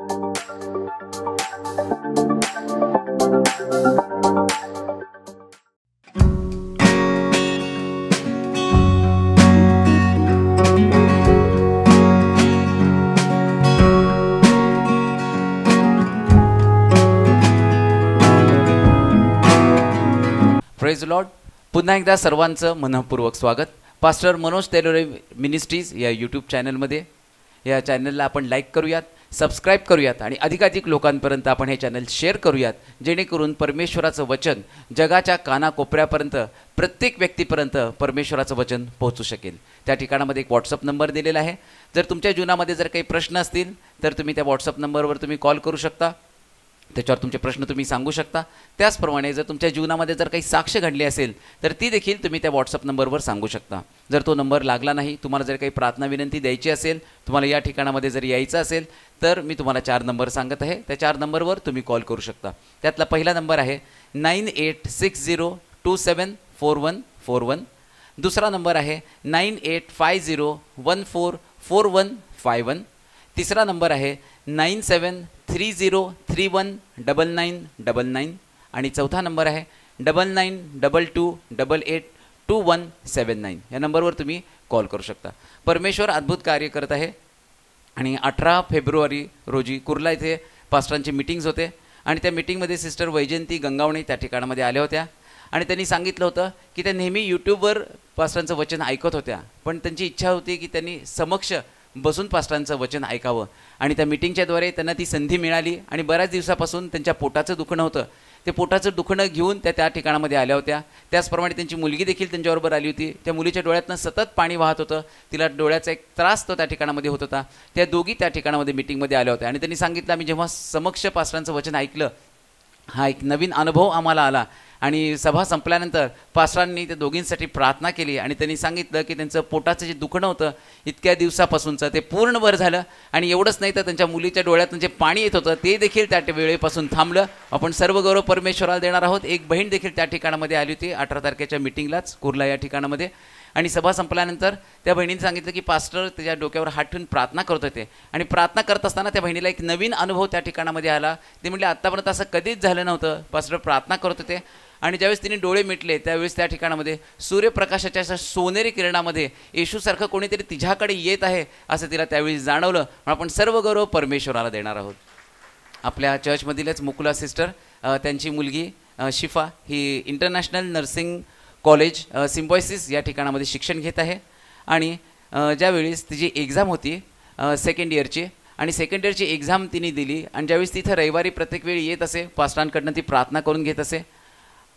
Praise Lord. पुन्हा एकदा सर्वांचं मनःपूर्वक स्वागत. पास्टर मनोज तेलोरे मिनिस्ट्रीज या यूट्यूब चॅनलमध्ये. या चॅनलला आपण लाईक करूयात, सबस्क्राईब करूयात आणि अधिकाधिक लोकांपर्यंत आपण हे चॅनल शेअर करूयात, जेणेकरून परमेश्वराचं वचन जगाच्या कानाकोपऱ्यापर्यंत प्रत्येक व्यक्तीपर्यंत परमेश्वराचं वचन पोहोचू शकेल. त्या ठिकाणामध्ये एक व्हॉट्सअप नंबर दिलेला आहे. जर तुमच्या जीवनामध्ये जर काही प्रश्न असतील तर तुम्ही त्या व्हॉट्सअप नंबरवर तुम्ही कॉल करू शकता. त्याच्यावर तुमचे प्रश्न तुम्ही सांगू शकता. त्याचप्रमाणे जर तुमच्या जीवनामध्ये जर काही साक्ष घडली असेल तर ती देखील तुम्ही त्या व्हॉट्सअप नंबरवर सांगू शकता. जर तो नंबर लागला नाही, तुम्हाला जर काही प्रार्थना विनंती द्यायची असेल, तुम्हाला या ठिकाणामध्ये जर यायचं असेल तर मी तुम्हाला 4 नंबर सांगत आहे. त्या 4 नंबरवर तुम्ही कॉल करू शकता. त्यातला पहिला नंबर आहे 9860274141. दुसरा नंबर आहे 9850144151. तिसरा नंबर आहे 9730319999 आणि चौथा नंबर आहे 9922882179. या नंबरवर तुम्ही कॉल करू शकता. परमेश्वर अद्भुत कार्य करत आहे. आणि 18 फेब्रुवारी रोजी कुर्ला इथे पास्टरांची मीटिंग्स होते आणि त्या मीटिंगमध्ये सिस्टर वैजयंती गंगावणे त्या ठिकाणामध्ये आल्या होत्या आणि त्यांनी सांगितलं होतं की त्या नेहमी यूट्यूबवर पास्टरांचं वचन ऐकत होत्या, पण त्यांची इच्छा होती की त्यांनी समक्ष बसून पास्टरांचं वचन ऐकावं. आणि त्या मीटिंगच्याद्वारे त्यांना ती संधी मिळाली आणि बऱ्याच दिवसापासून त्यांच्या पोटाचं दुखणं होतं. ते पोटाचं दुखणं घेऊन त्या ठिकाणामध्ये आल्या होत्या. त्याचप्रमाणे त्यांची मुलगी देखील त्यांच्याबरोबर आली होती. त्या मुलीच्या डोळ्यातनं सतत पाणी वाहत होतं. तिला डोळ्याचा एक त्रास तो त्या ठिकाणामध्ये होत होता. त्या दोघी त्या ठिकाणामध्ये मीटिंगमध्ये आल्या होत्या आणि त्यांनी सांगितलं, आम्ही जेव्हा समक्ष पास्टरांचं वचन ऐकलं, हा एक नवीन अनुभव आम्हाला आला. आणि सभा संपल्यानंतर पास्टरांनी त्या दोघींसाठी प्रार्थना केली आणि त्यांनी सांगितलं की त्यांचं पोटाचं जे दुखणं होतं इतक्या दिवसापासूनचं ते पूर्ण बरं झालं. आणि एवढंच नाही तर त्यांच्या मुलीच्या डोळ्यातून जे पाणी येत होतं ते देखील त्या वेळेपासून थांबलं. आपण सर्व गौरव परमेश्वराला देणार आहोत. एक बहीण देखील त्या ठिकाणामध्ये आली होती 18 तारखेच्या मीटिंगलाच कुर्ला या ठिकाणामध्ये. आणि सभा संपल्यानंतर त्या बहिणीने सांगितलं की पास्टर त्याच्या डोक्यावर हात ठेवून प्रार्थना करत होते आणि प्रार्थना करत असताना त्या बहिणीला एक नवीन अनुभव त्या ठिकाणामध्ये आला. ते म्हटले, आत्तापर्यंत असं कधीच झालं नव्हतं. पास्टर प्रार्थना करत होते आणि ज्यावेळेस तिने डोळे मिटले त्यावेळेस त्या ठिकाणामध्ये सूर्यप्रकाशाच्या अशा सोनेरी किरणामध्ये येशूसारखं कोणीतरी तिच्याकडे येत आहे असं तिला त्यावेळी जाणवलं. आपण सर्व गौरव परमेश्वराला देणार आहोत. आपल्या चर्चमधीलच मुकुला सिस्टर, त्यांची मुलगी शिफा ही इंटरनॅशनल नर्सिंग कॉलेज सिम्बॉयसिस या ठिकाणामध्ये शिक्षण घेत आहे. आणि ज्यावेळेस तिची एक्झाम होती सेकंड इयरची आणि सेकंड इयरची एक्झाम तिने दिली आणि ज्यावेळेस तिथं रविवारी प्रत्येक वेळी येत असे, पास्टरांकडनं ती प्रार्थना करून घेत असे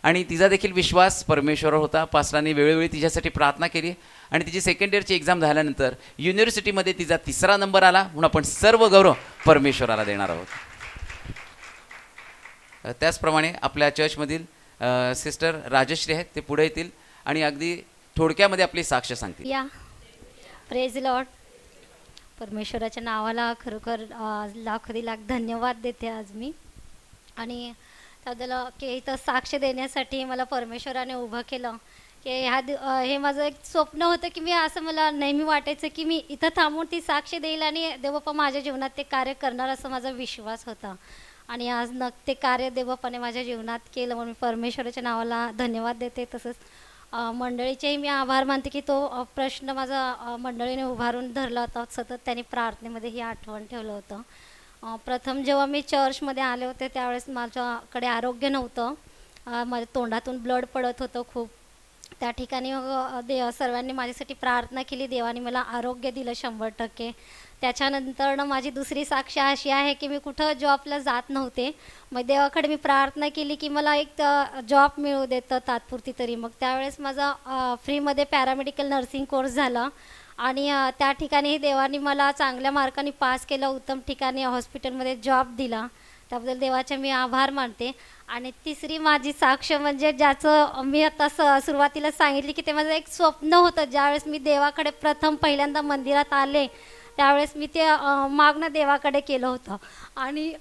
आणि तिचा देखील विश्वास परमेश्वरावर होता. पास्टरांनी वेळोवेळी तिच्यासाठी प्रार्थना केली आणि तिची सेकंड इयरची एक्झाम झाल्यानंतर युनिव्हर्सिटीमध्ये तिचा 3रा नंबर आला. म्हणून आपण सर्व गौरव परमेश्वराला देणार आहोत. त्याचप्रमाणे आपल्या चर्चमधील सिस्टर राजश्री आहेत, ते पुढे येतील आणि अगदी थोडक्यामध्ये आपली साक्ष सांगतील. या प्रेज लॉर्ड. परमेश्वराच्या नावाला खरोखर लाख धन्यवाद देते आज मी. आणि त्याबद्दल की इथं साक्ष देण्यासाठी मला परमेश्वराने उभं केलं की हे माझं एक स्वप्न होतं की मी असं मला नेहमी वाटायचं की मी इथं थांबून ती साक्ष देईल आणि देवबापा माझ्या जीवनात ते कार्य करणार असं माझा विश्वास होता. आणि आज ते कार्य देवबापाने माझ्या जीवनात केलं म्हणून मी परमेश्वराच्या नावाला धन्यवाद देते. तसंच मंडळीचेही मी आभार मानते की तो प्रश्न माझा मंडळीने उभारून धरला होता. सतत त्यांनी प्रार्थनेमध्ये ही आठवण ठेवलं होतं. प्रथम जेव्हा मी चर्चमध्ये आले होते त्यावेळेस माझ्याकडे आरोग्य नव्हतं. माझ्या तोंडातून ब्लड पडत होतं खूप. त्या ठिकाणी सर्वांनी माझ्यासाठी प्रार्थना केली. देवाने मला आरोग्य दिलं 100%. त्याच्यानंतर माझी दुसरी साक्ष अशी आहे की मी कुठं जॉबला जात नव्हते. मग देवाकडे मी प्रार्थना केली की मला एक जॉब मिळू देतं तात्पुरती तरी. मग त्यावेळेस माझा फ्रीमध्ये पॅरामेडिकल नर्सिंग कोर्स झाला आणि त्या ठिकाणी देवाने मला चांगल्या मार्काने पास केलं. उत्तम ठिकाणी हॉस्पिटलमध्ये जॉब दिला. त्याबद्दल देवाचे मी आभार मानते. आणि तिसरी माझी साक्ष म्हणजे ज्याचं मी आता सुरुवातीला सांगितली की ते माझं एक स्वप्न होतं. ज्यावेळेस मी देवाकडे प्रथम पहिल्यांदा मंदिरात आले त्यावेळेस मी ते मागणं देवाकडे केलं होतं आणि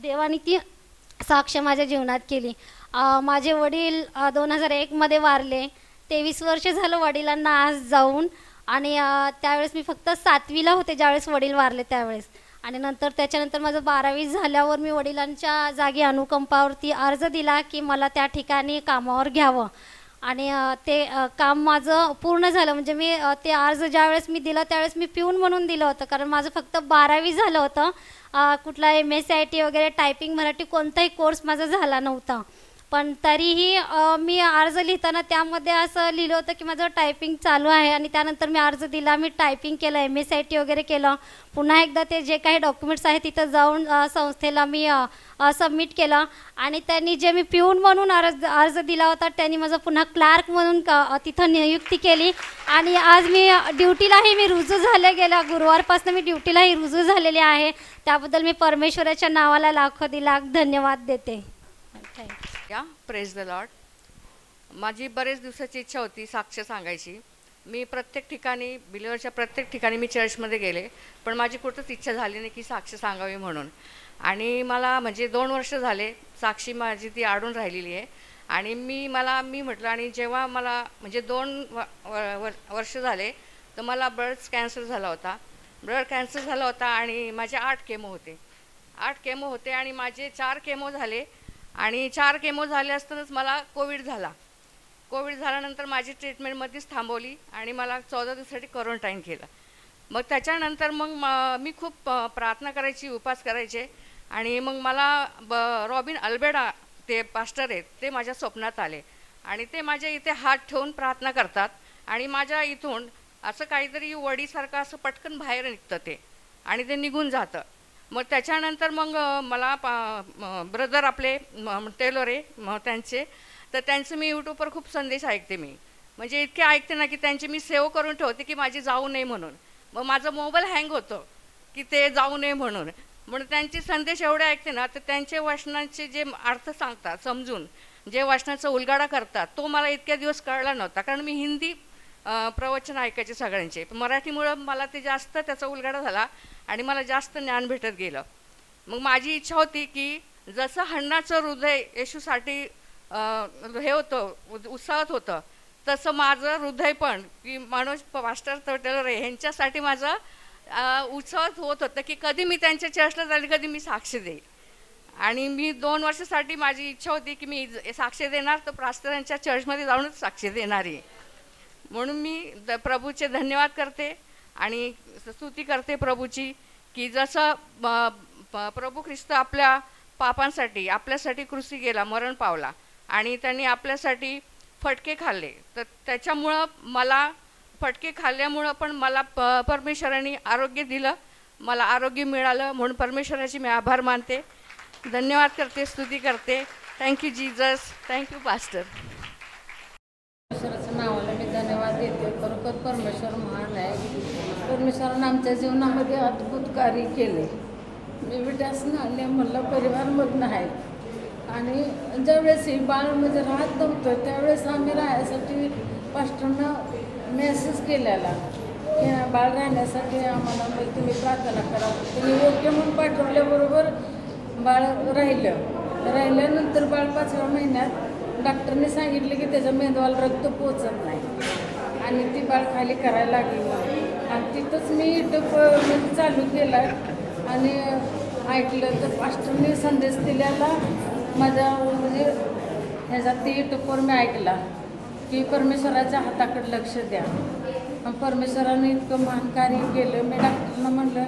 देवाने ती साक्ष माझ्या जीवनात केली. माझे वडील 2001मध्ये वारले. 23 वर्ष झालं वडिलांना आज जाऊन. आणि त्यावेळेस मी फक्त 7वीला होते ज्यावेळेस वडील वारले त्यावेळेस. आणि नंतर त्याच्यानंतर माझं 12वी झाल्यावर मी वडिलांच्या जागी अनुकंपावरती अर्ज दिला की मला त्या ठिकाणी कामावर घ्यावं. आणि ते काम माझं पूर्ण झालं. म्हणजे मी ते अर्ज ज्यावेळेस मी दिला त्यावेळेस मी पिऊन म्हणून दिलं होतं, कारण माझं फक्त 12वी झालं होतं. कुठला MSCIT वगैरे टायपिंग मराठी कोणताही कोर्स माझा झाला नव्हता. पण तरीही मी अर्ज लिहिताना त्यामध्ये असं लिहिलं होतं की माझं टायपिंग चालू आहे. आणि त्यानंतर मी अर्ज दिला, मी टायपिंग केलं, MSCIT वगैरे केलं. पुन्हा एकदा ते जे काही डॉक्युमेंट्स आहेत तिथं जाऊन संस्थेला मी सबमिट केलं. आणि त्यांनी जे मी पिऊन म्हणून अर्ज दिला होता त्यांनी माझं पुन्हा क्लार्क म्हणून तिथं नियुक्ती केली. आणि आज मी ड्युटीलाही मी रुजू झाले. गेल्या गुरुवारपासून मी ड्युटीलाही रुजू झालेले आहे. त्याबद्दल मी परमेश्वराच्या नावाला लाखोदिलाख धन्यवाद देते. थँक्यू. या प्रेज द लॉर्ड. माझी बरेच दिवसाची इच्छा होती साक्ष सांगायची. मी प्रत्येक ठिकाणी बिलीवरच्या प्रत्येक ठिकाणी मी चर्चमध्ये गेले, पण माझी कुठंच इच्छा झाली नाही की साक्ष सांगावी म्हणून. आणि मला म्हणजे 2 वर्ष झाले साक्षी माझी ती अडून राहिलेली आहे. आणि मी म्हटलं, आणि जेव्हा मला म्हणजे 2 वर्ष झाले तर मला ब्लड कॅन्सर झाला होता. आणि माझे 8 केमो होते आणि माझे 4 केमो झाले. आणि 4 केमो झाले असतानाच मला कोविड झाल्यानंतर माझी ट्रीटमेंट मध्येच थांबवली आणि मला 14 दिवसासाठी क्वारंटाईन केलं. मग त्याच्यानंतर मी खूप प्रार्थना करायची, उपास करायचे. आणि मग मला रॉबिन अल्बेडा ते पास्टर आहेत ते माझ्या स्वप्नात आले आणि ते माझ्या इथे हात ठेवून प्रार्थना करतात. आणि माझ्या इथून असं काहीतरी वडीसारखं असं पटकन बाहेर निघतं ते आणि ते निघून जातं. मग त्याच्यानंतर मग मला ब्रदर आपले टेलर आहे त्यांचे मी यूट्यूबवर खूप संदेश ऐकते. मी म्हणजे इतके ऐकते ना की त्यांचे मी सेव्ह करून ठेवते की माझी जाऊ नये म्हणून. मग माझा मोबाईल हँग होतो की ते जाऊ नये म्हणून त्यांचे संदेश एवढे ऐकते ना, तर त्यांचे वचनांचे जे अर्थ सांगतात समजून, जे वचनाचा उलगाडा करतात तो मला इतक्या दिवस कळला नव्हता. कारण मी हिंदी प्रवचन ऐकायचे सगळ्यांचे, मराठीमुळं मला ते जास्त त्याचा उलगाडा झाला आणि मला जास्त ज्ञान भेटत गेलं. मग माझी इच्छा होती की जसं हन्नाचं हृदय येशूसाठी हे होतं, उत्साहात होतं, तसं माझं हृदय पण की मनोज पास्टर टेलर ह्यांच्यासाठी माझं उत्साहात होत होतं की कधी मी त्यांच्या चर्चला जाईल, कधी मी साक्ष देईल. आणि मी 2 वर्षासाठी माझी इच्छा होती की मी साक्ष देणार तर पास्टरांच्या चर्चमध्ये जाऊनच साक्ष देणार आहे. म्हणून मी प्रभूचे धन्यवाद करते आणि स्तुती करते प्रभूची की जसं प्रभू ख्रिस्त आपल्या पापांसाठी आपल्यासाठी क्रूसी गेला, मरण पावला आणि त्यांनी आपल्यासाठी फटके खाल्ले, तर त्याच्यामुळं मला फटके खाल्ल्यामुळं पण मला परमेश्वराने आरोग्य दिलं, मला आरोग्य मिळालं. म्हणून परमेश्वराचे मी आभार मानते, धन्यवाद करते, स्तुती करते. Thank you Jesus, thank you pastor. परमेश्वराच्या नावाला मी धन्यवाद देते. खरोखर परमेश्वर महान आहे. परमेश्वरानं आमच्या जीवनामध्ये अद्भुत कार्य केले. मी विट्यासनं आले, मला परिवारमधनं आहे. आणि ज्यावेळेस ही बाळ म्हणजे राहत नव्हतं त्यावेळेस आम्ही राहण्यासाठी पास्टरनं मेसेज केलेला की बाळ राहण्यासाठी आम्हाला म्हणजे तुम्ही प्रार्थना करा. तुम्ही योग्य म्हणून पाठवल्याबरोबर बाळ राहिल्यानंतर बाळ 5व्या महिन्यात डॉक्टरने सांगितले की त्याच्या मेंदवाला रक्त पोचत नाही आणि ती बाळ खाली करायला लागली. आणि तिथंच मी यूट्यूब चालू केला आणि ऐकलं तर पास्टरने संदेश दिल्याला माझ्या म्हणजे ह्याच्यात ते यूट्यूबवर मी ऐकला की परमेश्वराच्या हाताकडे लक्ष द्या. परमेश्वराने इतकं महान कार्य केलं. मी डॉक्टरनं म्हणलं,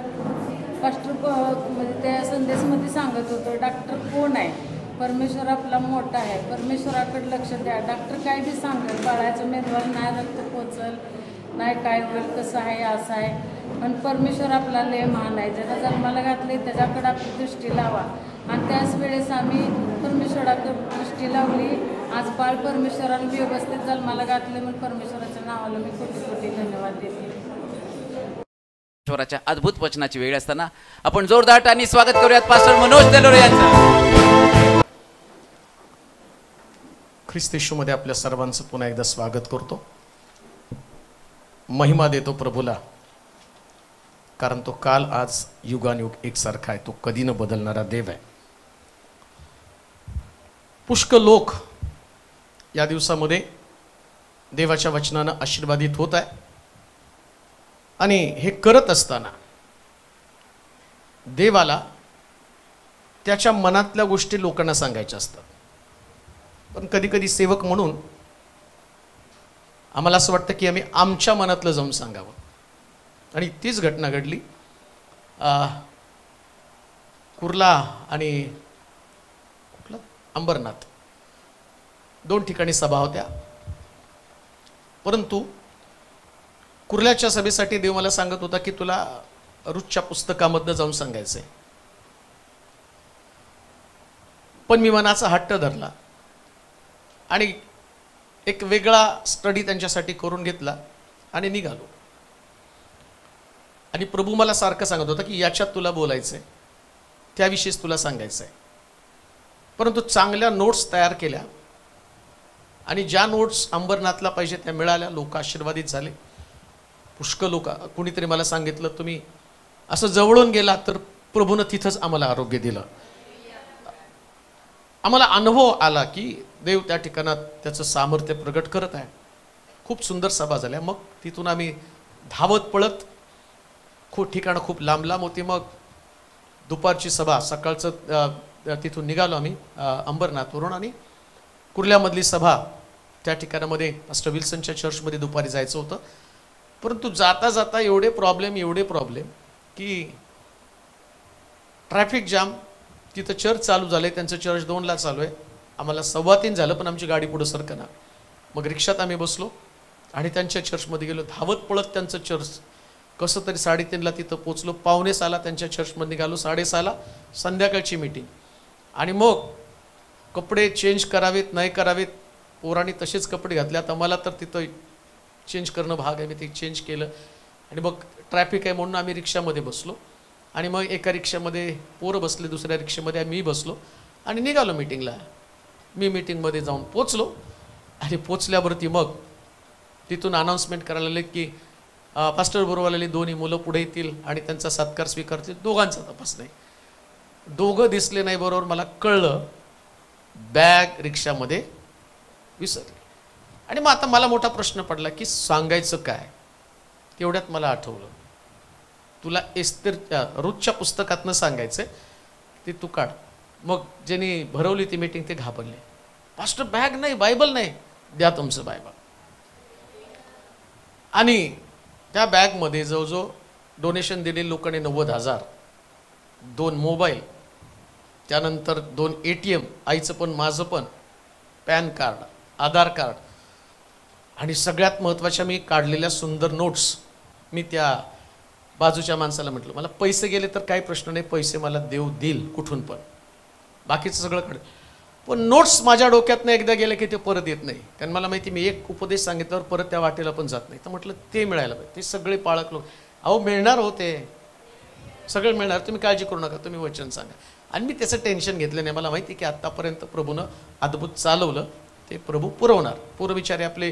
पास्टर म्हणजे त्या संदेशमध्ये सांगत होतं डॉक्टर कोण आहे, परमेश्वर आपला मोठा आहे, परमेश्वराकडे लक्ष द्या. डॉक्टर काय बी सांगेल, बाळाच्या मेंदवाला नाही रक्त पोचल नाही, काय होईल, कसं आहे, असं आहे, पण परमेश्वर आपला लय महान आहे. ज्याला जन्माला घातले त्याच्याकडे आपली दृष्टी लावा. आणि त्याच वेळेस आम्ही परमेश्वराकडे दृष्टी लावली. आज बाळ परमेश्वराला व्यवस्थित जन्माला घातले, म्हणून परमेश्वराच्या नावाला मी कोटी कोटी धन्यवाद देते. परमेश्वराच्या अद्भुत वचनाची वेळ असताना आपण जोरदार आणि स्वागत करूयात पास्टर मनोज देलोरे यांचं. ख्रिस्त येशूमध्ये आपल्या सर्वांचं पुन्हा एकदा स्वागत करतो. महिमा देतो प्रभूला, कारण तो काल आज युगानुयुग एकसारखा आहे. तो कधी न बदलणारा देव आहे. पुष्कळ लोक या दिवसामध्ये देवाच्या वचनानं आशीर्वादित होत आहे. आणि हे करत असताना देवाला त्याच्या मनातल्या गोष्टी लोकांना सांगायच्या असतात. पण कधी कधी सेवक म्हणून आम्हाला असं वाटतं की आम्ही आमच्या मनातलं जाऊन सांगावं. आणि तीच घटना घडली. कुर्ला आणि कुठलं अंबरनाथ 2 ठिकाणी सभा होत्या. परंतु कुर्ल्याच्या सभेसाठी देव मला सांगत होता की तुला रुथच्या पुस्तकामधनं जाऊन सांगायचंय. पण मी मनाचा हट्ट धरला आणि एक वेगळा स्टडी त्यांच्यासाठी करून घेतला आणि निघालो. आणि प्रभू मला सारखं सांगत होता की याच्यात तुला बोलायचंय, त्याविषयीच तुला सांगायचंय. परंतु चांगल्या नोट्स तयार केल्या आणि ज्या नोट्स अंबरनाथला पाहिजे त्या मिळाल्या. लोक आशीर्वादित झाले, पुष्कळ लोक. कुणीतरी मला सांगितलं तुम्ही असं जवळून गेला तर प्रभूनं तिथंच आम्हाला आरोग्य दिलं. आम्हाला अनुभव आला की देव त्या ठिकाणात त्याचं सामर्थ्य प्रगट करत आहे. खूप सुंदर सभा झाल्या. मग तिथून आम्ही धावत पळत, ठिकाणं खूप लांब लांब होती. मग दुपारची सभा, सकाळचं तिथून निघालो आम्ही अंबरनाथवरून आणि कुर्ल्यामधली सभा त्या ठिकाणामध्ये मास्टर विल्सनच्या चर्चमध्ये दुपारी जायचं होतं. परंतु जाता जाता एवढे प्रॉब्लेम की ट्रॅफिक जाम. तिथं चर्च चालू झाले, त्यांचं चर्च 2ला चालू आहे. आम्हाला 2:15 झालं पण आमची गाडी पुढं सरकना. मग रिक्षात आम्ही बसलो आणि त्यांच्या चर्चमध्ये गेलो. धावत पळत त्यांचं चर्च कसं तरी 3:30ला तिथं पोचलो. 5:45ला त्यांच्या चर्चमध्ये निघालो. 6:30ला संध्याकाळची मीटिंग. आणि मग कपडे चेंज करावेत नाही करावेत, पोरांनी तसेच कपडे घातले. आता मला तर तिथं चेंज करणं भाग आहे, मी ते चेंज केलं. आणि मग ट्रॅफिक आहे म्हणून आम्ही रिक्षामध्ये बसलो. आणि मग एका रिक्षामध्ये पोरं बसले, दुसऱ्या रिक्षामध्ये मी बसलो आणि निघालो मीटिंगला. मी मीटिंगमध्ये जाऊन पोचलो आणि पोचल्यावरती मग तिथून अनाऊन्समेंट करायला लागले की पास्टर बरोबर आलेली 2 मुलं पुढे येतील आणि त्यांचा सत्कार स्वीकारतील. दोघांचा तपास नाही. दोघं दिसले नाही. बरोबर मला कळलं बॅग रिक्षामध्ये विसरली. आणि मग आता मला मोठा प्रश्न पडला की सांगायचं काय. तेवढ्यात मला आठवलं तुला एस्तेर रुथच्या पुस्तकातनं सांगायचंय, ते तू काढ. मग ज्यांनी भरवली ती मीटिंग ते घाबरले. पास्टर बॅग नाही, बायबल नाही, द्या तुमचं बायबल. आणि त्या बॅगमध्ये जवळजवळ डोनेशन दिलेली लोकांनी 90,000, 2 मोबाईल, त्यानंतर 2 ATM, आईचं पण माझं पण, पॅन कार्ड, आधार कार्ड आणि सगळ्यात महत्त्वाच्या मी काढलेल्या सुंदर नोट्स. मी त्या बाजूच्या माणसाला म्हटलं मला पैसे गेले तर काही प्रश्न नाही, पैसे मला देव देईल कुठून पण, बाकीचं सगळं काढ. पण नोट्स माझ्या डोक्यातनं एकदा गेले की ते परत येत नाही. कारण मला माहिती मी एक उपदेश सांगितल्यावर परत त्या वाटेला पण जात नाही. तर म्हटलं ते मिळायला पाहिजे. ते सगळे पाळक लोक, अहो मिळणार होते, सगळं मिळणार, तुम्ही काळजी करू नका, तुम्ही वचन सांगा. आणि मी त्याचं टेन्शन घेतलं नाही. मला माहिती की आत्तापर्यंत प्रभूनं अद्भुत चालवलं, ते प्रभू पुरवणार. पूर्वविचारे आपले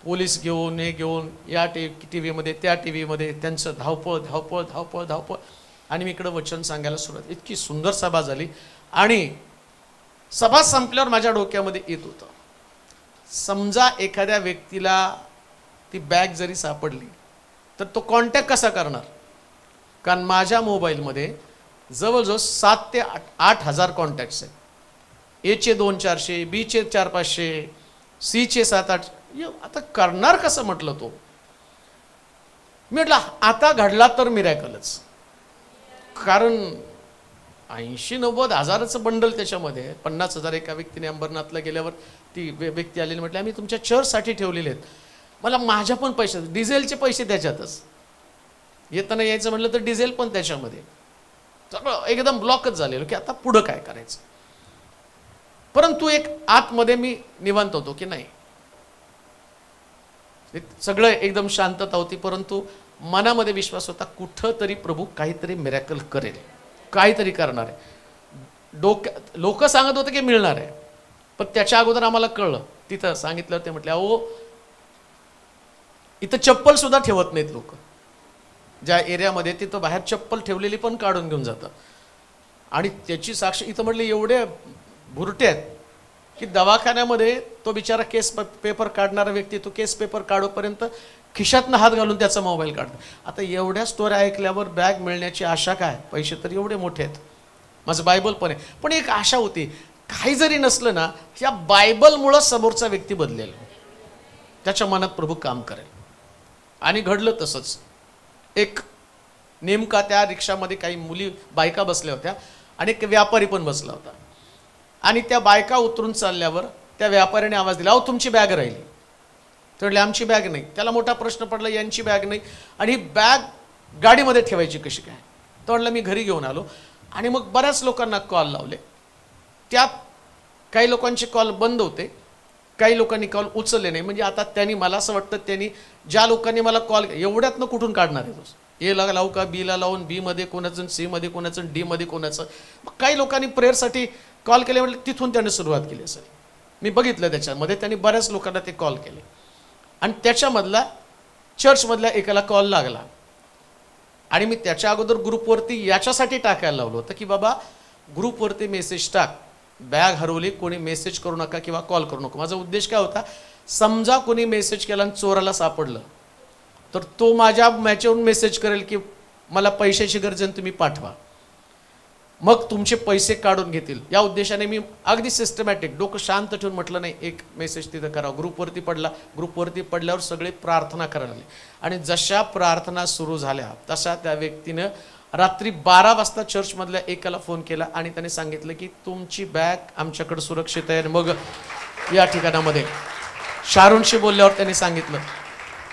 पोलीस घेऊन हे घेऊन या टीव्हीमध्ये त्या टीव्हीमध्ये त्यांचं धावपळ धावपळ धावपळ धावपळ. आणि मी इकडं वचन सांगायला सुरुवात. इतकी सुंदर सभा झाली. आणि सभा संपल्यावर माझ्या डोक्यामध्ये येत होतं, समजा एखाद्या व्यक्तीला ती बॅग जरी सापडली तर तो कॉन्टॅक्ट कसा करणार. कारण माझ्या मोबाईलमध्ये जवळजवळ 7 ते 8 हजार कॉन्टॅक्ट्स आहेत. Aचे 200-400, Bचे 400-500, Cचे 7-8. आता करणार कसं म्हटलं तो. मी म्हटलं आता घडला तर मिरॅकलच. कारण 80-90 हजाराचं बंडल त्याच्यामध्ये, 50,000 एका व्यक्तीने अंबरनाथला गेल्यावर ती व्यक्ती आलेली. म्हटलं आम्ही तुमच्या चर्चसाठी ठेवलेले आहेत. मला माझ्या पण पैसे, डिझेलचे पैसे त्याच्यातच, येताना यायचं म्हटलं तर डिझेल पण त्याच्यामध्ये. सगळं एकदम ब्लॉकच झालेलं की आता पुढं काय करायचं. परंतु एक आतमध्ये मी निवांत होतो की नाही, सगळं एकदम शांतता होती. परंतु मनामध्ये विश्वास होता कुठं तरी प्रभू काहीतरी मिरॅकल करेल, काहीतरी करणार आहे. लोक सांगत होते की मिळणार आहे. पण त्याच्या अगोदर आम्हाला कळलं, तिथं सांगितलं ते म्हटलं अहो इथं चप्पल सुद्धा ठेवत नाहीत लोक. ज्या एरियामध्ये तिथं बाहेर चप्पल ठेवलेली पण काढून घेऊन जातात. आणि त्याची साक्ष इथं म्हटलं एवढे भुरटे आहेत की दवाखान्यामध्ये तो बिचारा केस पेपर काढणारा व्यक्ती तो केस पेपर काढोपर्यंत खिशातनं हात घालून त्याचा मोबाईल काढतो. आता एवढ्या स्टोऱ्या ऐकल्यावर बॅग मिळण्याची आशा काय, पैसे तर एवढे मोठे आहेत, माझं बायबल पण आहे. पण एक आशा होती, काही जरी नसलं ना, या बायबलमुळं समोरचा व्यक्ती बदलेल, त्याच्या मनात प्रभू काम करेल. आणि घडलं तसंच. एक नेमका त्या रिक्षामध्ये काही मुली बायका बसल्या होत्या आणि एक व्यापारी पण बसला होता. आणि त्या बायका उतरून चालल्यावर त्या व्यापाऱ्याने आवाज दिला, अहो तुमची बॅग राहिली. तर म्हटले आमची बॅग नाही. त्याला मोठा प्रश्न पडला, यांची बॅग नाही आणि ही बॅग गाडीमध्ये ठेवायची कशी काय. तर म्हटलं मी घरी घेऊन आलो. आणि मग बऱ्याच लोकांना कॉल लावले. त्यात काही लोकांचे कॉल बंद होते, काही लोकांनी कॉल उचलले नाही. म्हणजे आता त्यांनी, मला असं वाटतं त्यांनी, ज्या लोकांनी मला कॉल, एवढ्यातनं कुठून काढणार आहे दोस्त, एला लावू का, बीला लावून बीमध्ये कोणाचं, सीमध्ये कोणाचं, डीमध्ये कोणाचं. मग काही लोकांनी प्रेयरसाठी कॉल केले, म्हटलं तिथून त्याने सुरुवात केली असेल. मी बघितलं त्याच्यामध्ये त्यांनी बऱ्याच लोकांना ते कॉल केले. आणि त्याच्यामधला चर्चमधल्या एकाला कॉल लागला. आणि मी त्याच्या अगोदर ग्रुपवरती याच्यासाठी टाकायला लावलं होतं की बाबा ग्रुपवरती मेसेज टाक, बॅग हरवली, कोणी मेसेज करू नका किंवा कॉल करू नका. माझा उद्देश काय होता, समजा कोणी मेसेज केला आणि चोराला सापडलं तर तो माझ्या मॅचवरून मेसेज करेल की मला पैशाची गरज आहे, तुम्ही पाठवा, मग तुमचे पैसे काढून घेतील. या उद्देशाने मी अगदी सिस्टमॅटिक डोकं शांत ठेवून म्हटलं नाही, एक मेसेज तिथं करावं. ग्रुपवरती पडला. ग्रुपवरती पडल्यावर सगळे प्रार्थना करायला लागले. आणि जशा प्रार्थना सुरू झाल्या तशा त्या व्यक्तीनं रात्री 12 वाजता चर्चमधल्या एकाला फोन केला आणि त्याने सांगितलं की तुमची बॅग आमच्याकडे सुरक्षित आहे. मग या ठिकाणामध्ये शारूनशी बोलल्यावर त्याने सांगितलं,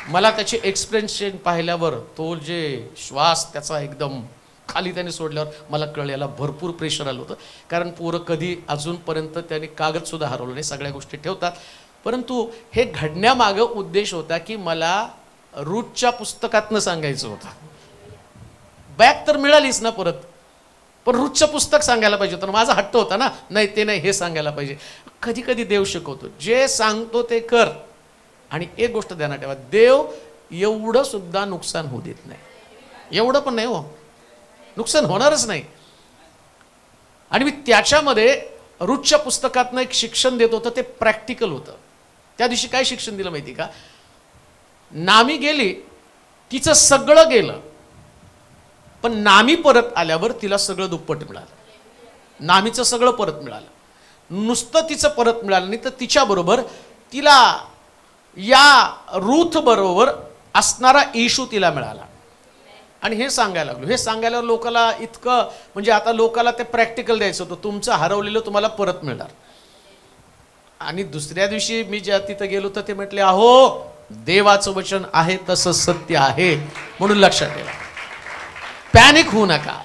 मला त्याची एक्सप्रेशन पाहिल्यावर तो जे श्वास त्याचा एकदम खाली त्याने सोडल्यावर मला कळलेला भरपूर प्रेशर आलं होतं. कारण पोरं कधी अजूनपर्यंत त्यांनी कागदसुद्धा हरवलं नाही, सगळ्या गोष्टी ठेवतात. परंतु हे घडण्यामागं उद्देश होता की मला रूटच्या पुस्तकातनं सांगायचं होतं. बॅग तर मिळालीच ना परत, पण रूटचं पुस्तक सांगायला पाहिजे होतं. माझा हट्ट होता ना, नाही ते नाही, हे सांगायला पाहिजे. कधी कधी देव शिकवतो, जे सांगतो ते कर. आणि एक गोष्ट ध्यानात ठेवा, देव एवढं सुद्धा नुकसान होऊ देत नाही. एवढं पण नाही हो, नुकसान होणारच नाही. आणि मी त्याच्यामध्ये रूटच्या पुस्तकातनं एक शिक्षण देत होतं, ते प्रॅक्टिकल होतं. त्या दिवशी काय शिक्षण दिलं माहिती का, नामी गेली, तिचं सगळं गेलं, पण नामी परत आल्यावर तिला सगळं दुप्पट मिळालं. नामीचं सगळं परत मिळालं. नुसतं तिचं परत मिळालं नाही, तर तिच्याबरोबर तिला या रूथ बरोबर असणारा येशू तिला मिळाला. आणि हे सांगायला लागलो. हे सांगायला लोकाला इतकं, म्हणजे आता लोकाला ते प्रॅक्टिकल द्यायचं होतं, तुमचं हरवलेलं तुम्हाला परत मिळणार. आणि दुसऱ्या दिवशी मी ज्या तिथं गेलो तर ते म्हटले, अहो देवाचं वचन आहे तसं सत्य आहे, म्हणून लक्षात ठेवा, पॅनिक होऊ नका.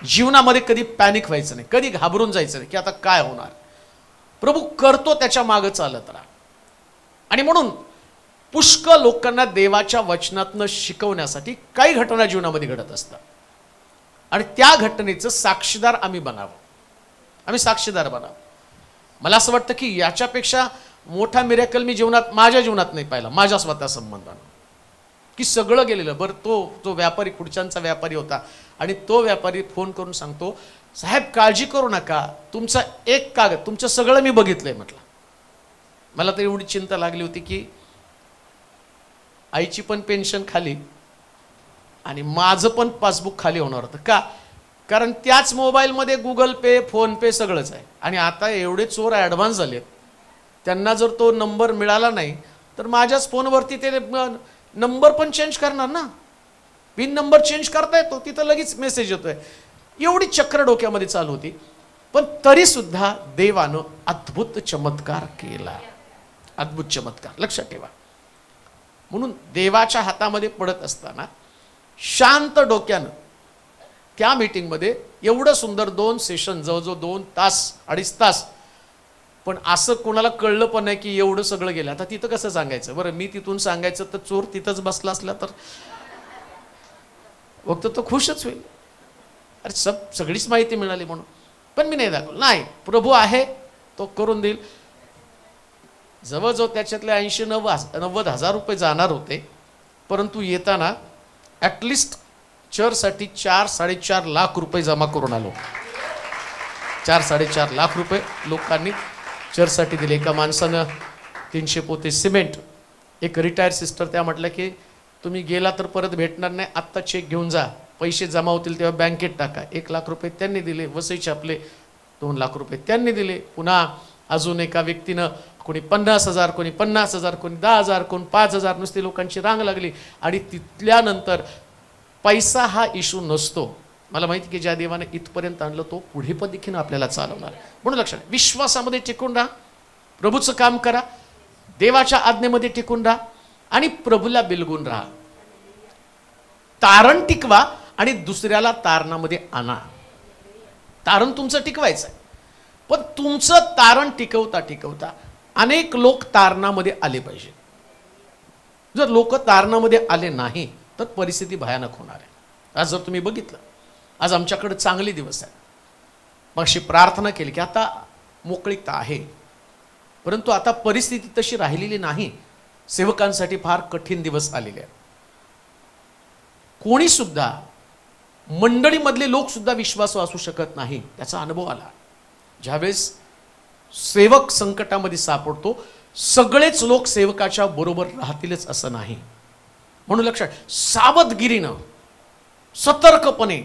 जीवनामध्ये कधी पॅनिक व्हायचं नाही, कधी घाबरून जायचं नाही की आता काय होणार. प्रभू करतो त्याच्या मागं चालत राहा. आणि म्हणून पुष्कळ लोकांना देवाच्या वचनातनं शिकवण्यासाठी काही घटना जीवनामध्ये घडत असतात. आणि त्या घटनेचं साक्षीदार आम्ही बनावं, आम्ही साक्षीदार बनावं. मला असं वाटतं की याच्यापेक्षा मोठा मिरेकल मी जीवनात, माझ्या जीवनात नाही पाहिला, माझ्या स्वतः संबंधानं, की सगळं गेलेलं. बरं तो व्यापारी पुढच्यांचा व्यापारी होता आणि तो व्यापारी फोन करून सांगतो, साहेब काळजी करू नका, तुमचा एक कागद, तुमचं सगळं मी बघितलंय. म्हटलं मला तर एवढी चिंता लागली होती की आईची पण पेन्शन खाली आणि माझं पण पासबुक खाली होणार होतं. का? कारण त्याच मोबाईलमध्ये गुगल पे, फोन पे सगळंच आहे. आणि आता एवढे चोर ॲडव्हान्स झालेत, त्यांना जर तो नंबर मिळाला नाही तर माझ्याच फोनवरती ते नंबर पण चेंज करणार ना, पिन नंबर चेंज करता येतो, तिथं लगेच मेसेज येतोय. एवढी चक्र डोक्यामध्ये चालू होती. पण तरी सुद्धा देवानं अद्भुत चमत्कार केला, अद्भुत चमत्कार. लक्षात ठेवा. म्हणून देवाच्या हातामध्ये पडत असताना शांत डोक्यानं त्या मीटिंगमध्ये एवढं सुंदर 2 सेशन, जवळजवळ 2 तास 2.5 तास, पण असं कोणाला कळलं पण नाही की एवढं सगळं गेलं. आता तिथं कसं सांगायचं बरं, मी तिथून सांगायचं तर चोर तिथंच बसला असला तर फक्त तो खुशच होईल, अरे सगळीच माहिती मिळाली म्हणून. पण मी नाही दाखवलं, नाही, प्रभू आहे तो करून देईल. जवळजवळ त्याच्यातले 80-90 हजार रुपये जाणार होते, परंतु येताना ॲटलिस्ट चर्चसाठी 4-4.5 लाख रुपये जमा करून आलो. 4-4.5 लाख रुपये लोकांनी चर्चसाठी दिले. एका माणसानं 300 पोते सिमेंट एक रिटायर सिस्टर त्या म्हटल्या की तुम्ही गेला तर परत भेटणार नाही, आत्ता चेक घेऊन जा, पैसे जमा होतील तेव्हा बँकेत टाका. 1 लाख रुपये त्यांनी दिले, वसईचे आपले 2 लाख रुपये त्यांनी दिले. पुन्हा अजून एका व्यक्तीनं कोणी 50,000, कोणी 50,000, कोणी 10,000, कोणी 5,000, नुसती लोकांची रांग लागली. आणि तिथल्यानंतर पैसा हा इशू नसतो. मला माहिती की ज्या देवाने इथपर्यंत आणलं तो पुढे पण देखील आपल्याला चालवणार. म्हणून लक्षात विश्वासामध्ये टिकून राहा, प्रभूचं काम करा, देवाच्या आज्ञेमध्ये टिकून राहा आणि प्रभूला बिलगून राहा. तारण टिकवा आणि दुसऱ्याला तारणामध्ये आणा. तारण तुमचं टिकवायचं आहे, पण तुमचं तारण टिकवता टिकवता अनेक लोक तारणामध्ये आले पाहिजे. जर लोक तारणामध्ये आले नाही तर परिस्थिती भयानक होणार आहे. आज जर तुम्ही बघितलं, आज आमच्याकडे चांगले दिवस आहेत. मग अशी प्रार्थना केली की आता मोकळीकता आहे, परंतु आता परिस्थिती तशी राहिलेली नाही. सेवकांसाठी फार कठीण दिवस आलेले आहेत. कोणी सुद्धा मंडळीमधले लोक सुद्धा विश्वासू असू शकत नाही. त्याचा अनुभव आला. ज्यावेळेस सेवक संकटामध्ये सापडतो, सगळेच लोक सेवकाच्या बरोबर राहतीलच असं नाही. म्हणून लक्षात सावधगिरीनं सतर्कपणे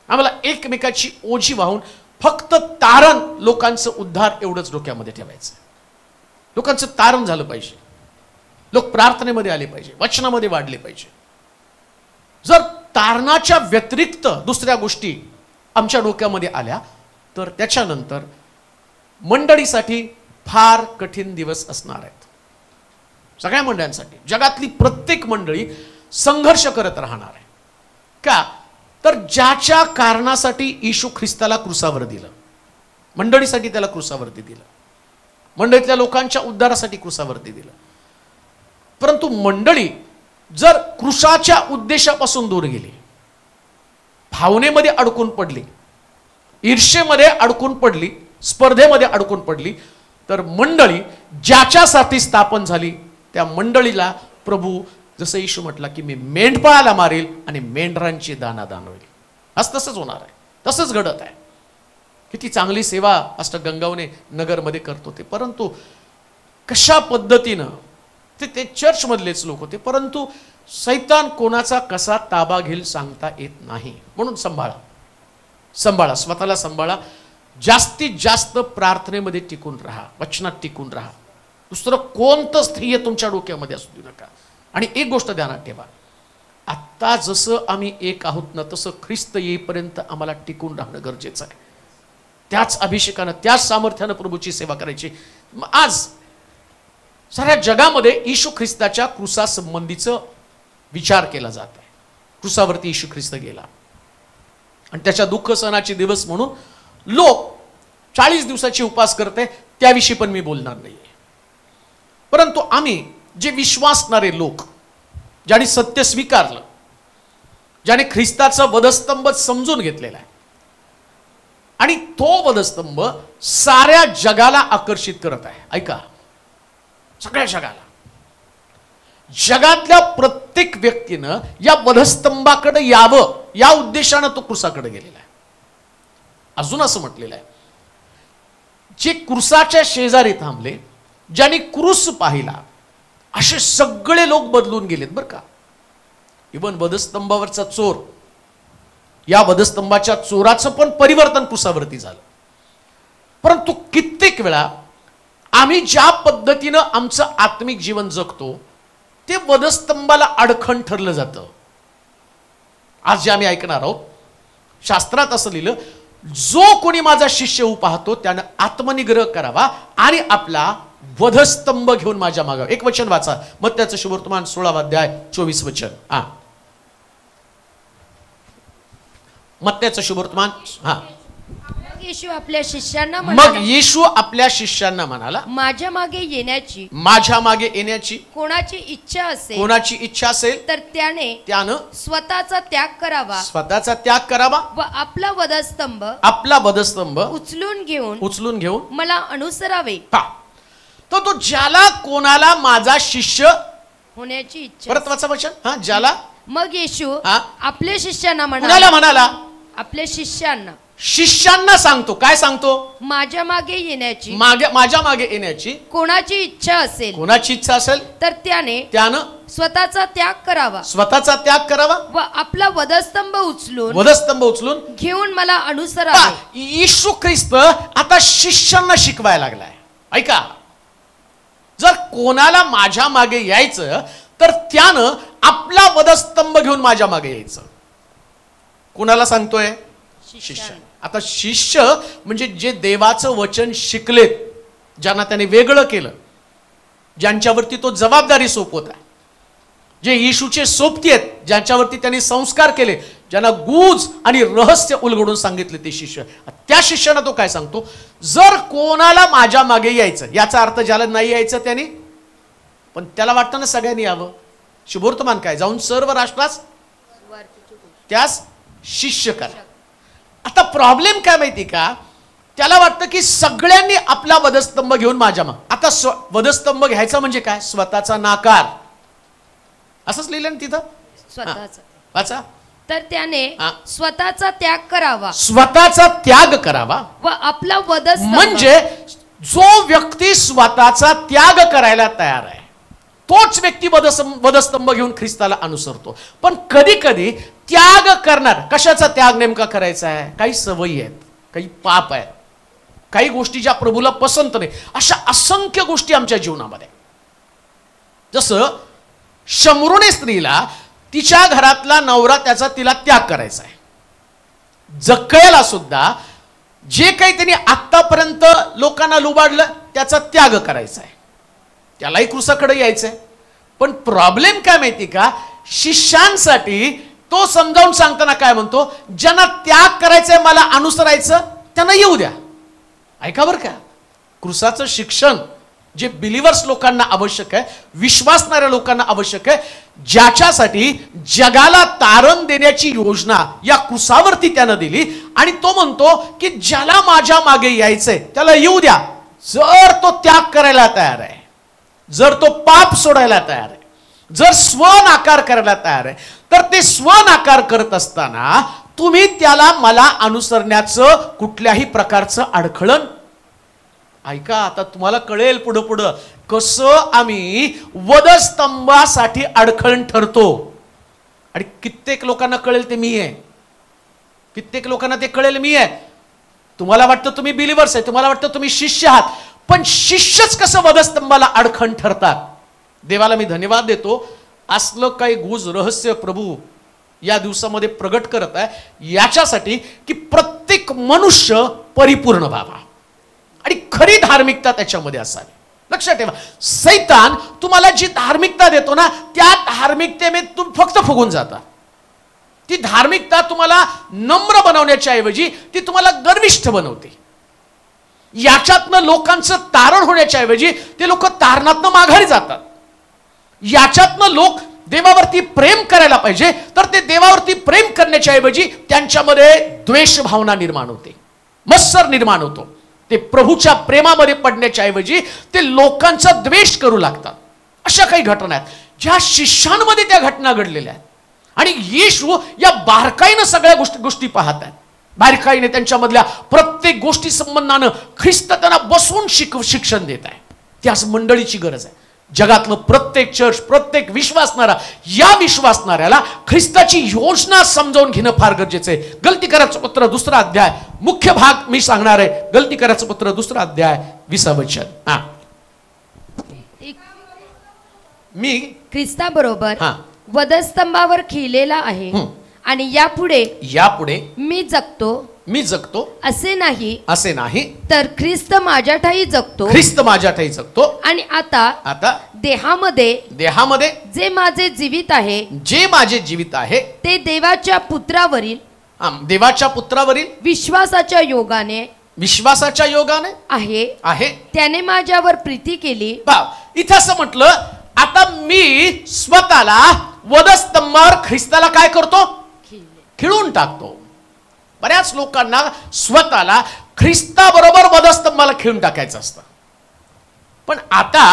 आम्हाला एकमेकाची ओझी वाहून फक्त तारण लोकांचं उद्धार एवढंच डोक्यामध्ये ठेवायचं. लोकांचं तारण झालं पाहिजे, लोक प्रार्थनेमध्ये आले पाहिजे, वचनामध्ये वाढले पाहिजे. जर तारणाच्या व्यतिरिक्त दुसऱ्या गोष्टी आमच्या डोक्यामध्ये आल्या तर त्याच्यानंतर मंडळीसाठी फार कठीण दिवस असणार आहेत. सगळ्या मंडळांसाठी, जगातली प्रत्येक मंडळी संघर्ष करत राहणार आहे. का तर ज्याच्या कारणासाठी येशू ख्रिस्ताला क्रुसावर दिलं, मंडळीसाठी त्याला क्रुसावरती दिलं, मंडळीतल्या लोकांच्या उद्धारासाठी क्रुसावरती दिलं. परंतु मंडळी जर क्रुसाच्या उद्देशापासून दूर गेली, भावनेमध्ये अडकून पडली, ईर्षेमध्ये अडकून पडली, स्पर्धेमध्ये अडकून पडली, तर मंडळी ज्याच्यासाठी स्थापन झाली त्या मंडळीला प्रभू जसं येशू म्हटला की मी मेंढपाळाला मारेल आणि मेंढरांची दानादान होईल. आज तसंच होणार आहे, तसंच घडत आहे. किती चांगली सेवा पास्टर गंगावणे नगरमध्ये करत होते, परंतु कशा पद्धतीनं ते चर्चमधलेच लोक होते, परंतु सैतान कोणाचा कसा ताबा घेईल सांगता येत नाही. म्हणून सांभाळा, सांभाळा, स्वतःला सांभाळा. जास्तीत जास्त प्रार्थनेमध्ये टिकून राहा, वचनात टिकून राहा. दुसरं कोणतं ध्येय तुमच्या डोक्यामध्ये असू देऊ नका. आणि एक गोष्ट ध्यानात ठेवा, आत्ता जसं आम्ही एक आहोत ना, तसं ख्रिस्त येईपर्यंत आम्हाला टिकून राहणं गरजेचं आहे. त्याच अभिषेकानं, त्याच सामर्थ्यानं प्रभूची सेवा करायची. आज साऱ्या जगामध्ये येशू ख्रिस्ताच्या क्रुसा संबंधीचं विचार केला जात आहे. क्रुसावरती येशू ख्रिस्त गेला आणि त्याच्या दुःख सहनाचे दिवस म्हणून लोक 40 दिवसाची उपास करते, त्याविषयी पण मी बोलणार नाही. परंतु आम्ही जे विश्वासणारे लोक, ज्यांनी सत्य स्वीकारलं, ज्याने ख्रिस्ताचा वधस्तंभ समजून घेतलेला आहे आणि तो वधस्तंभ साऱ्या जगाला आकर्षित करत आहे. ऐका, सगळ्या जगाला, जगातल्या प्रत्येक व्यक्तीनं या वधस्तंभाकडे यावं या उद्देशानं तो क्रुसाकडे गेलेला आहे. अजून असं म्हटलेलं आहे, जे क्रुसाच्या शेजारी थांबले, ज्यांनी क्रूस पाहिला, असे सगळे लोक बदलून गेलेत बरं का. इवन वधस्तंभावरचा चोर, या वधस्तंभाच्या चोराचं पण परिवर्तन क्रुसावरती झालं. परंतु कित्येक वेळा आम्ही ज्या पद्धतीनं आमचं आत्मिक जीवन जगतो ते वधस्तंभाला अडखण ठरलं जातं. आज जे आम्ही ऐकणार आहोत, शास्त्रात असं लिहिलं, जो कोणी माझा शिष्य होऊ पाहतो त्यानं आत्मनिग्रह करावा आणि आपला वधस्तंभ घेऊन माझ्या मागावा. एक वचन वाचा, मत्त्याचं शुभवर्तमान 16 अध्याय 24 वचन. मत्त्याचं शुभवर्तमान. मग येशू आपल्या शिष्यांना मग म्हणाला, येशू आपल्या शिष्यांना म्हणाला, माझ्या मागे येण्याची माझ्या मागे येण्याची कोणाची इच्छा असेल, कोणाची इच्छा असेल तर त्यानं स्वतःचा त्याग करावा, स्वतःचा त्याग करावा व आपला वधस्तंभ आपला वधस्तंभ उचलून घेऊन मला अनुसरावे. तो ज्याला कोणाला माझा शिष्य होण्याची इच्छा. परत वाचा वचन. ज्याला. मग येशू हा? आपल्या शिष्यांना कुणाला म्हणाला? आपल्या शिष्यांना शिष्यांना सांगतो. काय सांगतो? माझ्या मागे येण्याची माझ्या मागे येण्याची कोणाची इच्छा असेल, कोणाची इच्छा असेल तर त्यानं स्वतःचा त्याग करावा, स्वतःचा त्याग करावा व आपला वधस्तंभ उचलून घेऊन मला अनुसरावे. येशू ख्रिस्त आता शिष्यांना शिकवायला लागलाय. ऐका, जर कोणाला माझ्या मागे यायचं तर त्यानं आपला वधस्तंभ घेऊन माझ्या मागे यायचं. कोणाला सांगतोय? शिष्य. आता शिष्य म्हणजे जे देवाचं वचन शिकलेत, ज्यांना त्याने वेगळं केलं, ज्यांच्यावरती तो जबाबदारी सोपवत आहे, जे येशूचे सोबती आहेत, ज्यांच्यावरती त्यांनी संस्कार केले, ज्यांना गुज आणि रहस्य उलगडून सांगितले, ते शिष्य. त्या शिष्याला तो काय सांगतो? जर कोणाला माझ्या मागे यायचं, याचा अर्थ ज्याला नाही यायचं त्याने, पण त्याला वाटतं ना सगळ्यांनी यावं. शुभवर्तमान काय? जाऊन सर्व राष्ट्रास त्यास शिष्य करा. आता प्रॉब्लेम काय माहिती का? त्याला वाटतं की सगळ्यांनी आपला वधस्तंभ घेऊन माझ्या मागे. आता वधस्तंभ घ्यायचा म्हणजे काय? स्वतःचा नाकार. असंच लिहिलं ना तिथं, स्वतःचा. वाचा. तर त्याने स्वतःचा त्याग करावा, स्वतःचा त्याग करावा, व आपला वधस्तंभ. म्हणजे जो व्यक्ती स्वतःचा त्याग करायला तयार आहे तोच व्यक्ती वधस्तंभ घेऊन ख्रिस्ताला अनुसरतो. पण कधी कधी त्याग करणार, कशाचा त्याग नेमका करायचा आहे? काही सवयी आहेत, काही पाप आहेत, काही गोष्टी ज्या प्रभूला पसंत नाही, अशा असंख्य गोष्टी आमच्या जीवनामध्ये. जसं शमरूने स्त्रीला तिच्या घरातला नवरा त्याचा तिला त्याग करायचा आहे. जक्कयाला सुद्धा जे काही त्यांनी आतापर्यंत लोकांना लुबाडलं त्याचा त्याग करायचा आहे, त्यालाही क्रूसाकडे यायचंय. पण प्रॉब्लेम काय माहिती का? शिष्यांसाठी तो समजावून सांगताना काय म्हणतो? ज्यांना त्याग करायचंय, मला अनुसरायचं, त्यांना येऊ द्या. ऐका बरं का, क्रूसाचं शिक्षण जे बिलिव्हर्स लोकांना आवश्यक आहे, विश्वासणाऱ्या लोकांना आवश्यक आहे, ज्याच्यासाठी जगाला तारण देण्याची योजना या क्रूसावरती त्यानं दिली. आणि तो म्हणतो की ज्याला माझ्या मागे यायचंय त्याला येऊ द्या. जर तो त्याग करायला तयार आहे, जर तो पाप सोडायला तयार आहे, जर स्वनाकार करायला तयार आहे, तर ते स्वनाकार करत असताना तुम्ही त्याला मला अनुसरण्याचं कुठल्याही प्रकारचं अडखळण. ऐका, आता तुम्हाला कळेल पुढं पुढं कसं आम्ही वधस्तंभासाठी अडखळण ठरतो. आणि कित्येक लोकांना कळेल ते मी आहे, कित्येक लोकांना ते कळेल मी आहे. तुम्हाला वाटतं तुम्ही बिलिव्हर्स आहे, तुम्हाला वाटतं तुम्ही शिष्य आहात, पण शिष्यच कसं वधस्तंभाला अडखण ठरतात. देवाला मी धन्यवाद देतो, असलं काही गुज रहस्य प्रभू या दिवसामध्ये प्रगट करत आहे, याच्यासाठी की प्रत्येक मनुष्य परिपूर्ण व्हावा आणि खरी धार्मिकता त्याच्यामध्ये असावी. लक्षात ठेवा, सैतान तुम्हाला जी धार्मिकता देतो ना, त्या धार्मिकतेमध्ये तुम्ही फक्त फुगून जाता. ती धार्मिकता तुम्हाला नम्र बनवण्याच्या ऐवजी ती तुम्हाला गर्विष्ठ बनवते. याच्यातनं लोकांचं तारण होण्याच्या ऐवजी ते लोक तारणातनं माघारी जातात. याच्यातनं लोक देवावरती प्रेम करायला पाहिजे, तर ते देवावरती प्रेम करण्याच्या ऐवजी त्यांच्यामध्ये द्वेष भावना निर्माण होते, मत्सर निर्माण होतो. ते प्रभूच्या प्रेमामध्ये पडण्याच्या ऐवजी ते लोकांचा द्वेष करू लागतात. अशा काही घटना आहेत ज्या शिष्यांमध्ये त्या घटना घडलेल्या आहेत. आणि येशू या बारकाईनं सगळ्या गोष्टी पाहत आहेत. बारकाईने त्यांच्यामधल्या प्रत्येक गोष्टी संबंधानं ख्रिस्त त्यांना बसून शिक्षण देत आहे. त्याच मंडळीची गरज आहे. जगातलं प्रत्येक चर्च, प्रत्येक विश्वासणारा, या विश्वासणाऱ्याला ख्रिस्ताची योजना समजावून घेणं फार गरजेचं आहे. गलतीकाराचं पत्र 2 अध्याय, मुख्य भाग मी सांगणार आहे. गलतीकाराचं पत्र 2 अध्याय 20 वचन. मी ख्रिस्ताबरोबर वधस्तंभावर खिळलेला आहे आणि यापुढे मी जगतो असे नाही तर ख्रिस्त माझ्या ठायी जगतो. आणि आता देहामध्ये जे माझे जीवित आहे ते देवाच्या पुत्रावरील विश्वासाच्या योगाने आहे. त्याने माझ्यावर प्रीती केली. इथं असं म्हटलं, आता मी स्वतःला वधस्तंभावर ख्रिस्ताला काय करतो? खिळून टाकतो. बऱ्याच लोकांना स्वतःला ख्रिस्ताबरोबर वधस्तंभाला खिळून टाकायचं असतं. पण आता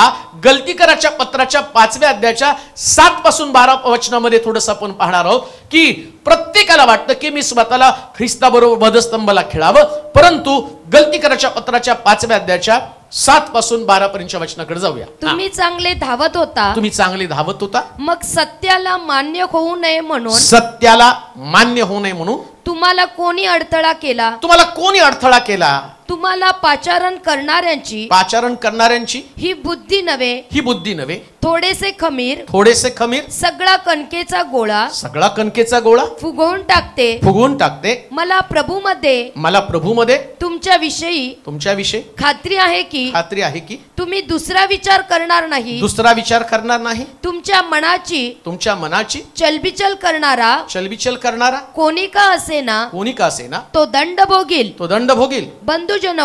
गलतीकराच्या पत्राच्या 5व्या अध्यायाच्या 7 पासून 12 वचनामध्ये थोडंसं आपण पाहणार आहोत की प्रत्येकाला वाटतं की मी स्वतःला ख्रिस्ताबरोबर वधस्तंभाला खेळावं, परंतु गलतीकराच्या पत्राच्या 5व्या अध्यायाच्या 7 पासून 12 पर्यंतच्या वचनाकडे जाऊया. तुम्ही चांगले धावत होता, तुम्ही चांगले धावत होता, मग सत्याला मान्य होऊ नये म्हणून सत्याला मान्य होऊ नये म्हणून तुम्हाला कोणी अडथळा केला, तुम्हाला कोणी अडथळा केला, तुम्हाला पाचारण करणाऱ्यांची पाचारण करणाऱ्यांची ही बुद्धी नव्हे, ही बुद्धी नव्हे, थोडेसे खमीर, थोडेसे खमीर, सगळा कणकेचा गोळा सगळा कणकेचा गोळा फुगवून टाकते. फुगवून टाकते. मला प्रभूमध्ये मला प्रभूमध्ये तुमच्याविषयी खात्री आहे की खात्री आहे की तुम्ही दुसरा विचार करणार नाही, दुसरा विचार करणार नाही, तुमच्या मनाची चलबिचल करणारा कोणी का असेना तो दंड भोगील. बंधुजन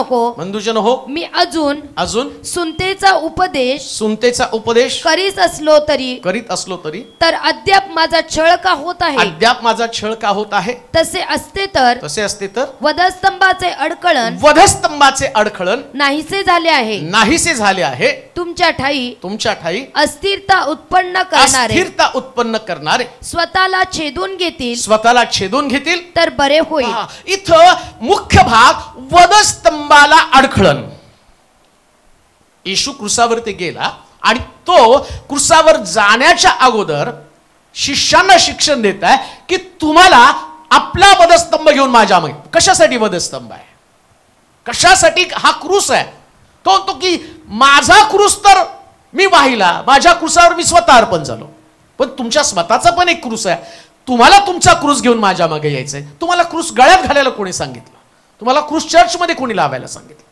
हो, मी अजून सुनतेचा उपदेश करीत असलो तरी तर अद्याप माझा छळ का होत आहे. तसे असते तर वधस्तंभाचे अडखळण नाहीसे झाले आहे. तुमच्या ठाई अस्थिरता उत्पन्न करणारे स्वतःला छेदून घेतील तर बरे होईल. इथं मुख्य भाग वधस्तंभाला अडखळण. येशू क्रूसावरती गेला आणि तो क्रूसावर जाण्याच्या अगोदर शिष्यांना शिक्षण देत आहे की तुम्हाला आपला वधस्तंभ घेऊन माझ्या मागे. कशासाठी वधस्तंभ आहे, कशासाठी हा क्रूस आहे, तो की माझा क्रूस तर मी वाहिला, माझ्या क्रूसावर मी स्वतः अर्पण झालो, पण तुमच्या स्वतःचा पण एक क्रूस आहे. तुम्हाला तुमचा क्रूस घेऊन माझ्या मागे यायचंय. तुम्हाला क्रूस गळ्यात घालायला कोणी सांगितलं, तुम्हाला क्रूस चर्चमध्ये कोणी लावायला सांगितलं.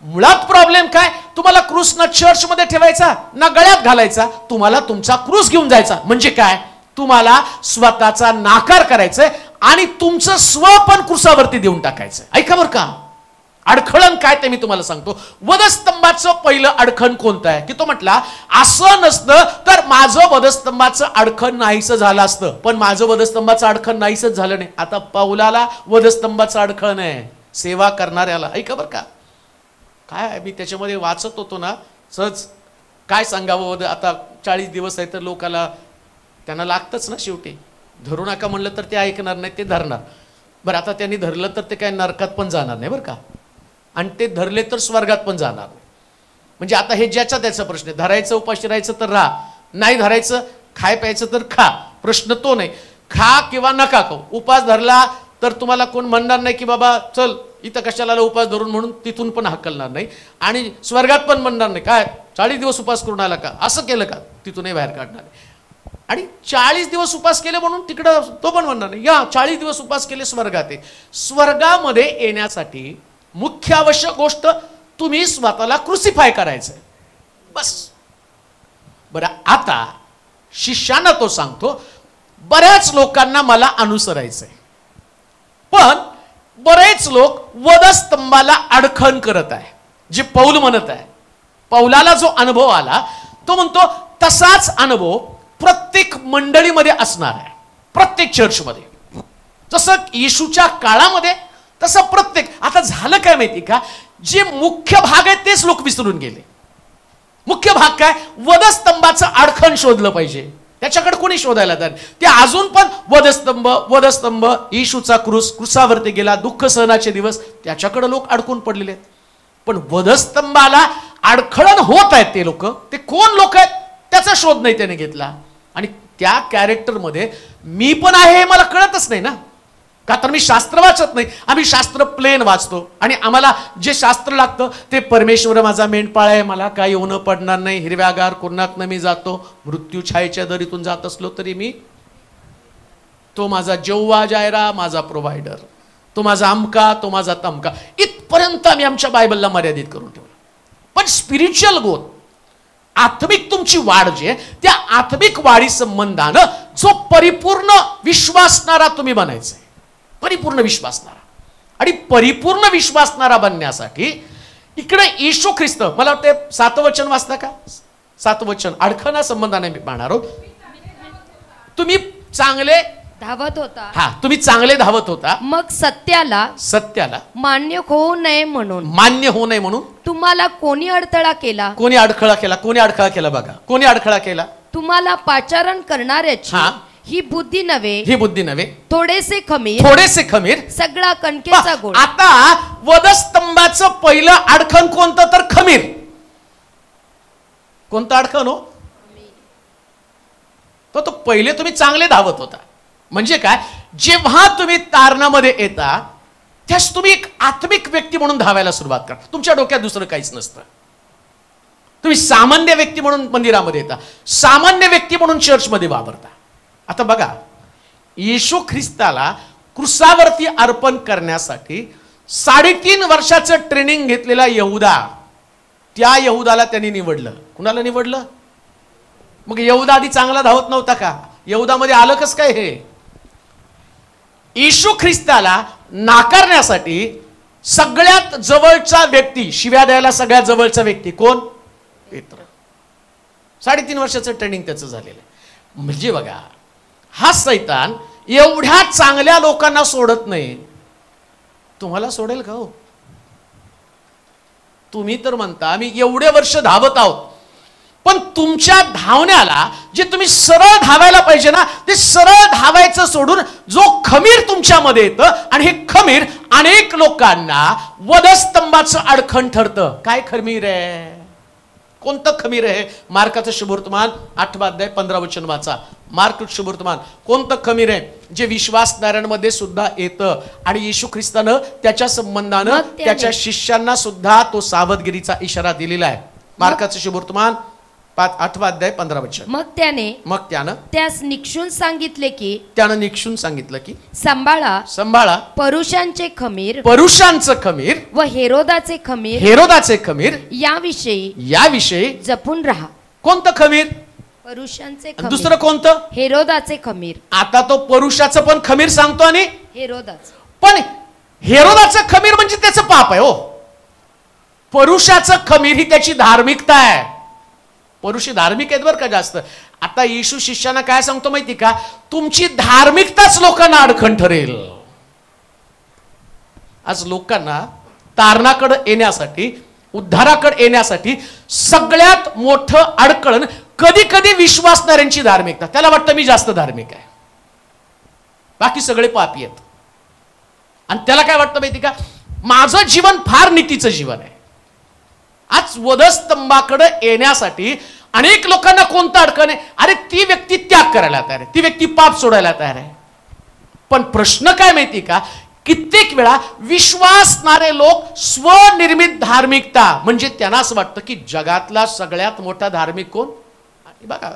मुळात प्रॉब्लेम काय, तुम्हाला क्रूस ना चर्चमध्ये ठेवायचा ना गळ्यात घालायचा, तुम्हाला तुमचा क्रूस घेऊन जायचा. म्हणजे काय, तुम्हाला स्वतःचा नाकार करायचंय आणि तुमचं स्व पण क्रूसावरती देऊन टाकायचं. ऐका बरं का, अडखळण काय ते मी तुम्हाला सांगतो. वधस्तंभाचं पहिलं अडखण कोणतं आहे की तो म्हटला असं नसतं तर माझं वधस्तंभाचं अडखण नाहीसं झालं असतं, पण माझं वधस्तंभाचं अडखण नाहीसंच झालं नाही. आता पौलाला वधस्तंभाचं अडखण आहे सेवा करणाऱ्याला. ऐका बरं का, काय मी त्याच्यामध्ये वाचत होतो ना, सहज काय सांगावं. आता 40 दिवस आहे तर लोकाला त्यांना लागतच ना, शेवटी धरू नका म्हणलं तर ते ऐकणार नाही, ते धरणार. बरं, आता त्यांनी धरलं तर ते काय नरकात पण जाणार नाही बरं का, आणि ते धरले तर स्वर्गात पण जाणार नाही. म्हणजे आता हे ज्याचा त्याचा प्रश्न आहे. धरायचं उपाशी राहायचं तर राहा, नाही धरायचं खाय प्यायचं तर खा, प्रश्न तो नाही. खा किंवा नका खाऊ. उपास धरला तर तुम्हाला कोण म्हणणार नाही की बाबा चल इथं कशाला उपास धरून, म्हणून तिथून पण हकलणार नाही. आणि स्वर्गात पण म्हणणार नाही काय 40 दिवस उपास करून आला का, असं केलं का, तिथूनही बाहेर काढणार नाही. आणि 40 दिवस उपास केले म्हणून तिकडं तो पण म्हणणार नाही या 40 दिवस उपास केले स्वर्गात आहे. स्वर्गामध्ये येण्यासाठी मुख्य आवश्यक गोष्ट तुम्ही स्वतःला क्रुसिफाय करायचंय बस. बरं, आता शिष्यांना तो सांगतो बऱ्याच लोकांना मला अनुसरायचंय, पण बरेच लोक वधस्तंभाला अडखण करत आहे. जे पौल म्हणत आहे, पौलाला जो अनुभव आला तो म्हणतो तसाच अनुभव प्रत्येक मंडळीमध्ये असणार आहे, प्रत्येक चर्चमध्ये. जसं येशूच्या काळामध्ये तसं प्रत्येक. आता झालं काय माहिती का, जे मुख्य भाग आहे तेच लोक विसरून गेले. मुख्य भाग काय, वधस्तंभाचं अडखण शोधलं पाहिजे, त्याच्याकडे कोणी शोधायला तर ते अजून पण वधस्तंभ येशूचा क्रूसावरती गेला, दुःख सहनाचे दिवस, त्याच्याकडे लोक अडकून पडलेले आहेत. पण वधस्तंभाला अडखळण होत आहेत ते लोक, ते कोण लोक आहेत त्याचा शोध नाही त्याने घेतला. आणि त्या कॅरेक्टरमध्ये मी पण आहे हे मला कळतच नाही ना, का तर मी शास्त्र वाचत नाही. आम्ही शास्त्र प्लेन वाचतो आणि आम्हाला जे शास्त्र लागतं ते परमेश्वर माझा मेंढपाळ आहे, मला काही होणं पडणार नाही, हिरव्यागार कुर्णातनं मी जातो, मृत्यू छायेच्या दरीतून जात असलो तरी मी, तो माझा जेव्हा जायरा, माझा प्रोव्हायडर, तो माझा अमका, तो माझा तमका, इथपर्यंत आम्ही आमच्या बायबलला मर्यादित करून ठेवलं. पण स्पिरिच्युअल ग्रोथ, आत्मिक तुमची वाढ जी आहे, त्या आत्मिक वाढी संबंधानं जो परिपूर्ण विश्वासणारा तुम्ही बनायचंय, परिपूर्ण विश्वासणारा. आणि परिपूर्ण विश्वासणारा बनण्यासाठी इकडे येशू ख्रिस्त, मला वाटते 7 वचन वाचता का, 7 वचन अडखणा संबंधाने मी पाहणार आहोत. तुम्ही चांगले धावत होता, हा तुम्ही चांगले धावत होता, मग सत्याला सत्याला मान्य होऊ नये म्हणून तुम्हाला कोणी अडथळा केला? कोणी अडखळा केला? कोणी अडखळा केला? बघा, कोणी अडखळा केला? तुम्हाला पाचारण करणाऱ्याची हा. ही बुद्धी नव्हे, ही बुद्धी नव्हे, थोडेसे खमीर, थोडेसे खमीर, सगळा कणकेचा गोळ. आता वधस्तंभाचं पहिलं अडखण कोणतं? तर खमीर. कोणतं अडखण हो? तो पहिले तुम्ही चांगले धावत होता. म्हणजे काय, जेव्हा तुम्ही तारणामध्ये येता त्यास तुम्ही एक आत्मिक व्यक्ती म्हणून धावायला सुरुवात करा. तुमच्या डोक्यात दुसरं काहीच नसतं. तुम्ही सामान्य व्यक्ती म्हणून मंदिरामध्ये येता, सामान्य व्यक्ती म्हणून चर्चमध्ये वावरता. आता बघा, येशू ख्रिस्ताला क्रुसावरती अर्पण करण्यासाठी 3.5 वर्षाचं ट्रेनिंग घेतलेला यहुदा, त्या यहुदाला त्यांनी निवडलं. कुणाला निवडलं? मग यहुदा आधी चांगला धावत नव्हता का? यहुदामध्ये आलं कस काय हे? येशू ख्रिस्ताला नाकारण्यासाठी सगळ्यात जवळचा व्यक्ती, शिव्या द्यायला सगळ्यात जवळचा व्यक्ती कोण? पेत्र. 3.5 वर्षाचं ट्रेनिंग त्याचं झालेलं आहे. म्हणजे बघा, हा सैतान एवढ्या चांगल्या लोकांना सोडत नाही. तुम्हाला सोडेल का हो? तुम्ही तर म्हणता आम्ही एवढे वर्ष धावत आहोत, पण तुमच्या धावण्याला जे तुम्ही सरळ धावायला पाहिजे ना, ते सरळ धावायचं सोडून जो खमीर तुमच्यामध्ये येतं, आणि हे खमीर अनेक लोकांना वधस्तंभाचं अडखण ठरतं. काय खमीर आहे? कोणतं खमीर आहे? मार्काचं शुभवर्तमान 8 अध्याय 15 वचन वाचा. मार्क शुभवर्तमान. कोणतं खमीर आहे? जे विश्वासणाऱ्यांमध्ये सुद्धा येतं, आणि येशू ख्रिस्तानं त्याच्या संबंधानं त्याच्या शिष्यांना सुद्धा तो सावधगिरीचा इशारा दिलेला आहे. मार्काचं शुभवर्तमान 8 अध्याय 15 वचन. मग त्यानं त्यास निक्षून सांगितले की, त्यानं निक्षून सांगितलं की, सांभाळा पुरुषांचे खमीर व हेरोदाचे खमीर याविषयी जपून राहा. कोणतं खमीर? पुरुषांचे दुसरं कोणतं? हेरोदाचे खमीर. आता तो पुरुषाचं पण खमीर सांगतो, आणि हेरोदाचे पण हेरोदाचं खमीर म्हणजे त्याचं पाप आहे हो. पुरुषाचं खमीर ही त्याची धार्मिकता आहे. पुरुष धार्मिक आहेत बरं का जास्त. आता येशू शिष्यांना काय सांगतो माहिती का? तुमची धार्मिकताच लोकांना अडखण ठरेल. आज लोकांना तारणाकडे येण्यासाठी, उद्धाराकडे येण्यासाठी सगळ्यात मोठं अडकळण कधी कधी विश्वासणाऱ्यांची धार्मिकता. त्याला वाटतं मी जास्त धार्मिक आहे, बाकी सगळे पापी आहेत. आणि त्याला काय वाटतं माहिती का? माझं जीवन फार नीतीचं जीवन आहे. आज वधस्तंभाकडे येण्यासाठी अनेक लोकांना कोणतं अडकण आहे? अरे ती व्यक्ती त्याग करायला तयार आहे, ती व्यक्ती पाप सोडायला तयार आहे. पण प्रश्न काय माहिती का? कित्येक वेळा विश्वासणारे लोक स्वनिर्मित धार्मिकता, म्हणजे त्यांना असं वाटतं की जगातला सगळ्यात मोठा धार्मिक कोण? बघा,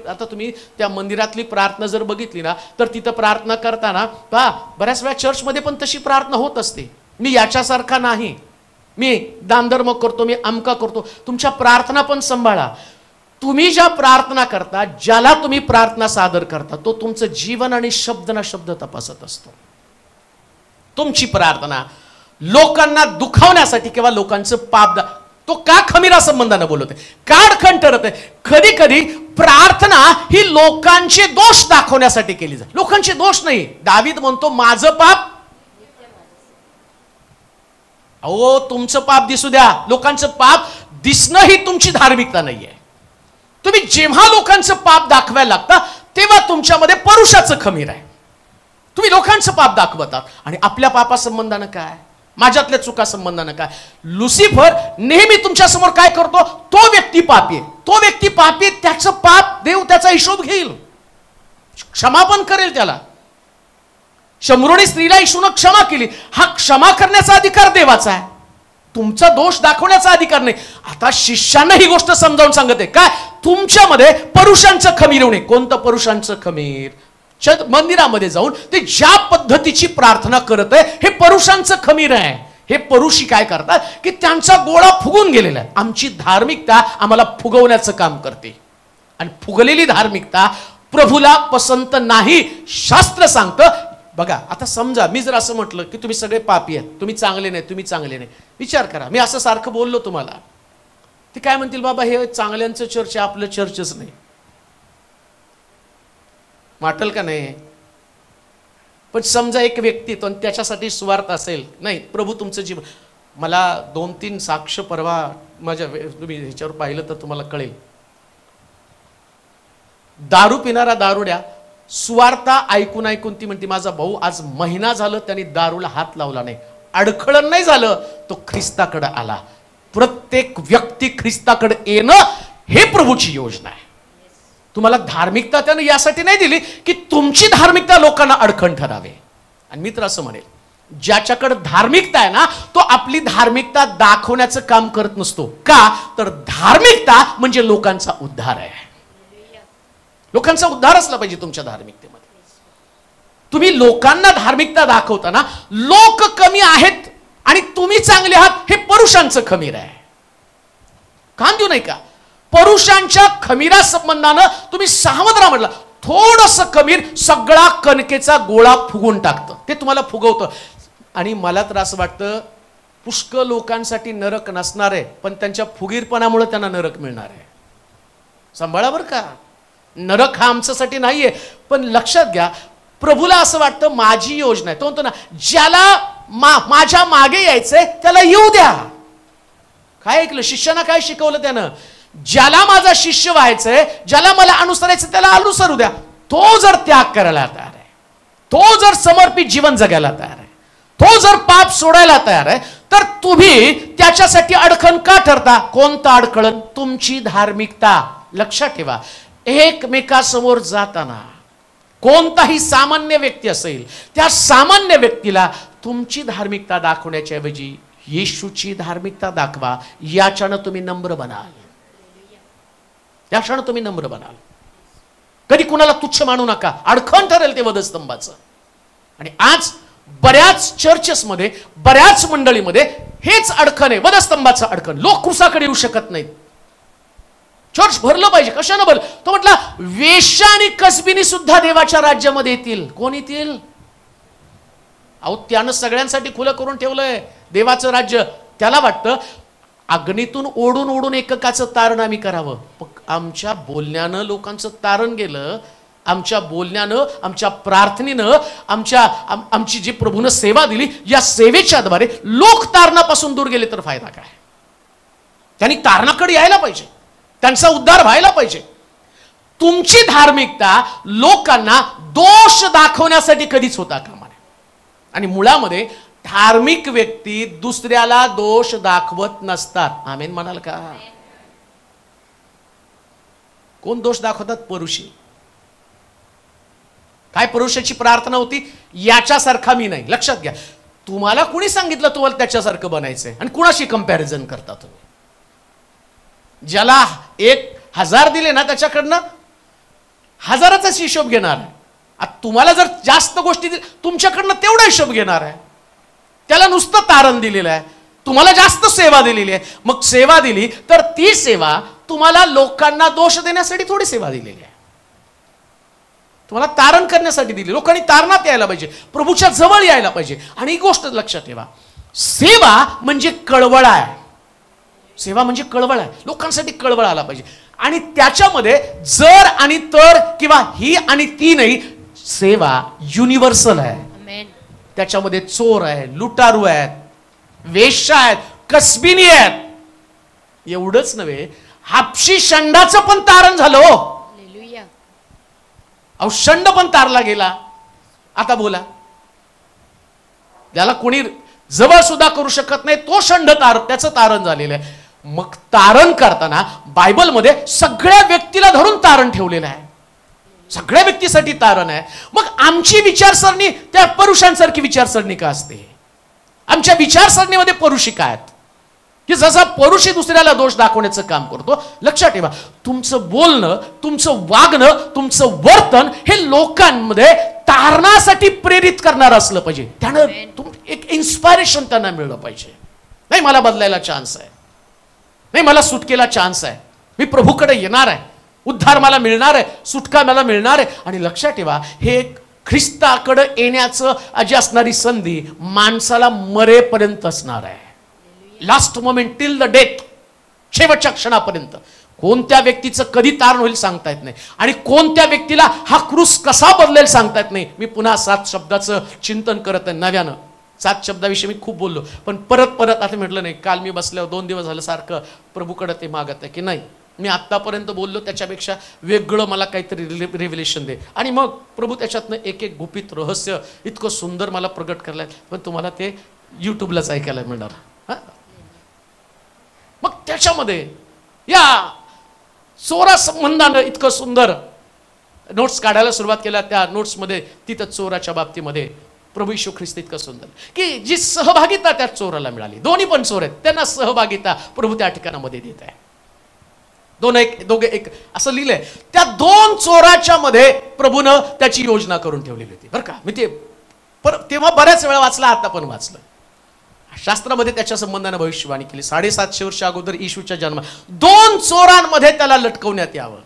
आता तुम्ही त्या मंदिरातली प्रार्थना जर बघितली ना, तर तिथं प्रार्थना करताना पहा, बऱ्याच वेळा चर्चमध्ये पण तशी प्रार्थना होत असते. मी याच्यासारखा नाही, मी दानधर्म करतो, मी अमका करतो. तुमच्या प्रार्थना पण सांभाळा. तुम्ही ज्या प्रार्थना करता, ज्याला तुम्ही प्रार्थना सादर करता, तो तुमचं जीवन आणि शब्द ना शब्द तपासत असतो. तुमची प्रार्थना लोकांना दुखावण्यासाठी किंवा लोकांचं पाप, तो का खमीरा संबंधानं बोलत आहे, का अडखण ठरत आहे? कधी कधी प्रार्थना ही लोकांचे दोष दाखवण्यासाठी केली जाते. लोकांचे दोष नाही. दावीद म्हणतो माझं पाप, अहो तुमचं पाप दिसू द्या, लोकांचं पाप दिसणं ही तुमची धार्मिकता नाहीये. तुम्ही जेव्हा लोकांचं पाप दाखवायला लागता तेव्हा तुमच्यामध्ये परुषाचं खमीर आहे. तुम्ही लोकांचं पाप दाखवतात आणि आपल्या पापा संबंधानं काय, माझ्यातल्या चुका संबंधानं काय? लुसिफर नेहमी तुमच्या समोर काय करतो? तो व्यक्ती पापी आहे, तो व्यक्ती पापी आहे, त्याचं पाप देव त्याचा हिशोब घेईल, क्षमापण करेल त्याला. शमरोनी स्त्रीला येशूनं क्षमा केली, हा क्षमा करण्याचा अधिकार देवाचा आहे, तुमचा दोष दाखवण्याचा अधिकार नाही. आता शिष्यांना ही गोष्ट समजावून सांगत आहे काय? तुमच्यामध्ये परुषांचं खमीर होणे. कोणतं परुषांचं खमीर? मंदिरामध्ये जाऊन ते ज्या पद्धतीची प्रार्थना करत आहे हे परुषांचं खमीर आहे. हे परुषी काय करतात की त्यांचा गोळा फुगून गेलेला आहे. आमची धार्मिकता आम्हाला फुगवण्याचं काम करते आणि फुगलेली धार्मिकता प्रभूला पसंत नाही, शास्त्र सांगतं. बघा, आता समजा मी जर असं म्हटलं की तुम्ही सगळे पापी आहेत, तुम्ही चांगले नाही, तुम्ही चांगले नाही. विचार करा, मी असं सारखं बोललो तुम्हाला, ते काय म्हणतील? बाबा हे चांगल्यांचं चर्च आहे, आपलं चर्चच नाही. वाटेल का नाही? पण समजा एक व्यक्ती तो त्याच्यासाठी स्वार्थ असेल, नाही प्रभू तुमचं जीवन, मला 2-3 साक्ष परवा माझ्या तुम्ही ह्याच्यावर पाहिलं तर तुम्हाला कळेल. दारू पिणारा दारुड्या सुवार्ता ऐकून ऐकून ती म्हणते माझा भाऊ आज महिना झालं त्यांनी दारूला हात लावला नाही, अडखळण नाही झालं, तो ख्रिस्ताकडे आला. प्रत्येक व्यक्ती ख्रिस्ताकडे येणं हे प्रभूची योजना आहे. तुम्हाला धार्मिकता त्यानं यासाठी नाही दिली की तुमची धार्मिकता लोकांना अडखण ठरावे. आणि मी तर असं म्हणेल, ज्याच्याकडे धार्मिकता आहे ना तो आपली धार्मिकता दाखवण्याचं काम करत नसतो. का तर धार्मिकता म्हणजे लोकांचा उद्धार आहे. लोकांचा उद्धार असला पाहिजे तुमच्या धार्मिकतेमध्ये. तुम्ही लोकांना धार्मिकता दाखवताना लोक कमी आहेत आणि तुम्ही चांगले आहात हे पुरुषांचं खमीर आहे. कान देऊ नाही का? पुरुषांच्या खमीरा संबंधानं तुम्ही सावध राहा म्हटलं. थोडस खमीर सगळा कणकेचा गोळा फुगून टाकतं, ते तुम्हाला फुगवतं. आणि मला तर असं वाटतं पुष्कळ लोकांसाठी नरक नसणार आहे, पण त्यांच्या फुगीरपणामुळे त्यांना नरक मिळणार आहे. सांभाळा बरं का, नरक हा आमच्यासाठी नाहीये. पण लक्षात घ्या, प्रभूला असं वाटतं माझी योजना आहे. तो म्हणतो ना, ज्याला माझ्या मागे यायचंय त्याला येऊ द्या. काय ऐकलं? शिष्याना काय शिकवलं त्यानं? ज्याला माझा शिष्य व्हायचंय, ज्याला मला अनुसरायचं त्याला अनुसरू द्या. तो जर त्याग करायला तयार आहे, तो जर समर्पित जीवन जगायला तयार आहे, तो जर पाप सोडायला तयार आहे, तर तुम्ही त्याच्यासाठी अडखण का ठरता? कोणता अडखळण? तुमची धार्मिकता. लक्षात ठेवा, एकमेकासमोर जाताना कोणताही सामान्य व्यक्ती असेल, त्या सामान्य व्यक्तीला तुमची धार्मिकता दाखवण्याच्या ऐवजी येशूची धार्मिकता दाखवा. याच्यानं तुम्ही नम्र बनाल, याच्यानं तुम्ही नम्र बनाल. कधी कुणाला तुच्छ मानू नका, अडखण ठरेल ते वधस्तंभाचं. आणि आज बऱ्याच चर्चेसमध्ये, बऱ्याच मंडळीमध्ये हेच अडखण आहे, वधस्तंभाचं अडखण. लोक क्रुसाकडे येऊ शकत नाहीत. चर्च भरलं पाहिजे. कशानं भरलं? तो म्हटला वेश्या आणि कसबीनी सुद्धा देवाच्या राज्यामध्ये येतील. कोण येतील? अहो, त्यानं सगळ्यांसाठी खुलं करून ठेवलंय देवाचं राज्य. त्याला वाटतं अग्नीतून ओढून ओढून एककाचं तारण आम्ही करावं. आमच्या बोलण्यानं लोकांचं तारण गेलं. आमच्या बोलण्यानं, आमच्या प्रार्थनेनं, आमची जी प्रभूनं सेवा दिली, या सेवेच्या द्वारे लोक तारणापासून दूर गेले तर फायदा काय? त्यांनी तारणाकडे यायला पाहिजे, त्यांचा उद्धार व्हायला पाहिजे. तुमची धार्मिकता लोकांना दोष दाखवण्यासाठी कधीच होता कामा नये. आणि मुळामध्ये धार्मिक व्यक्ती दुसऱ्याला दोष दाखवत नसतात. आमेन म्हणाल का? कोण दोष दाखवतात? पुरुषी. काय पुरुषाची प्रार्थना होती? याच्यासारखा मी नाही. लक्षात घ्या, तुम्हाला कुणी सांगितलं तुम्हाला त्याच्यासारखं बनायचंय? आणि कुणाशी कंपॅरिझन करता तुम्ही? ज्याला 1000 दिले ना त्याच्याकडनं 1000चाच हिशोब घेणार आहे. आता तुम्हाला जर जास्त गोष्टी दिल्या तुमच्याकडनं तेवढा हिशोब घेणार आहे. त्याला नुसतं तारण दिलेलं आहे, तुम्हाला जास्त सेवा दिलेली आहे. मग सेवा दिली तर ती सेवा तुम्हाला लोकांना दोष देण्यासाठी थोडी सेवा दिलेली आहे, तुम्हाला तारण करण्यासाठी दिली. लोकांनी तारणात यायला पाहिजे, प्रभूच्या जवळ यायला पाहिजे. आणि ही गोष्ट लक्षात ठेवा, सेवा म्हणजे कळवळ आहे. सेवा म्हणजे कळवळ आहे. लोकांसाठी कळवळ आला पाहिजे. आणि त्याच्यामध्ये जर आणि तर किंवा ही आणि ती नाही, सेवा युनिव्हर्सल आहे. त्याच्यामध्ये चोर आहे, लुटारू आहेत, वेश्या आहेत, कसबिनी आहेत. एवढंच नव्हे, हापशी शंडाचं पण तारण झालं. अहो, शंड पण तारला गेला. आता बोला, ज्याला कोणी जवळ सुद्धा करू शकत नाही तो शंड त्याचं तारण झालेलं आहे. मग तारण करताना बायबलमध्ये सगळ्या व्यक्तीला धरून तारण ठेवलेलं आहे. सगळ्या व्यक्तीसाठी तारण आहे. मग आमची विचारसरणी त्या पुरुषांसारखी विचारसरणी का असते? आमच्या विचारसरणीमध्ये पुरुषी काय आहेत की जसा पुरुषी दुसऱ्याला दोष दाखवण्याचं काम करतो. लक्षात ठेवा, तुमचं बोलणं, तुमचं वागणं, तुमचं वर्तन हे लोकांमध्ये तारणासाठी प्रेरित करणारं असलं पाहिजे. त्यानं एक इन्स्पायरेशन त्यांना मिळलं पाहिजे. नाही, मला बदलायला चान्स आहे, नाही मला सुटकेला चान्स आहे, मी प्रभूकडे येणार आहे, उद्धार मला मिळणार आहे, सुटका मला मिळणार आहे. आणि लक्षात ठेवा, हे ख्रिस्ताकडे येण्याचं जी असणारी संधी माणसाला मरेपर्यंत असणार आहे. Last moment, till the death, शेवटच्या क्षणापर्यंत. कोणत्या व्यक्तीचं कधी तारण होईल सांगता येत नाही. आणि कोणत्या व्यक्तीला हा क्रूस कसा बदलेल सांगता येत नाही. मी पुन्हा 7 शब्दाचं चिंतन करत आहे नव्यानं. 7 शब्दाविषयी मी खूप बोललो, पण परत आता म्हटलं नाही. काल मी बसल्यावर 2 दिवस झालं सारखं प्रभूकडे ते मागत आहे की नाही, मी आत्तापर्यंत बोललो त्याच्यापेक्षा वेगळं मला काहीतरी रिव्हिलेशन दे. आणि मग प्रभू त्याच्यातनं एक एक गुपित रहस्य इतकं सुंदर मला प्रगट करलंय, पण तुम्हाला ते यूट्यूबलाच ऐकायला मिळणार. मग त्याच्यामध्ये या चोरा संबंधानं इतकं सुंदर नोट्स काढायला सुरुवात केल्या. त्या नोट्समध्ये तिथं चोराच्या बाबतीमध्ये प्रभू येशू ख्रिस्त इतकं सुंदर की जी सहभागिता त्या चोराला मिळाली, दोन्ही पण चोर आहेत, त्यांना सहभागिता प्रभू त्या ठिकाणामध्ये देत आहे. दोघे एक असं लिहिलंय. त्या 2 चोराच्या मध्ये प्रभूनं त्याची योजना करून ठेवलेली होती बरं का. मी ते तेव्हा बऱ्याच वेळा वाचलं, आता पण वाचलं. शास्त्रामध्ये त्याच्या संबंधाने भविष्यवाणी केली. 750 वर्ष अगोदर येशूच्या जन्म 2 चोरांमध्ये त्याला लटकवण्यात यावं,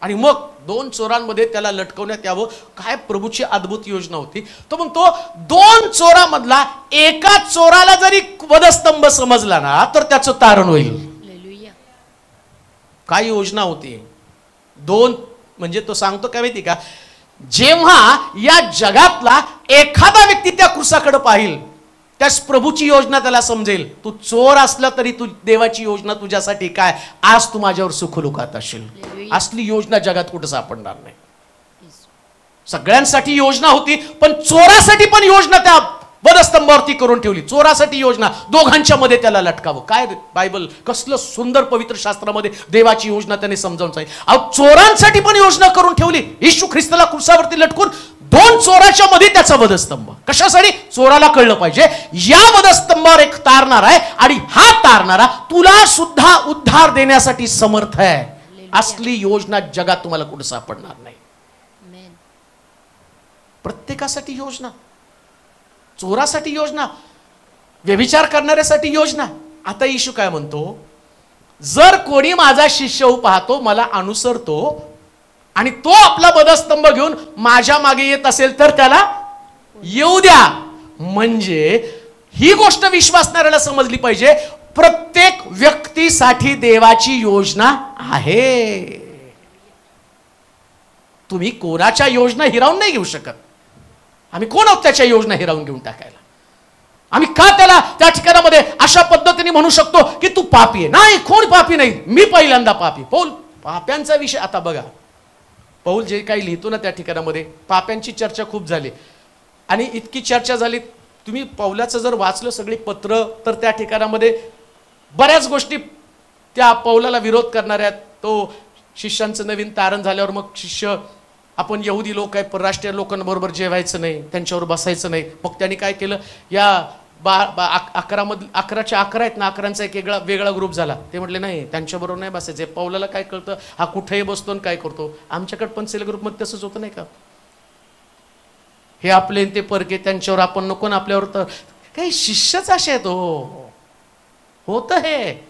आणि मग 2 चोरांमध्ये त्याला लटकवण्यात यावं. काय प्रभूची अद्भुत योजना होती. तो म्हणतो 2 चोरामधला एका चोराला जरी वधस्तंभ समजला ना तर त्याचं तारण होईल. काय योजना होती. 2 म्हणजे तो सांगतो काय माहिती का, जेव्हा या जगातला एखादा व्यक्ती त्या क्रूसाकडे पाहिल त्यास प्रभूची योजना त्याला समजेल. तू चोर असला तरी तू देवाची योजना तुझ्यासाठी काय, आज तू माझ्यावर सुखलुकात असेल. असली योजना जगात कुठं सापडणार नाही. सगळ्यांसाठी योजना होती, पण चोरासाठी पण योजना त्या वधस्तंभावरती करून ठेवली. चोरासाठी योजना, दोघांच्या मध्ये त्याला लटकावं. काय बायबल कसलं सुंदर पवित्र शास्त्रामध्ये देवाची योजना त्याने समजावून सांगितली. चोरांसाठी पण योजना करून ठेवली. येशू ख्रिस्ताला क्रूसावरती लटकून 2 चोराच्या मध्ये त्याचा वधस्तंभ. कशासाठी? चोराला कळलं पाहिजे या वधस्तंभावर एक तारणार आहे, आणि हा तारणारा तुला सुद्धा उद्धार देण्यासाठी समर्थ आहे. असली योजना जगात तुम्हाला कुठं सापडणार नाही. प्रत्येकासाठी योजना, चोरासाठी योजना, व्यभिचार करणाऱ्यासाठी योजना. आता येशू काय म्हणतो, जर कोणी माझा शिष्य होऊ पाहतो, मला अनुसरतो, आणि तो आपला वधस्तंभ घेऊन माझ्या मागे येत असेल तर त्याला येऊ द्या. म्हणजे ही गोष्ट विश्वासणाऱ्याला समजली पाहिजे, प्रत्येक व्यक्तीसाठी देवाची योजना आहे. तुम्ही कोणाच्या योजना हिरावून नाही घेऊ शकत. आम्ही कोण आहोत त्याच्या योजना हिरावून घेऊन टाकायला? आम्ही का त्याला त्या ठिकाणामध्ये अशा पद्धतीने म्हणू शकतो की तू पापी आहे? नाही, कोण पापी नाही, मी पहिल्यांदा पापी. पौल पाप्यांचा विषय, आता बघा पौल जे काही लिहितो ना त्या ठिकाणामध्ये पाप्यांची चर्चा खूप झाली, आणि इतकी चर्चा झाली. तुम्ही पौलाचं जर वाचलं सगळी पत्र तर त्या ठिकाणामध्ये बऱ्याच गोष्टी त्या पौलाला विरोध करणाऱ्या. तो शिष्यांचं नवीन तारण झाल्यावर मग शिष्य, आपण यहुदी लोक आहे, परराष्ट्रीय लोकांबरोबर जेवायचं नाही, त्यांच्यावर बसायचं नाही. मग त्यांनी काय केलं, या 11च्या 11 आहेत ना, 11चा एक वेगळा ग्रुप झाला. ते म्हटले नाही, त्यांच्याबरोबर नाही बसायचं. पौलाला काय कळतं, हा कुठेही बसतो आणि काय करतो. आमच्याकडे पण सेल ग्रुपमध्ये तसंच होतं नाही का, हे आपले ते परके, त्यांच्यावर आपण नको ना, आपल्यावर तर काही शिष्यच असे आहेत. होतं हे.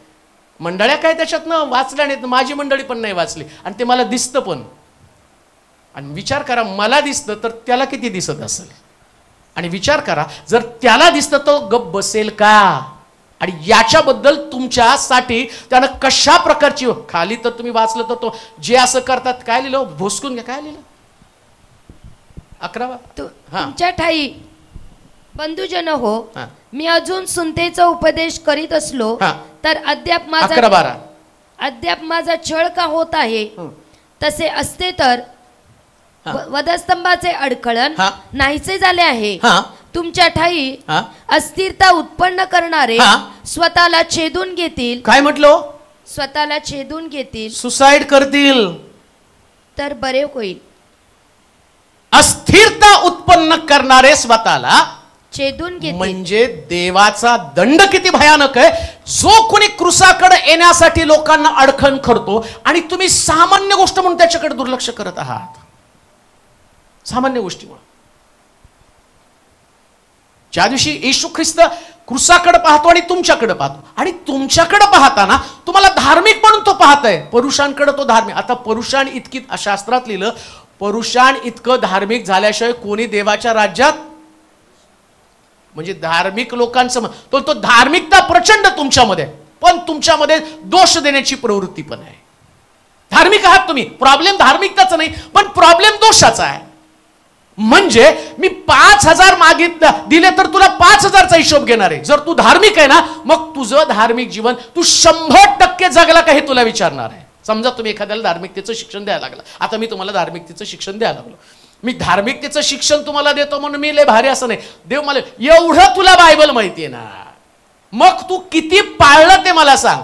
मंडळ्या काय त्याच्यातनं वाचल्या नाहीत, माझी मंडळी पण नाही वाचली, आणि ते मला दिसतं पण. आणि विचार करा, मला दिसतं तर त्याला किती दिसत असेल. आणि विचार करा, जर त्याला दिसतं तो गप बसेल का? आणि याच्याबद्दल तुमच्यासाठी त्यानं कशा प्रकारची, खाली तर तुम्ही वाचलं तर तो जे असं करतात, काय लिहिलं, भोसकून घ्या, काय लिहिलं 11 तुमच्या ठाई बंधुजन हो, मी अजून सुनतेचा उपदेश करीत असलो तर अद्याप माझा छळ का होत आहे? तसे असते तर वधस्तंभाचे अडखळण नाहीसे झाले आहे. तुमच्या ठाई अस्थिरता उत्पन्न करणारे स्वतःला छेदून घेतील. काय म्हटलं? स्वतःला छेदून घेतील, सुसाईड करतील तर बरे होईल. अस्थिरता उत्पन्न करणारे स्वतःला छेदून घेतील, म्हणजे देवाचा दंड किती भयानक आहे. जो कोणी क्रूसाकडे येण्यासाठी लोकांना अडखण करतो, आणि तुम्ही सामान्य गोष्ट म्हणून त्याच्याकडे दुर्लक्ष करत आहात. सामान्य गोष्टीमुळे ज्या दिवशी येशू ख्रिस्त क्रूसाकडे पाहतो आणि तुमच्याकडे पाहतो, आणि तुमच्याकडे पाहताना तुम्हाला धार्मिक म्हणून तो पाहताय, पुरुषांकडे तो धार्मिक. आता पुरुषां इतकी शास्त्रात लिहिलं, पुरुषां इतकं धार्मिक झाल्याशिवाय कोणी देवाच्या राज्यात, म्हणजे धार्मिक लोकांचं तो धार्मिकता प्रचंड तुमच्यामध्ये, पण तुमच्यामध्ये दोष देण्याची प्रवृत्ती पण आहे. धार्मिक आहात तुम्ही, प्रॉब्लेम धार्मिकताचा नाही, पण प्रॉब्लेम दोषाचा आहे. म्हणजे मी 5,000 दिले तर तुला 5,000चा हिशोब घेणार आहे. जर तू धार्मिक आहे ना, मग तुझं धार्मिक जीवन तू 100% जगला का हे तुला विचारणार आहे. समजा तुम्ही एखाद्याला धार्मिकतेचं शिक्षण द्यायला लागला. आता मी तुम्हाला धार्मिकतेचं शिक्षण द्यायला लागलो. मी धार्मिकतेचं शिक्षण तुम्हाला देतो म्हणून मी लय भारी असं नाही. देव मला एवढं तुला बायबल माहितीये ना, मग तू किती पाळलं ते मला सांग.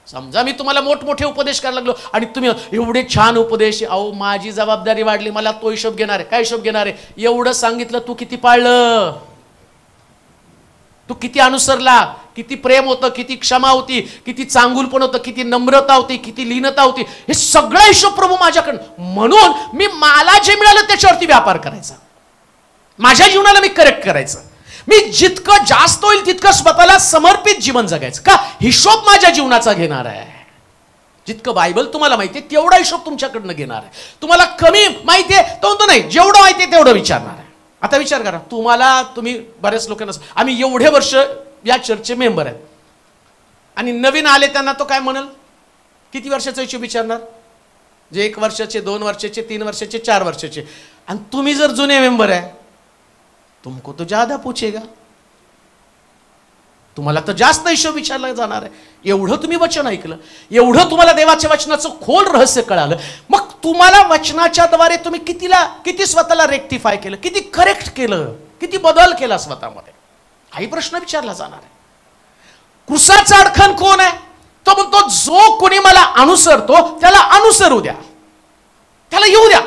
समजा मी तुम्हाला मोठमोठे उपदेश करायला लागलो आणि तुम्ही एवढे छान उपदेश, अहो माझी जबाबदारी वाढली, मला तो हिशोब घेणार आहे. काय हिशोब घेणार आहे? एवढं सांगितलं तू किती पाळलं, तू किती अनुसरला, किती प्रेम होतं, किती क्षमा होती, किती चांगुलपण होतं, किती नम्रता होती, किती लीनता होती, हे सगळं हिशोब प्रभू माझ्याकडं. म्हणून मी मला जे मिळालं त्याच्यावरती व्यापार करायचा, माझ्या जीवनाला मी करेक्ट करायचं. मी जितकं जास्त होईल तितकं स्वतःला समर्पित जीवन जगायचं. का? हिशोब माझ्या जीवनाचा घेणार आहे. जितकं बायबल तुम्हाला माहिती आहे तेवढा हिशोब तुमच्याकडनं घेणार आहे. तुम्हाला कमी माहिती आहे तो म्हणतो नाही, जेवढं माहिती आहे तेवढं विचारणार आहे. आता विचार करा, तुम्ही बऱ्याच लोकांना, आम्ही एवढे वर्ष या चर्चचे मेंबर आहेत आणि नवीन आले त्यांना तो काय म्हणेल, किती वर्षाचा हिशोब विचारणार? जे 1 वर्षाचे, 2 वर्षाचे, 3 वर्षाचे, 4 वर्षाचे. आणि तुम्ही जर जुने मेंबर आहे, तुमको तो ज्यादा पूछेगा, तुम्हाला तर जास्त हिशोब विचारला जाणार आहे. एवढं तुम्ही वचन ऐकलं, एवढं तुम्हाला देवाच्या वचनाचं खोल रहस्य कळालं, मग तुम्हाला वचनाच्या द्वारे तुम्ही किती स्वतःला रेक्टिफाय केलं, किती करेक्ट केलं, किती बदल केला स्वतःमध्ये, हाही प्रश्न विचारला जाणार आहे. क्रूसाचा अडखण कोण आहे? तो म्हणतो जो कोणी मला अनुसरतो त्याला अनुसरू द्या, त्याला येऊ द्या,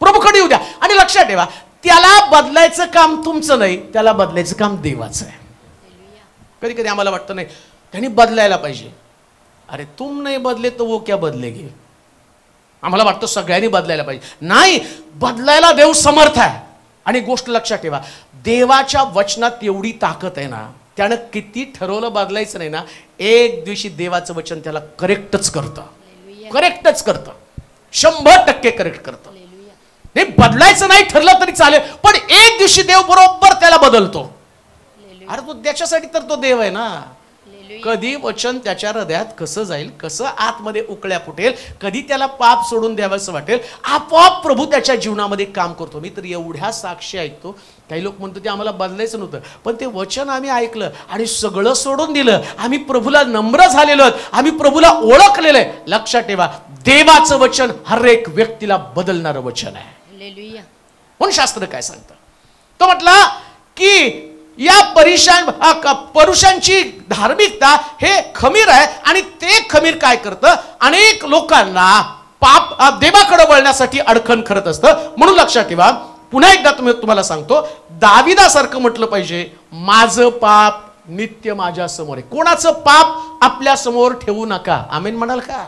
प्रभूकडे येऊ द्या. आणि लक्षात ठेवा, त्याला बदलायचं काम तुमचं नाही, त्याला बदलायचं काम देवाचं आहे. कधी कधी आम्हाला वाटतं नाही त्यांनी बदलायला पाहिजे. अरे तुम नाही बदले तो वो क्या बदलेगे. आम्हाला वाटतं सगळ्यांनी बदलायला पाहिजे. नाही, बदलायला देव समर्थ आहे. आणि गोष्ट लक्षात ठेवा, देवाच्या वचनात एवढी ताकद आहे ना, त्यानं किती ठरवलं बदलायचं नाही ना, एक दिवशी देवाचं वचन त्याला करेक्टच करतं, 100% करेक्ट करतं. नाही बदलायचं नाही ठरलं तरी चालेल, पण एक दिवशी देव बरोबर त्याला बदलतो. अरे तो त्याच्यासाठी तर तो देव आहे ना. कधी वचन त्याच्या हृदयात कसं जाईल, कसं आतमध्ये उकळ्या फुटेल, कधी त्याला पाप सोडून द्यावंसं वाटेल, आपोआप प्रभू त्याच्या जीवनामध्ये काम करतो. मी तर एवढ्या साक्षी ऐकतो. काही लोक म्हणतो ते आम्हाला बदलायचं नव्हतं, पण ते वचन आम्ही ऐकलं आणि सगळं सोडून दिलं. आम्ही प्रभूला नम्र झालेलो आहोत, आम्ही प्रभूला ओळखलेलं आहे. लक्षात ठेवा, देवाचं वचन हर एक व्यक्तीला बदलणारं वचन आहे. म्हणून शास्त्र काय सांगतं, तो म्हटला की या परुषांची धार्मिकता हे खमीर आहे आणि ते खमीर काय करतं, अनेक लोकांना पाप देवाकडे वळण्यासाठी अडखण करत असतं. म्हणून लक्षात ठेवा, पुन्हा एकदा तुम्हाला सांगतो, दाविदासारखं म्हटलं पाहिजे, माझं पाप नित्य माझ्या समोर आहे. कोणाचं पाप आपल्या समोर ठेवू नका. आमेन म्हणाल का?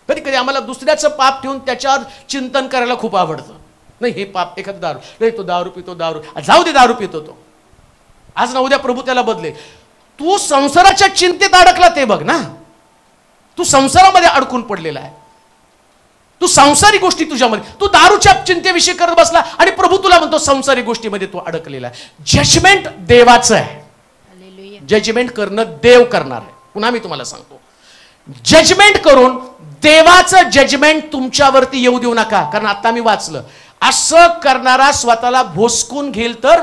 कधी कधी आम्हाला दुसऱ्याचं पाप ठेवून त्याच्यावर चिंतन करायला खूप आवडतं. नाही हे पाप, एखादा दारू, नाही तो दारू पितो, जाऊ दे, दारू पितो तो, आज ना उद्या प्रभू त्याला बदले. तू संसाराच्या चिंतेत अडकला ते बघ ना, तू संसारामध्ये अडकून पडलेला आहे. तू संसारी गोष्टी तुझ्यामध्ये, तू दारूच्या चिंतेविषयी करत बसला आणि प्रभू तुला म्हणतो संसारी गोष्टीमध्ये तू अडकलेला आहे. जजमेंट देवाचं आहे, जजमेंट करणं देव करणार आहे. पुन्हा मी तुम्हाला सांगतो, जजमेंट करून देवाचं जजमेंट तुमच्यावरती येऊ देऊ नका. कारण आता मी वाचलं, असं करणारा स्वतःला भोसकून घेईल तर,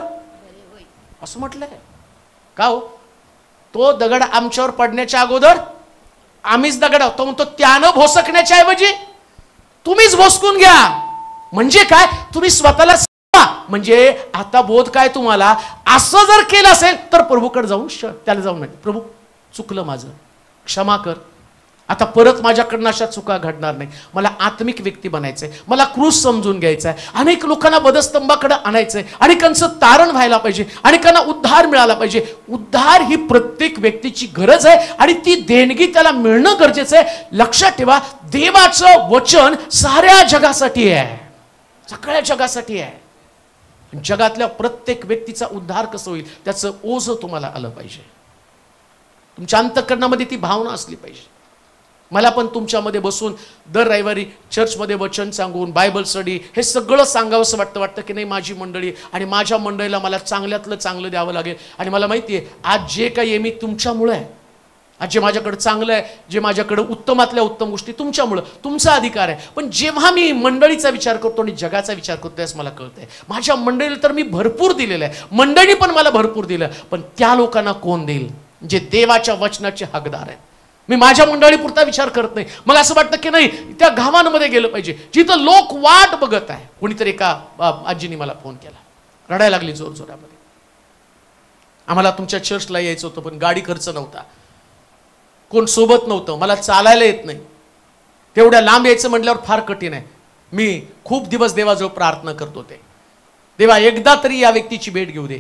असं म्हटलंय का हो, तो दगड आमच्यावर पडण्याच्या अगोदर आम्हीच दगड, तो म्हणतो त्यानं भोसकण्याच्या ऐवजी तुम्हीच भोसकून घ्या. म्हणजे काय, तुम्ही स्वतःला, म्हणजे आता बोध काय तुम्हाला, असं जर केलं असेल तर प्रभूकडे जाऊन त्याला जाऊन नाही, प्रभू चुकलं माझं, क्षमा कर, आता परत माझ्याकडनं अशा चुका घडणार नाही. मला आत्मिक व्यक्ती बनायचंय, मला क्रूस समजून घ्यायचा आहे, अनेक लोकांना वधस्तंभाकडे आणायचंय, अनेकांचं तारण व्हायला पाहिजे, अनेकांना उद्धार मिळाला पाहिजे. उद्धार ही प्रत्येक व्यक्तीची गरज आहे आणि ती देणगी त्याला मिळणं गरजेचं आहे. लक्षात ठेवा, देवाचं वचन साऱ्या जगासाठी आहे, सगळ्या जगासाठी आहे. जगातल्या प्रत्येक व्यक्तीचा उद्धार कसं होईल त्याचं ओझं तुम्हाला आलं पाहिजे. तुमच्या अंतःकरणामध्ये ती भावना असली पाहिजे. मला पण तुमच्यामध्ये बसून दर रविवारी चर्चमध्ये वचन सांगून, बायबल स्टडी हे सगळं सांगावंसं वाटतं की नाही, माझी मंडळी आणि माझ्या मंडळीला मला चांगल्यातलं चांगलं द्यावं लागेल. आणि मला माहिती आहे आज जे काही आहे मी तुमच्यामुळे आहे. आज जे माझ्याकडे चांगलं आहे, जे माझ्याकडे उत्तमातल्या उत्तम गोष्टी तुमच्यामुळं, तुमचा अधिकार आहे. पण जेव्हा मी मंडळीचा विचार करतो आणि जगाचा विचार करतो त्यास मला कळतंय माझ्या मंडळीला तर मी भरपूर दिलेलं आहे, मंडळी पण मला भरपूर दिलं, पण त्या लोकांना कोण देईल जे देवाच्या वचनाचे हकदार आहेत. मी माझ्या मंडळीपुरता विचार करत नाही. मला असं वाटतं की नाही त्या गावांमध्ये गेलं पाहिजे जिथं लोक वाट बघत आहे. कोणीतरी एका आजीने मला फोन केला, रडायला लागली जोर जोरामध्ये. आम्हाला तुमच्या चर्चला यायचं होतं पण गाडी खर्च नव्हता, कोण सोबत नव्हतं, मला चालायला येत नाही, तेवढ्या लांब यायचं म्हटल्यावर फार कठीण आहे. मी खूप दिवस देवाजवळ प्रार्थना करत होते, देवा एकदा तरी या व्यक्तीची भेट घेऊ दे.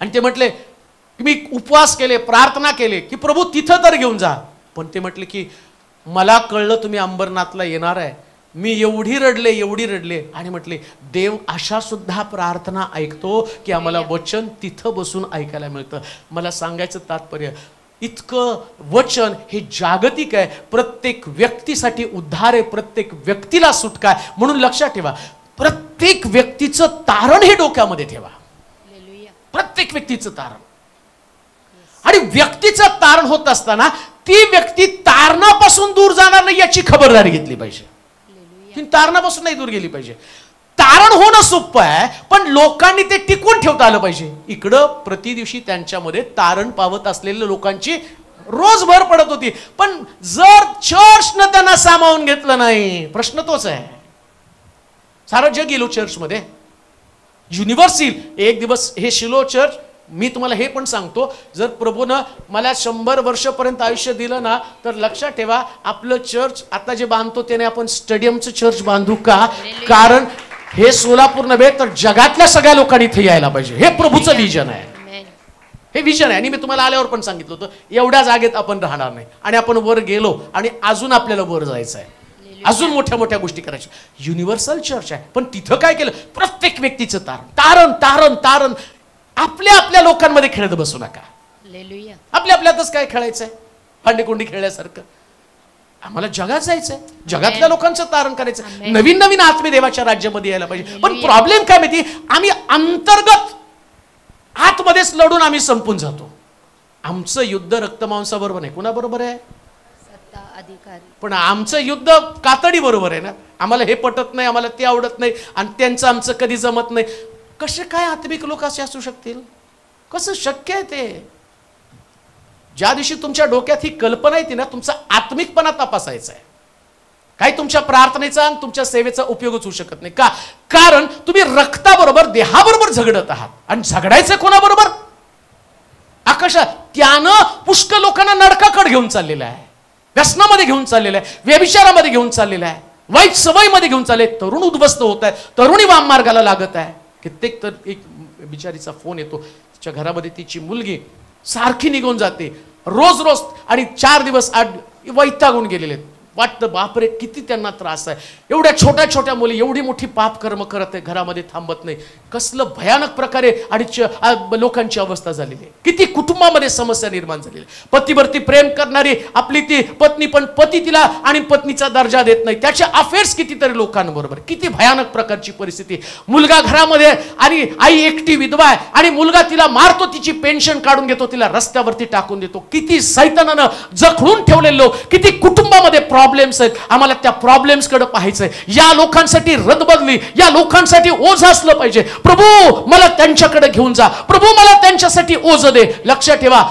आणि ते म्हटले की मी उपवास केले, प्रार्थना केले की प्रभू तिथं तर घेऊन जा. पण ते म्हटले की मला कळलं तुम्ही अंबरनाथला येणार आहे. मी एवढी रडले आणि म्हटले देव अशा सुद्धा प्रार्थना ऐकतो की आम्हाला वचन तिथं बसून ऐकायला मिळतं. मला सांगायचं तात्पर्य, इतकं वचन हे जागतिक आहे, प्रत्येक व्यक्तीसाठी उद्धार आहे, प्रत्येक व्यक्तीला सुटका आहे. म्हणून लक्षात ठेवा, प्रत्येक व्यक्तीचं तारण हे डोक्यामध्ये ठेवा, प्रत्येक व्यक्तीचं तारण. आणि व्यक्तीचं तारण होत असताना ती व्यक्ती तारणापासून दूर जाणार नाही याची खबरदारी घेतली पाहिजे. ती तारणापासून नाही दूर गेली पाहिजे. तारण होणं सोपं आहे, पण लोकांनी ते टिकून ठेवता आलं पाहिजे. इकडं प्रतिदिवशी त्यांच्यामध्ये तारण पावत असलेल्या लोकांची रोज भर पडत होती, पण जर चर्चनं त्यांना सामावून घेतलं नाही, प्रश्न तोच आहे. सारं जग गेलो चर्चमध्ये, युनिव्हर्सल. एक दिवस हे शिलो चर्च, मी तुम्हाला हे पण सांगतो, जर प्रभूनं मला 100 वर्षापर्यंत आयुष्य दिलं ना, तर लक्षात ठेवा आपलं चर्च आता जे बांधतो त्याने आपण स्टेडियमचं चर्च बांधू का? कारण हे सोलापूर नव्हे तर जगातल्या सगळ्या लोकांनी इथे यायला पाहिजे. हे प्रभूचं विजन आहे, हे विजन आहे. आणि मी तुम्हाला आल्यावर पण सांगितलं होतं, एवढ्या जागेत आपण राहणार नाही आणि आपण वर गेलो आणि अजून आपल्याला वर जायचं आहे, अजून मोठ्या मोठ्या गोष्टी करायच्या. युनिव्हर्सल चर्च आहे, पण तिथं काय केलं? प्रत्येक व्यक्तीचं तारण तारण तारण तारण. आपल्या आपल्या लोकांमध्ये खेळत बसू नका. आपल्या आपल्यातच काय खेळायचंय, भांडेकुंडी खेळल्यासारखं. आम्हाला जगात जायचंय, जगातल्या लोकांचं तारण करायचं, नवीन नवीन आत्मे देवाच्या राज्यामध्ये यायला पाहिजे. पण प्रॉब्लेम काय माहिती, आम्ही अंतर्गत आतमध्येच लढून आम्ही संपून जातो. आमचं युद्ध रक्तमांसाबरोबर नाही, कुणाबरोबर आहे? सत्ता अधिकारी. पण आमचं युद्ध कातडी बरोबर आहे ना. आम्हाला हे पटत नाही, आम्हाला ते आवडत नाही, आणि त्यांचं आमचं कधी जमत नाही. कसे काय आत्मिक लोक असे असू शकतील? कसं शक्य आहे ते? ज्या दिवशी तुमच्या डोक्यात ही कल्पना येते ना, तुमचा आत्मिकपणा तपासायचा आहे. काही तुमच्या प्रार्थनेचा आणि तुमच्या सेवेचा उपयोगच होऊ शकत नाही. का? कारण तुम्ही रक्ताबरोबर देहाबरोबर झगडत आहात. आणि झगडायचं कोणाबरोबर? आकाशात. त्यानं पुष्कळ लोकांना नरकाकडे घेऊन चाललेला आहे, व्यसनामध्ये घेऊन चाललेला आहे, व्यभिचारामध्ये घेऊन चाललेला आहे, वाईट सवयीमध्ये घेऊन चालले. तरुण उद्ध्वस्त होत आहे, तरुणी वाम मार्गाला लागत आहे. कित्येक तर एक बिचारीचा फोन येतो, तिच्या घरामध्ये तिची मुलगी सारखी निघून जाते रोज रोज, आणि 4 दिवस वैतागून गेलेले. वाटतं बापरे किती त्यांना त्रास आहे. एवढ्या छोट्या छोट्या मुली एवढी मोठी पाप कर्म करत आहे, घरामध्ये थांबत नाही. कसलं भयानक प्रकारे आणि लोकांची अवस्था झालेली आहे. किती कुटुंबामध्ये समस्या निर्माण झालेली आहे. पतीवरती प्रेम करणारी आपली ती पत्नी, पण पती तिला आणि पत्नीचा दर्जा देत नाही. त्याचे अफेअर्स कितीतरी लोकांबरोबर. किती भयानक प्रकारची परिस्थिती. मुलगा घरामध्ये आणि आई एकटी विधवा आहे, आणि मुलगा तिला मारतो, तिची पेन्शन काढून घेतो, तिला रस्त्यावरती टाकून देतो. किती सैतानानं जखडून ठेवलेले लोक, किती कुटुंबामध्ये प्रॉब्लेम्स आहेत. आम्हाला त्या प्रॉब्लेम्स कडे पाहायचंय. या लोकांसाठी रदबदली, या लोकांसाठी ओझ असलं पाहिजे. प्रभू मला त्यांच्याकडे घेऊन जा, प्रभू मला त्यांच्यासाठी ओझ दे. लक्षात ठेवा,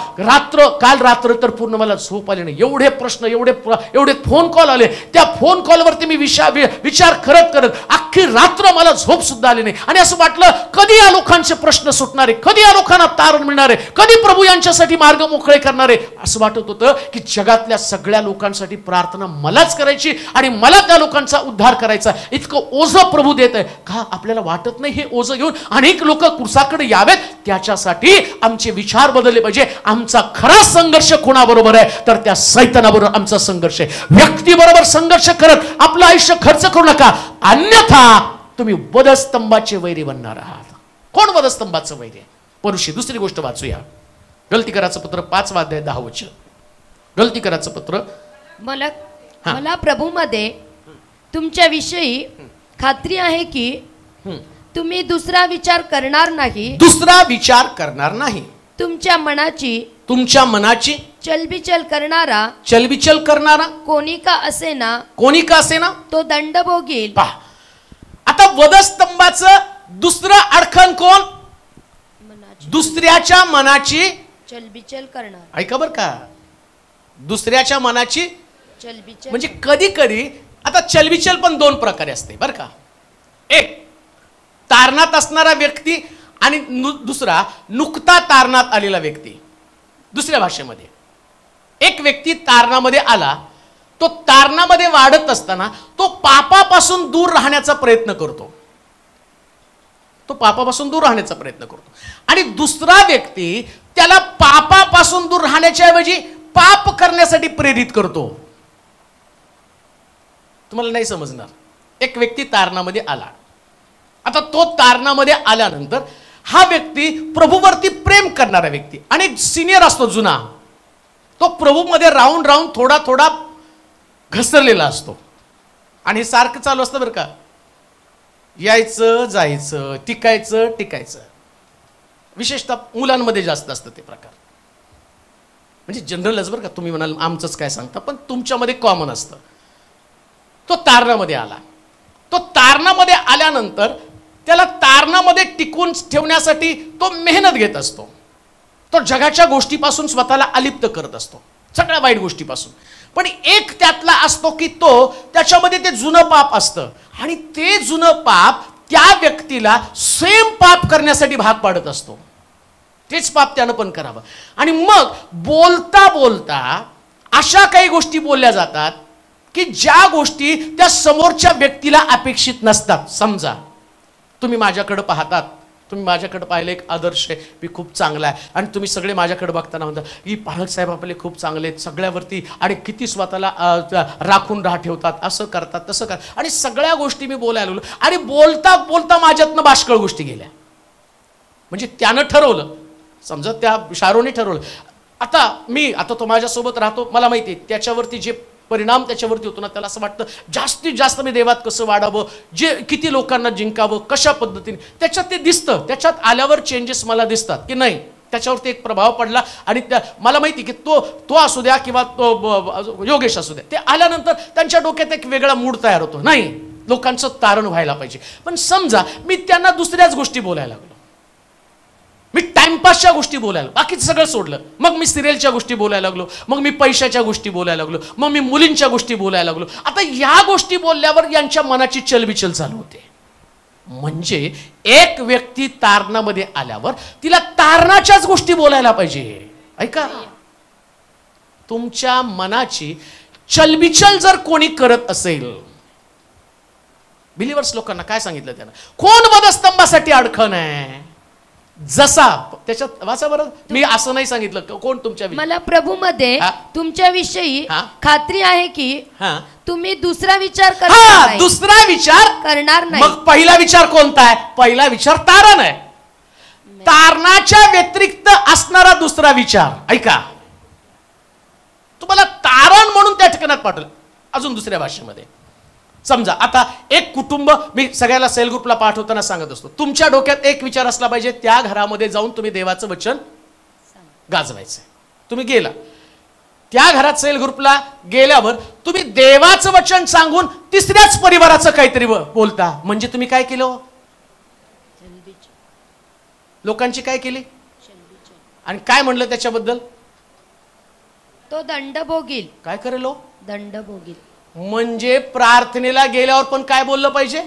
काल रात्र तर पूर्ण मला झोप आली नाही. एवढे प्रश्न, एवढे फोन कॉल आले. त्या फोन कॉलवरती मी विचार करत अख्खी रात्र मला झोप सुद्धा आली नाही. आणि असं वाटलं कधी या लोकांचे प्रश्न सुटणारे, कधी या लोकांना तारण मिळणारे, कधी प्रभू यांच्यासाठी मार्ग मोकळे करणारे. असं वाटत होतं की जगातल्या सगळ्या लोकांसाठी प्रार्थना मलाच करायची आणि मला त्या लोकांचा उद्धार करायचा. इतकं ओझं प्रभू देत आहे का? आपल्याला वाटत नाही हे ओझं घेऊन अनेक लोक कुर्साकडे यावेत? त्याच्यासाठी आमचे विचार बदलले पाहिजे. आमचा खरा संघर्ष कोणाबरोबर आहे? तर त्या सैतानाबरोबर आमचा संघर्ष आहे. व्यक्तीबरोबर संघर्ष करत आपलं आयुष्य खर्च करू नका, अन्यथा तुम्ही वधस्तंभाचे वैरी बनणार आहात. कोण वधस्तंभाचं वैरी आहे? परुषी. दुसरी गोष्ट वाचूया, गलतीकराचं पत्र 5 अध्याय 10 वचन. गलतीकराचं पत्र. मला प्रभूमध्ये तुमच्या विषयी खात्री आहे की तुम्ही दुसरा विचार करणार नाही. दुसरा विचार करणार नाही. तुमच्या मनाची चलबिचल करणारा कोणी का असेना तो दंड भोगील. पहा, आता वधस्तंभाचं दुसरं अडखण कोण? दुसऱ्याच्या मनाची चलबिचल करणार. ऐका बर का, दुसऱ्याच्या मनाची चलबिचल म्हणजे कधी कधी आता चलबिचल पण दोन प्रकारे असते बर का. एक तारणात असणारा व्यक्ती आणि दुसरा नुकता तारणात आलेला व्यक्ती. दुसऱ्या भाषेमध्ये एक व्यक्ती तारणामध्ये आला, तो तारणामध्ये वाढत असताना तो पापापासून दूर राहण्याचा प्रयत्न करतो. आणि दुसरा व्यक्ती त्याला पापापासून दूर राहण्याच्या ऐवजी पाप करण्यासाठी प्रेरित करतो. तुम्हाला नाही समजणार. एक व्यक्ती तारणामध्ये आला, आता तो तारणामध्ये आल्यानंतर हा व्यक्ती प्रभूवरती प्रेम करणारा व्यक्ती आणि सिनियर असतो जुना, तो प्रभूमध्ये राहून राहून थोडा थोडा घसरलेला असतो आणि सारखं चालू असतं बरं का, यायचं जायचं, टिकायचं. विशेषतः मुलांमध्ये जास्त असतं ते प्रकार. म्हणजे जनरलच बरं का, तुम्ही म्हणाल आमचंच काय सांगता, पण तुमच्यामध्ये कॉमन असतं. तो तारणामध्ये आला, तो तारणामध्ये आल्यानंतर त्याला तारणामध्ये टिकून ठेवण्यासाठी तो मेहनत घेत असतो. तो जगाच्या गोष्टीपासून स्वतःला अलिप्त करत असतो, सगळ्या वाईट गोष्टीपासून. पण एक त्यातला असतो की तो त्याच्यामध्ये ते जुनं पाप असतं आणि ते जुनं पाप त्या व्यक्तीला सेम पाप करण्यासाठी भाग पाडत असतो. तेच पाप त्यानं पण करावं. आणि मग बोलता बोलता अशा काही गोष्टी बोलल्या जातात की ज्या गोष्टी त्या समोरच्या व्यक्तीला अपेक्षित नसतात. समजा तुम्ही माझ्याकडे पाहतात, तुम्ही माझ्याकडे पाहिलं एक आदर्श आहे, मी खूप चांगला आहे, आणि तुम्ही सगळे माझ्याकडे बघताना म्हणता की पालक साहेब आपले खूप चांगले आहेत सगळ्यावरती, आणि किती स्वतःला राखून ठेवतात, असं करतात तसं करतात, आणि सगळ्या गोष्टी मी बोलायला लागलो आणि बोलता बोलता माझ्यातनं बाष्कळ गोष्टी गेल्या. म्हणजे त्यानं ठरवलं, समजा त्या शारोने ठरवलं, आता तो माझ्यासोबत राहतो, मला माहिती आहे त्याच्यावरती जे परिणाम त्याच्यावरती होतो ना, त्याला असं वाटतं जास्तीत जास्त मी देवात कसं वाढावं, जे किती लोकांना जिंकावं, कशा पद्धतीने, त्याच्यात ते दिसतं. त्याच्यात आल्यावर चेंजेस मला दिसतात की नाही, त्याच्यावरती एक प्रभाव पडला. आणि मला माहिती की तो असू द्या किंवा तो योगेश असू द्या, ते आल्यानंतर त्यांच्या डोक्यात एक वेगळा मूड तयार होतो, नाही लोकांचं तारण व्हायला पाहिजे. पण समजा मी त्यांना दुसऱ्याच गोष्टी बोलायला लागलो, मी टाइमपासच्या गोष्टी बोलायला, बाकीचं सगळं सोडलं, मग मी सिरियलच्या गोष्टी बोलायला लागलो, मग मी पैशाच्या गोष्टी बोलायला लागलो, मग मी मुलींच्या गोष्टी बोलायला लागलो. आता या गोष्टी बोलल्यावर यांच्या मनाची चलबिचल चालू होते. म्हणजे एक व्यक्ती तारणामध्ये आल्यावर तिला तारणाच्याच गोष्टी बोलायला पाहिजे. ऐका, तुमच्या मनाची चलबिचल जर कोणी करत असेल, बिलिव्हर्स लोकांना काय सांगितलं त्यानं, कोण वधस्तंभासाठी अडखण आहे, जसा त्याच्यात वाचा बरं, मी असं नाही सांगितलं कोण तुमच्या, मला प्रभूमध्ये तुमच्याविषयी खात्री आहे की तुम्ही दुसरा विचार करणार नाही. मग पहिला विचार कोणता आहे? पहिला विचार तारण आहे. तारणाच्या व्यतिरिक्त असणारा दुसरा विचार, ऐका, तुम्हाला तारण म्हणून त्या ठिकाणात पाठवलं. अजून दुसऱ्या भाषेमध्ये समजा, आता एक कुटुंब, मी सगळ्याला सेल ग्रुपला पाठवताना सांगत असतो, तुमच्या डोक्यात एक विचार असला पाहिजे, त्या घरामध्ये जाऊन तुम्ही देवाचं वचन गाजवायचं. तुम्ही गेला त्या घरात, सेल ग्रुपला गेल्यावर तुम्ही देवाचं वचन सांगून तिसऱ्याच परिवाराचं काहीतरी बोलता, म्हणजे तुम्ही काय केलं? लोकांची काय केली आणि काय म्हणलं त्याच्याबद्दल? तो दंड भोगील. काय करेल? दंड भोगील. म्हणजे प्रार्थनेला गेल्यावर पण काय बोललं पाहिजे?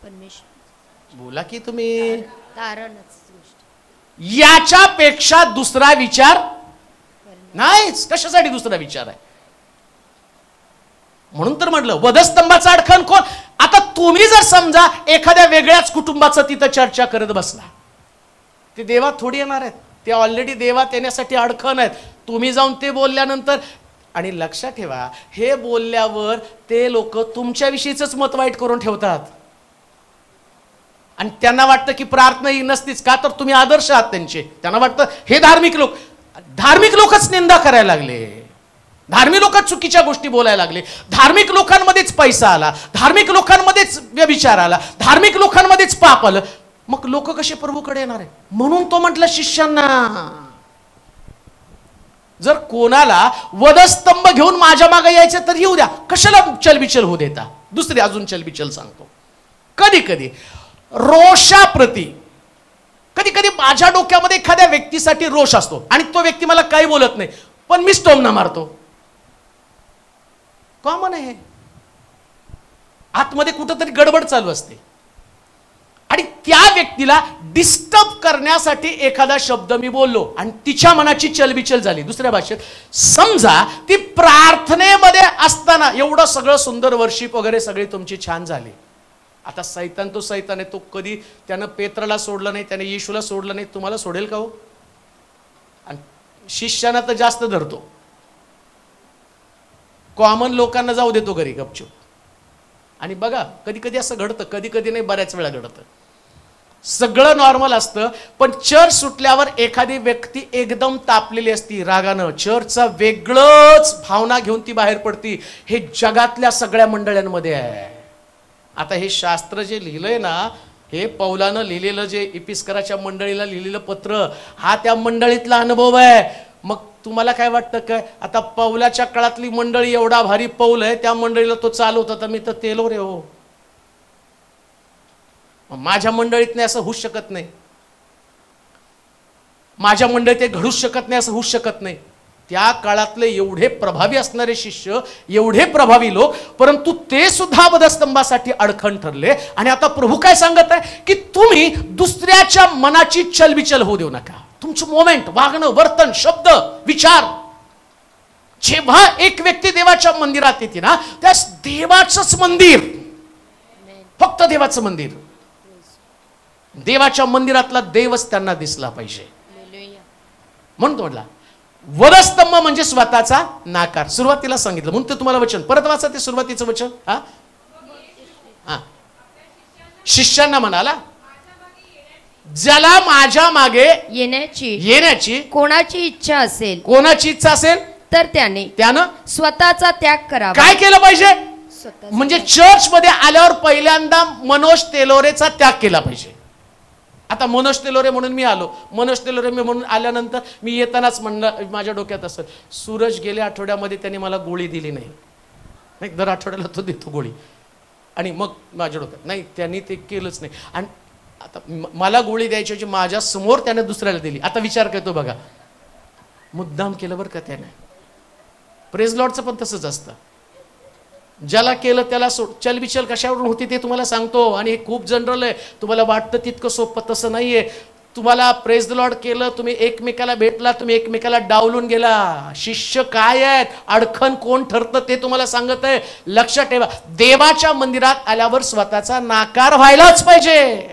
परमेश्वर बोला की तुम्ही, तारणच. याच्यापेक्षा दुसरा विचार नाहीच. कशासाठी दुसरा विचार आहे? म्हणून तर म्हटलं वधस्तंभाचा अडखण कोण. आता तुम्ही जर समजा एखाद्या वेगळ्याच कुटुंबाचं तिथं चर्चा करत बसला, ते देवात थोडी येणार आहेत, ते ऑलरेडी देवात येण्यासाठी अडखण आहेत. तुम्ही जाऊन ते बोलल्यानंतर, आणि लक्षात ठेवा, हे बोलल्यावर ते लोक तुमच्याविषयीच मत वाईट करून ठेवतात आणि त्यांना वाटतं की प्रार्थना ही नसतीच, का तर तुम्ही आदर्श आहात त्यांचे. त्यांना वाटतं हे धार्मिक लोकच निंदा करायला लागले, धार्मिक लोक चुकीच्या गोष्टी बोलायला लागले, धार्मिक लोकांमध्येच पैसा आला, धार्मिक लोकांमध्येच व्यभिचार आला, धार्मिक लोकांमध्येच पाप आलं. मग लोक कसे प्रभूकडे येणार आहे? म्हणून तो म्हटलं शिष्यांना, जर कोणाला वधस्तंभ घेऊन माझ्या मागे यायचं तर येऊ द्या, कशाला चलबिचल होऊ देता? दुसरी अजून चलबिचल सांगतो. कधी कधी रोषाप्रती, कधी कधी माझ्या डोक्यामध्ये एखाद्या व्यक्तीसाठी रोष असतो आणि तो व्यक्ती मला काही बोलत नाही, पण मी टोमणा मारतो. कॉमन आहे, आतमध्ये कुठंतरी गडबड चालू असते आणि त्या व्यक्तीला डिस्टर्ब करण्यासाठी एखादा शब्द मी बोललो आणि तिच्या मनाची चलबिचल झाली. दुसऱ्या भाषेत समजा ती प्रार्थनेमध्ये असताना एवढं सगळं सुंदर वर्शिप वगैरे सगळी तुमची छान झाली. आता सैतान तो सैतान आहे, तो कधी त्यानं पेत्रला सोडलं नाही, त्याने येशूला सोडलं नाही, तुम्हाला सोडेल का हो? आणि शिष्याना तर जास्त धरतो, कॉमन लोकांना जाऊ देतो घरी गपचूप. आणि बघा कधी कधी असं घडतं, कधी कधी नाही, बऱ्याच वेळा घडतं. सगळं नॉर्मल असतं, पण चर्च सुटल्यावर एखादी व्यक्ती एकदम तापलेली असती रागानं, चर्चचा वेगळंच भावना घेऊन ती बाहेर पडती. हे जगातल्या सगळ्या मंडळांमध्ये आहे. आता हे शास्त्र जे लिहिलंय ना, हे पौलानं लिहिलेलं, जे इपिस्कराच्या मंडळीला लिहिलेलं पत्र, हा त्या मंडळीतला अनुभव आहे. मग तुम्हाला काय वाटतं काय, आता पौलाच्या काळातली मंडळी एवढा भारी पौल आहे, त्या मंडळीला तो चालवत होता, मी तर तेलो रे हो. माझ्या मंडळीत नाही असं होऊच शकत नाही, माझ्या मंडळीत ते घडूच शकत नाही, असं होऊच शकत नाही. त्या काळातले एवढे प्रभावी असणारे शिष्य, एवढे प्रभावी लोक, परंतु ते सुद्धा वधस्तंभासाठी अडखण ठरले. आणि आता प्रभू काय सांगत आहे की तुम्ही दुसऱ्याच्या मनाची चलबिचल होऊ देऊ नका. तुमचं मोमेंट, वागणं, वर्तन, शब्द, विचार, जेव्हा एक व्यक्ती देवाच्या मंदिरात येते ना, त्यास देवाचंच मंदिर, फक्त देवाचं मंदिर, देवाच्या मंदिरातला देवच त्यांना दिसला पाहिजे. म्हणून तो म्हटला वधस्तंभ म्हणजे स्वतःचा नाकार. सुरुवातीला सांगितलं म्हणून ते तुम्हाला वचन परत वाचा, ते सुरुवातीचं वचन. हा, शिष्यांना म्हणाला, ज्याला माझ्या मागे येण्याची कोणाची इच्छा असेल, कोणाची इच्छा असेल तर त्यानं स्वतःचा त्याग करावा. काय केलं पाहिजे? म्हणजे चर्च मध्ये आल्यावर पहिल्यांदा मनोज तेलोरेचा त्याग केला पाहिजे. आता मनोज तेलोरे म्हणून मी आलो, मनोज तेलोरे मी म्हणून आल्यानंतर मी येतानाच म्हणलं, माझ्या डोक्यात असं, सूरज गेल्या आठवड्यामध्ये त्यांनी मला गोळी दिली नाही, दर आठवड्याला तो देतो गोळी, आणि मग माझ्या डोक्यात नाही, त्यांनी ते केलंच नाही. आणि आता मला गोळी द्यायची माझ्या समोर त्याने दुसऱ्याला दिली. आता विचार करतो बघा, मुद्दाम केलं बरं का त्याने. प्रेज लॉर्डचं पण तसंच असतं, ज्याला केलं त्याला सोड. चलबिचल कशावरून होती ते तुम्हाला सांगतो, आणि हे खूप जनरल आहे, तुम्हाला वाटतं तितकं सोपं तसं नाहीये. तुम्हाला प्रेज द लॉर्ड केलं, तुम्ही एकमेकाला भेटला, तुम्ही एकमेकाला डावलून गेला. शिष्य काय आहेत, अडखण कोण ठरतं ते तुम्हाला सांगत आहे. लक्षात ठेवा, देवाच्या मंदिरात आल्यावर स्वतःचा नाकार व्हायलाच पाहिजे.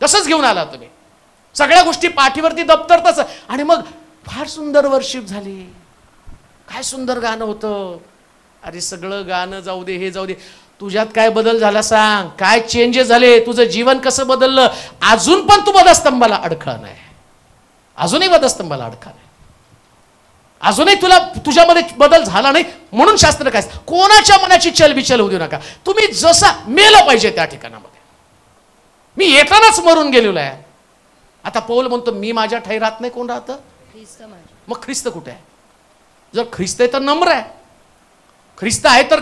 तसंच घेऊन आला तुम्ही, सगळ्या गोष्टी पाठीवरती, दप्तर तसं. आणि मग फार सुंदर वर्शिप झाली, काय सुंदर गाणं होतं. अरे सगळं गाणं जाऊ दे, हे जाऊ दे, तुझ्यात काय बदल झाला सांग, काय चेंजेस झाले, तुझं जीवन कसं बदललं? अजून पण तू वधस्तंभाला अडखळ नाही, अजूनही वधस्तंभाला अडखळ नाही, अजूनही तुझ्यामध्ये बदल झाला नाही. म्हणून शास्त्र काय, कोणाच्या मनाची चलबिचल होऊ देऊ नका. तुम्ही जसा मेलं पाहिजे त्या ठिकाणामध्ये. मी येतानाच मरून गेलेलो आहे. आता पौल म्हणतो मी माझ्या ठाई राहत नाही, कोण राहतं? मग ख्रिस्त कुठे आहे? जर ख्रिस्त आहे तर नम्र आहे, ख्रिस्त आहे तर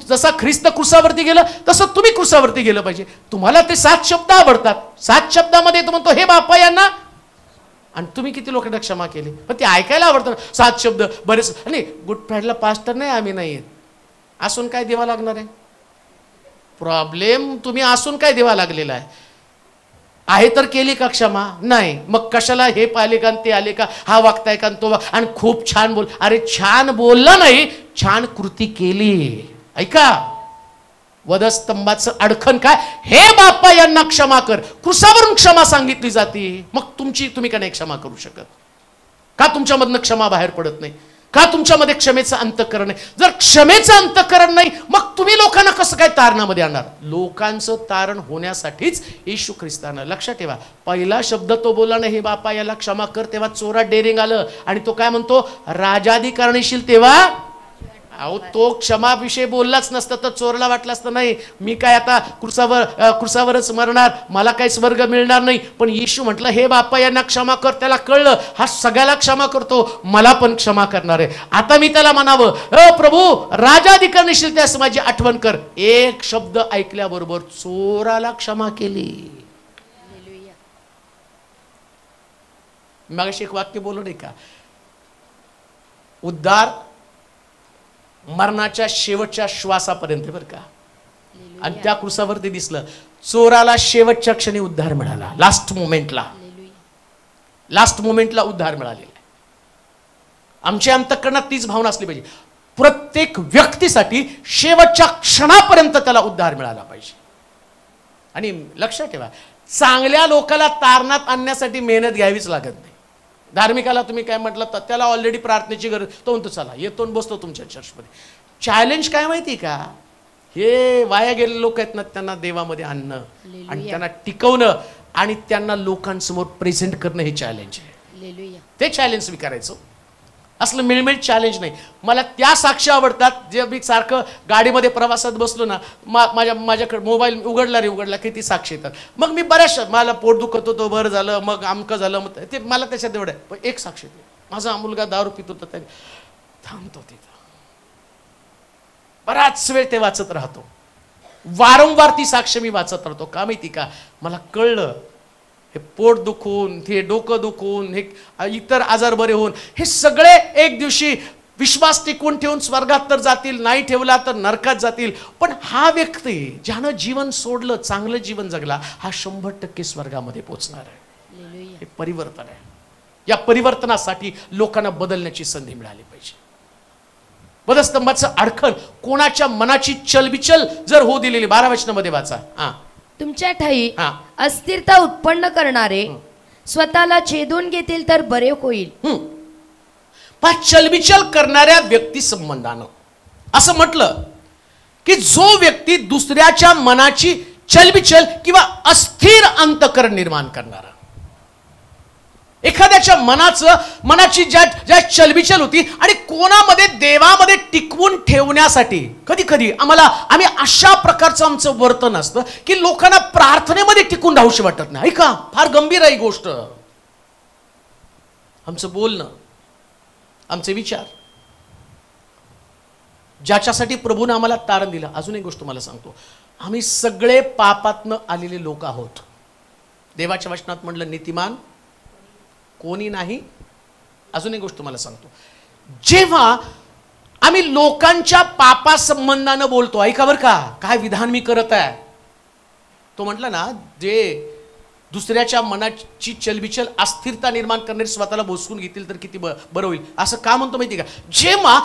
जसा ख्रिस्त क्रुसावरती गेलं तसं तुम्ही क्रुसावरती गेलं पाहिजे. तुम्हाला ते 7 शब्द आवडतात, 7 शब्दामध्ये तो म्हणतो हे बापा यांना, आणि तुम्ही किती लोकांना क्षमा केली. पण ते ऐकायला आवडतं 7 शब्द बरेच. आणि गुड फ्रायडेला पास्टर नाही, आम्ही नाही येत, असून काय देवा लागणार आहे? प्रॉब्लेम तुम्ही असून काय देवा लागलेला आहे तर केली का क्षमा? नाही. मग कशाला हे पाहिले का ते आले का, हा वागताय का तो आणि खूप छान बोल. अरे छान बोलला नाही, छान कृती केली. ऐका, वधस्तंभाचं अडखण काय, हे बाप्पा यांना क्षमा कर, क्रुसावरून क्षमा सांगितली जाते. मग तुम्ही का नाही क्षमा करू शकत? का तुमच्यामधनं क्षमा बाहेर पडत नाही? का तुमच्यामध्ये क्षमेचं अंतःकरण नाही? जर क्षमेचं अंतःकरण नाही, मग तुम्ही लोकांना कसं काय तारणामध्ये आणणार? लोकांचं तारण होण्यासाठीच येशू ख्रिस्तानं, लक्षात ठेवा, पहिला शब्द तो बोलला नाही, हे बापा याला क्षमा कर, तेव्हा चोरात डेरिंग आलं. आणि तो काय म्हणतो, राजाधिकारणीशील तेव्हा अहो तो क्षमाविषयी बोललाच नसतं तर चोरला वाटलं असतं नाही मी काय आता क्रुसावरच मरणार, मला काही स्वर्ग मिळणार नाही. पण येशू म्हटलं हे बाप्पा यांना क्षमा कर. त्याला कळलं हा सगळ्याला क्षमा करतो, मला पण क्षमा करणार आहे. आता मी त्याला म्हणावं प्रभू राजाधिकार निशील त्यास माझी आठवण कर. एक शब्द ऐकल्याबरोबर चोराला क्षमा केली. मगाशी एक वाक्य बोलू नाही का, उद्धार मरणाच्या शेवटच्या श्वासापर्यंत बरं का. आणि त्या क्रुसावरती दिसलं चोराला शेवटच्या क्षणी उद्धार मिळाला. लास्ट मोमेंटला उद्धार मिळालेला. आमच्या अंतःकरणात तीच भावना असली पाहिजे. प्रत्येक व्यक्तीसाठी शेवटच्या क्षणापर्यंत त्याला उद्धार मिळाला पाहिजे. आणि लक्षात ठेवा चांगल्या लोकाला तारणात आणण्यासाठी मेहनत घ्यावीच लागत नाही. धार्मिकाला तुम्ही काय म्हटलं तर त्याला ऑलरेडी प्रार्थनेची गरज, तो म्हणतो चला येतो बसतो तुमच्या चर्चमध्ये. चॅलेंज काय माहिती का, हे वाया गेलेले लोक आहेत ना त्यांना देवामध्ये आणणं आणि त्यांना टिकवणं आणि त्यांना लोकांसमोर प्रेझेंट करणं हे चॅलेंज आहे. ते चॅलेंज स्वीकारायचं. असलं मिळमिळ चॅलेंज नाही. मला त्या साक्षी आवडतात जे मी सारखं गाडीमध्ये प्रवासात बसलो ना माझ्याकडे मोबाईल उघडला किती साक्षी येतात. मग मी बऱ्याचशा मला पोट दुखत होतो बरं झालं मग आमकं झालं मग ते मला त्याच्यात एवढं आहे. पण एक साक्षी येते, माझा मुलगा दारू पित होता त्याने थांबतो तिथं बराच वेळ ते वाचत राहतो. वारंवार ती साक्ष मी वाचत राहतो. का माहिती का, मला कळलं हे पोट दुखून हे डोकं दुखून हे इतर आजार बरे होऊन हे सगळे एक दिवशी विश्वास टिकवून ठेवून स्वर्गात तर जातील, नाही ठेवला तर नरकात जातील. पण हा व्यक्ती ज्यानं जीवन सोडलं चांगलं जीवन जगला हा 100% स्वर्गामध्ये पोहोचणार आहे. हे परिवर्तन आहे. या परिवर्तनासाठी लोकांना बदलण्याची संधी मिळाली पाहिजे. वधस्तंभाचं अडखण कोणाच्या मनाची चलबिचल जर होऊ दिलेली 12 वचनामध्ये वाचा. तुमच्या ठाई अस्थिरता उत्पन्न करणारे स्वतःला छेदून घेतील तर बरे होईल. चलबिचल करणाऱ्या व्यक्ती संबंधानं असं म्हटलं की जो व्यक्ती दुसऱ्याच्या मनाची चलबिचल किंवा अस्थिर अंतःकरण निर्माण करणारा, एखाद्याच्या मनाची ज्या चलबिचल होती आणि कोणामध्ये देवामध्ये टिकवून ठेवण्यासाठी कधी आम्ही अशा प्रकारचं आमचं वर्तन असतं की लोकांना प्रार्थनेमध्ये टिकून राहूशी वाटत नाही. ऐका फार गंभीर आहे गोष्ट. आमचं बोलणं आमचे विचार ज्याच्यासाठी प्रभूने आम्हाला तारण दिलं. अजून एक गोष्ट मला सांगतो, आम्ही सगळे पापातनं आलेले लोक आहोत. देवाच्या वचनात म्हटलं नीतिमान कोणी नाही. अजून एक गोष्ट मला सांगतो, जेव्हा आम्ही लोकांच्या पापा संबंधानं बोलतो, ऐका बरं का काय विधान मी करत आहे. तो म्हटला ना जे दुसऱ्याच्या मनाची चलबिचल अस्थिरता निर्माण करणारे स्वतःला बोसकून घेतील तर किती बरं होईल. असं का म्हणतो माहिती का, जेव्हा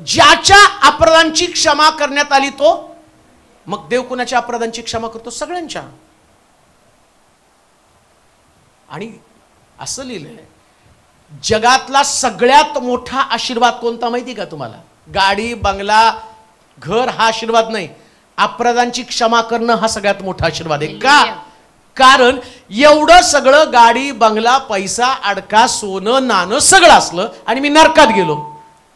ज्याच्या अपराधांची क्षमा करण्यात आली तो, मग देव कोणाच्या अपराधांची क्षमा करतो, सगळ्यांच्या. आणि असं लिहिलंय जगातला सगळ्यात मोठा आशीर्वाद कोणता माहिती का तुम्हाला, गाडी बंगला घर हा आशीर्वाद नाही, अपराधांची क्षमा करणं हा सगळ्यात मोठा आशीर्वाद आहे. का, कारण एवढं सगळं गाडी बंगला पैसा अडका सोनं नाणं सगळं असलं आणि मी नरकात गेलो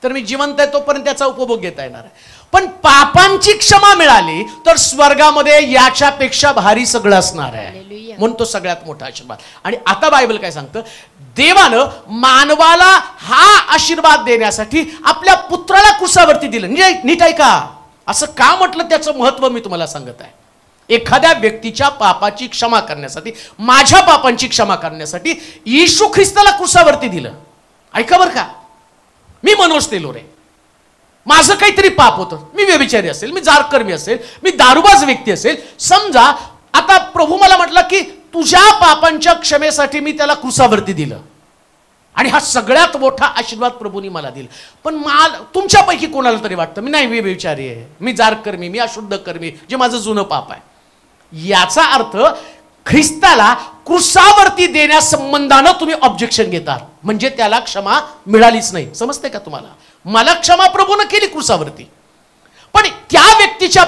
तर मी जिवंत आहे तोपर्यंत त्याचा उपभोग घेता येणार आहे. पण पापांची क्षमा मिळाली तर स्वर्गामध्ये याच्यापेक्षा भारी सगळं असणार आहे. म्हणून तो सगळ्यात मोठा आशीर्वाद. आणि आता बायबल काय सांगतं, देवानं मानवाला हा आशीर्वाद देण्यासाठी आपल्या पुत्राला क्रुसावरती दिलं. म्हणजे नीट आहे का, असं का म्हटलं त्याचं महत्व मी तुम्हाला सांगत आहे. एखाद्या व्यक्तीच्या पापाची क्षमा करण्यासाठी, माझ्या पापांची क्षमा करण्यासाठी येशू ख्रिस्ताला क्रुसावरती दिलं. ऐका बरं का, मी मनोज तेलोरे, माझं काहीतरी पाप होतं, मी व्यभिचारी असेल, मी जारकर्मी असेल, मी दारूबाज व्यक्ती असेल, समजा आता प्रभू मला म्हटलं की तुझ्या पापांच्या क्षमेसाठी मी त्याला क्रुसावरती दिलं आणि हा सगळ्यात मोठा आशीर्वाद प्रभूंनी मला दिला. पण तुमच्यापैकी कोणाला तरी वाटतं मी नाही व्यभिचारी आहे, मी जारकर्मी, मी अशुद्ध कर्मी, जे माझं जुनं पाप आहे. याचा अर्थ ख्रिस्ताला क्रुसावरती देण्यासंबंधानं तुम्ही ऑब्जेक्शन घेता म्हणजे त्याला क्षमा मिळालीच नाही. समजते का तुम्हाला, मला क्षमा प्रभूनं केली क्रुसावरती, पण त्या व्यक्तीच्या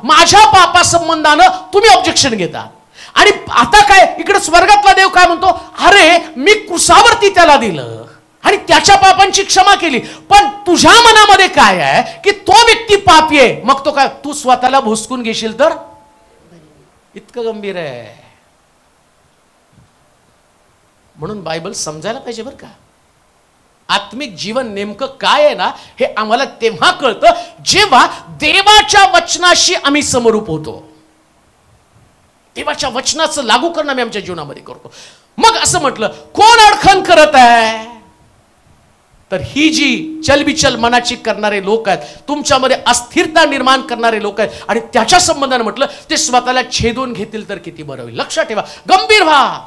माझ्या पापा संबंधानं तुम्ही ऑब्जेक्शन घेता. आणि आता काय इकडे स्वर्गातला देव काय म्हणतो, अरे मी क्रुसावरती त्याला दिलं, आणि त्याच्या पापांची क्षमा केली. पण तुझ्या मनामध्ये काय आहे की तो व्यक्ती पापी आहे, मग तो काय तू स्वतःला भोसकून घेशील तर? इतकं गंभीर आहे. म्हणून बायबल समजायला पाहिजे बरं का. आत्मिक जीवन नेमकं काय आहे ना, हे आम्हाला तेव्हा कळतं जेव्हा देवाच्या वचनाशी आम्ही समरूप होतो. देवाच्या वचनाचं लागू करणं आम्ही आमच्या जीवनामध्ये करतो. मग असं म्हटलं कोण अडखण करत आहे, तर ही जी चलबिचल मनाची करणारे लोक आहेत, तुमच्यामध्ये अस्थिरता निर्माण करणारे लोक आहेत, आणि त्याच्या संबंधाने म्हटलं ते स्वतःला छेदून घेतील तर किती बरं होईल. लक्षात ठेवा, गंभीर व्हा.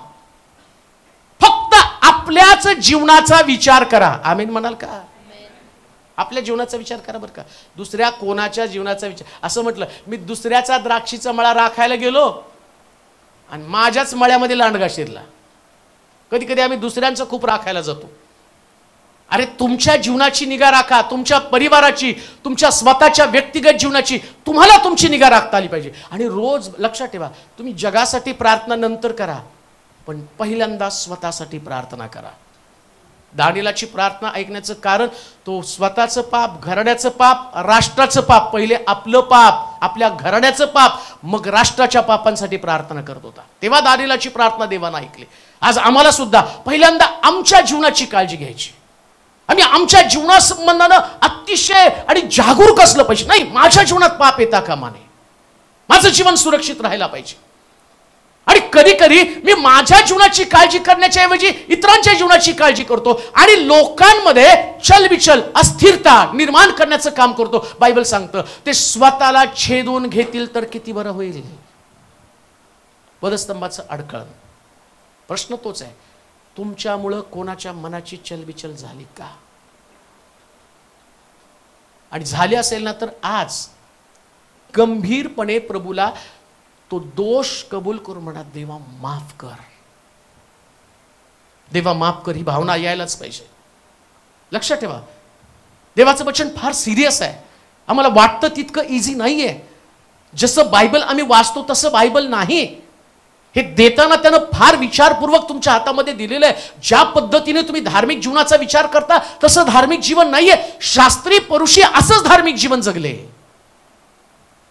फक्त आपल्याच जीवनाचा विचार करा. आमीन म्हणाल का? आपल्या जीवनाचा विचार करा बरं का. दुसऱ्या कोणाच्या जीवनाचा विचार. असं म्हटलं मी दुसऱ्याचा द्राक्षीचा मळा राखायला गेलो आणि माझ्याच मळ्यामध्ये लांडगा शिरला. कधी कधी आम्ही दुसऱ्यांचं खूप राखायला जातो. अरे तुमच्या जीवनाची निगा राखा, तुमच्या परिवाराची, तुमच्या स्वतःच्या व्यक्तिगत जीवनाची तुम्हाला तुमची निगा राखता आली पाहिजे. आणि रोज लक्षात ठेवा, तुम्ही जगासाठी प्रार्थना नंतर करा, पण पहिल्यांदा स्वतःसाठी प्रार्थना करा. दानिएलाची प्रार्थना ऐकण्याचं कारण तो स्वतःचं पाप, घराण्याचं पाप, राष्ट्राचं पाप, पहिले आपलं पाप, आपल्या घराण्याचं पाप, मग राष्ट्राच्या पापांसाठी प्रार्थना करत होता. तेव्हा दानिएलाची प्रार्थना देवानं ऐकली. आज आम्हाला सुद्धा पहिल्यांदा आमच्या जीवनाची काळजी घ्यायची. आम्ही आमच्या जीवनासंबंधानं अतिशय आणि जागरूक असलं पाहिजे. नाही, माझ्या जीवनात पाप येता कामा नये, माझं जीवन सुरक्षित राहायला पाहिजे. आणि कधी कधी मी माझ्या जीवनाची काळजी करण्याच्या ऐवजी इतरांच्या जीवनाची काळजी करतो आणि लोकांमध्ये चलबिचल, अस्थिरता निर्माण करण्याचं काम करतो. बायबल सांगतं ते स्वतःला छेदून घेतील तर किती बरं होईल. वधस्तंभाचं अडखळण. प्रश्न तोच आहे, तुमच्यामुळं कोणाच्या मनाची चलबिचल झाली का? आणि झाली असेल ना तर आज गंभीरपणे प्रभूला तो दोष कबूल करून म्हणा, देवा माफ कर, देवा माफ कर. ही भावना यायलाच पाहिजे. लक्षात ठेवा, देवाचं वचन फार सिरियस आहे. आम्हाला वाटतं तितकं इझी नाहीये. जसं बायबल आम्ही वाचतो तसं बायबल नाही. हे देताना त्यानं फार विचारपूर्वक तुमच्या हातामध्ये दिलेलं आहे. ज्या पद्धतीने तुम्ही धार्मिक जीवनाचा विचार करता तसं धार्मिक जीवन नाहीये. शास्त्री पुरुषी असंच धार्मिक जीवन जगले.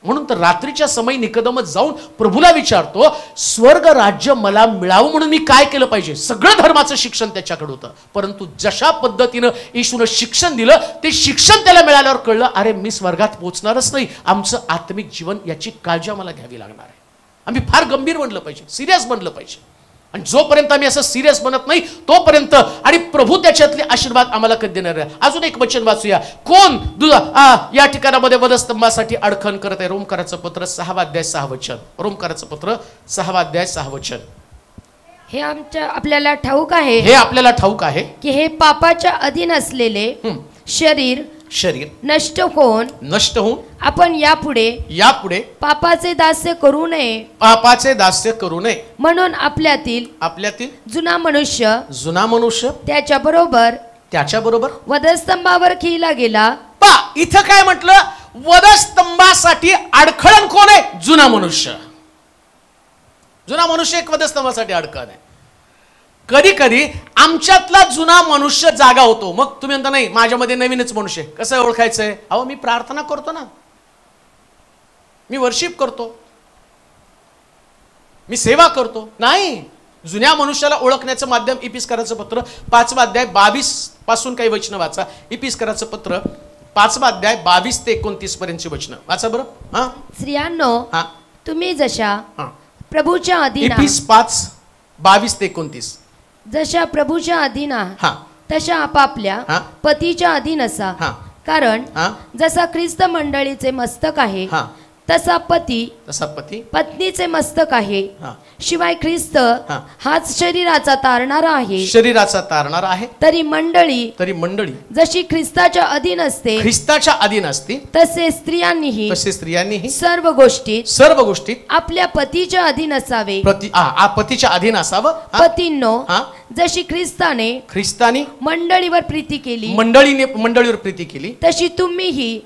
म्हणून तर रात्रीच्या समयी निकोदेमस जाऊन प्रभूला विचारतो, स्वर्ग राज्य मला मिळावं म्हणून मी काय केलं पाहिजे. सगळं धर्माचं शिक्षण त्याच्याकडे होतं, परंतु जशा पद्धतीनं येशूनं शिक्षण दिलं ते शिक्षण त्याला मिळाल्यावर कळलं, अरे मी स्वर्गात पोहोचणारच नाही. आमचं आत्मिक जीवन याची काळजी आम्हाला घ्यावी लागणार आहे. आम्ही फार गंभीर बनलं पाहिजे, सिरियस बनलं पाहिजे. आणि जोपर्यंत आम्ही असं सिरियस बनत नाही तोपर्यंत, आणि प्रभू त्याच्यातले आशीर्वाद आम्हाला कधी देणार आहे. अजून एक वचन वाचूया. कोण या ठिकाणामध्ये वधस्तंभासाठी अडखण करत आहे? रोमकराचं पत्र 6 अध्याय 6 वचन. रोमकराचं पत्र 6 अध्याय 6 वचन. हे आपल्याला ठाऊक आहे, हे आपल्याला ठाऊक आहे की हे पापाच्या अधीन असलेले शरीर नष्ट होऊन आपण यापुढे पापाचे दास्य करू नये, म्हणून आपल्यातील जुना मनुष्य त्याच्या बरोबर वधस्तंभावर खिळला गेला. इथं काय म्हटलं? वधस्तंभासाठी अडखळण कोण आहे? जुना मनुष्य. जुना मनुष्य एक वधस्तंभासाठी अडखळण आहे. कधी कधी आमच्यातला जुना मनुष्य जागा होतो. मग तुम्ही म्हणता नाही माझ्यामध्ये नवीनच मनुष्य. कसं ओळखायचंय? अहो मी प्रार्थना करतो ना, मी वर्शिप करतो, मी सेवा करतो. नाही, जुन्या मनुष्याला ओळखण्याचं माध्यम इपिस्कराचं पत्र 5 अध्याय 22 पासून काही वचनं वाचा. इपिस्कराचं पत्र 5 अध्याय 22 ते 29 पर्यंतची वचनं वाचा बरं. हा, स्त्रियांनो तुम्ही जशा प्रभूच्या अधीन, 5 22 ते 29, जशा प्रभूच्या अधीन तशा आपापल्या पतीच्या अधीन असा. कारण जसा ख्रिस्त मंडळीचे मस्तक आहे तसा पती पत्नीचे मस्तक आहे. शिवाय ख्रिस्त हाच शरीराचा तारणारा आहे. तरी मंडळी जशी ख्रिस्ताच्या अधीन असते तसे स्त्रियांनीही सर्व गोष्टीत आपल्या पतीच्या अधीन असावे. पतीच्या अधीन असावं. पतींनो जशी ख्रिस्ताने मंडळीवर प्रीती केली तशी तुम्हीही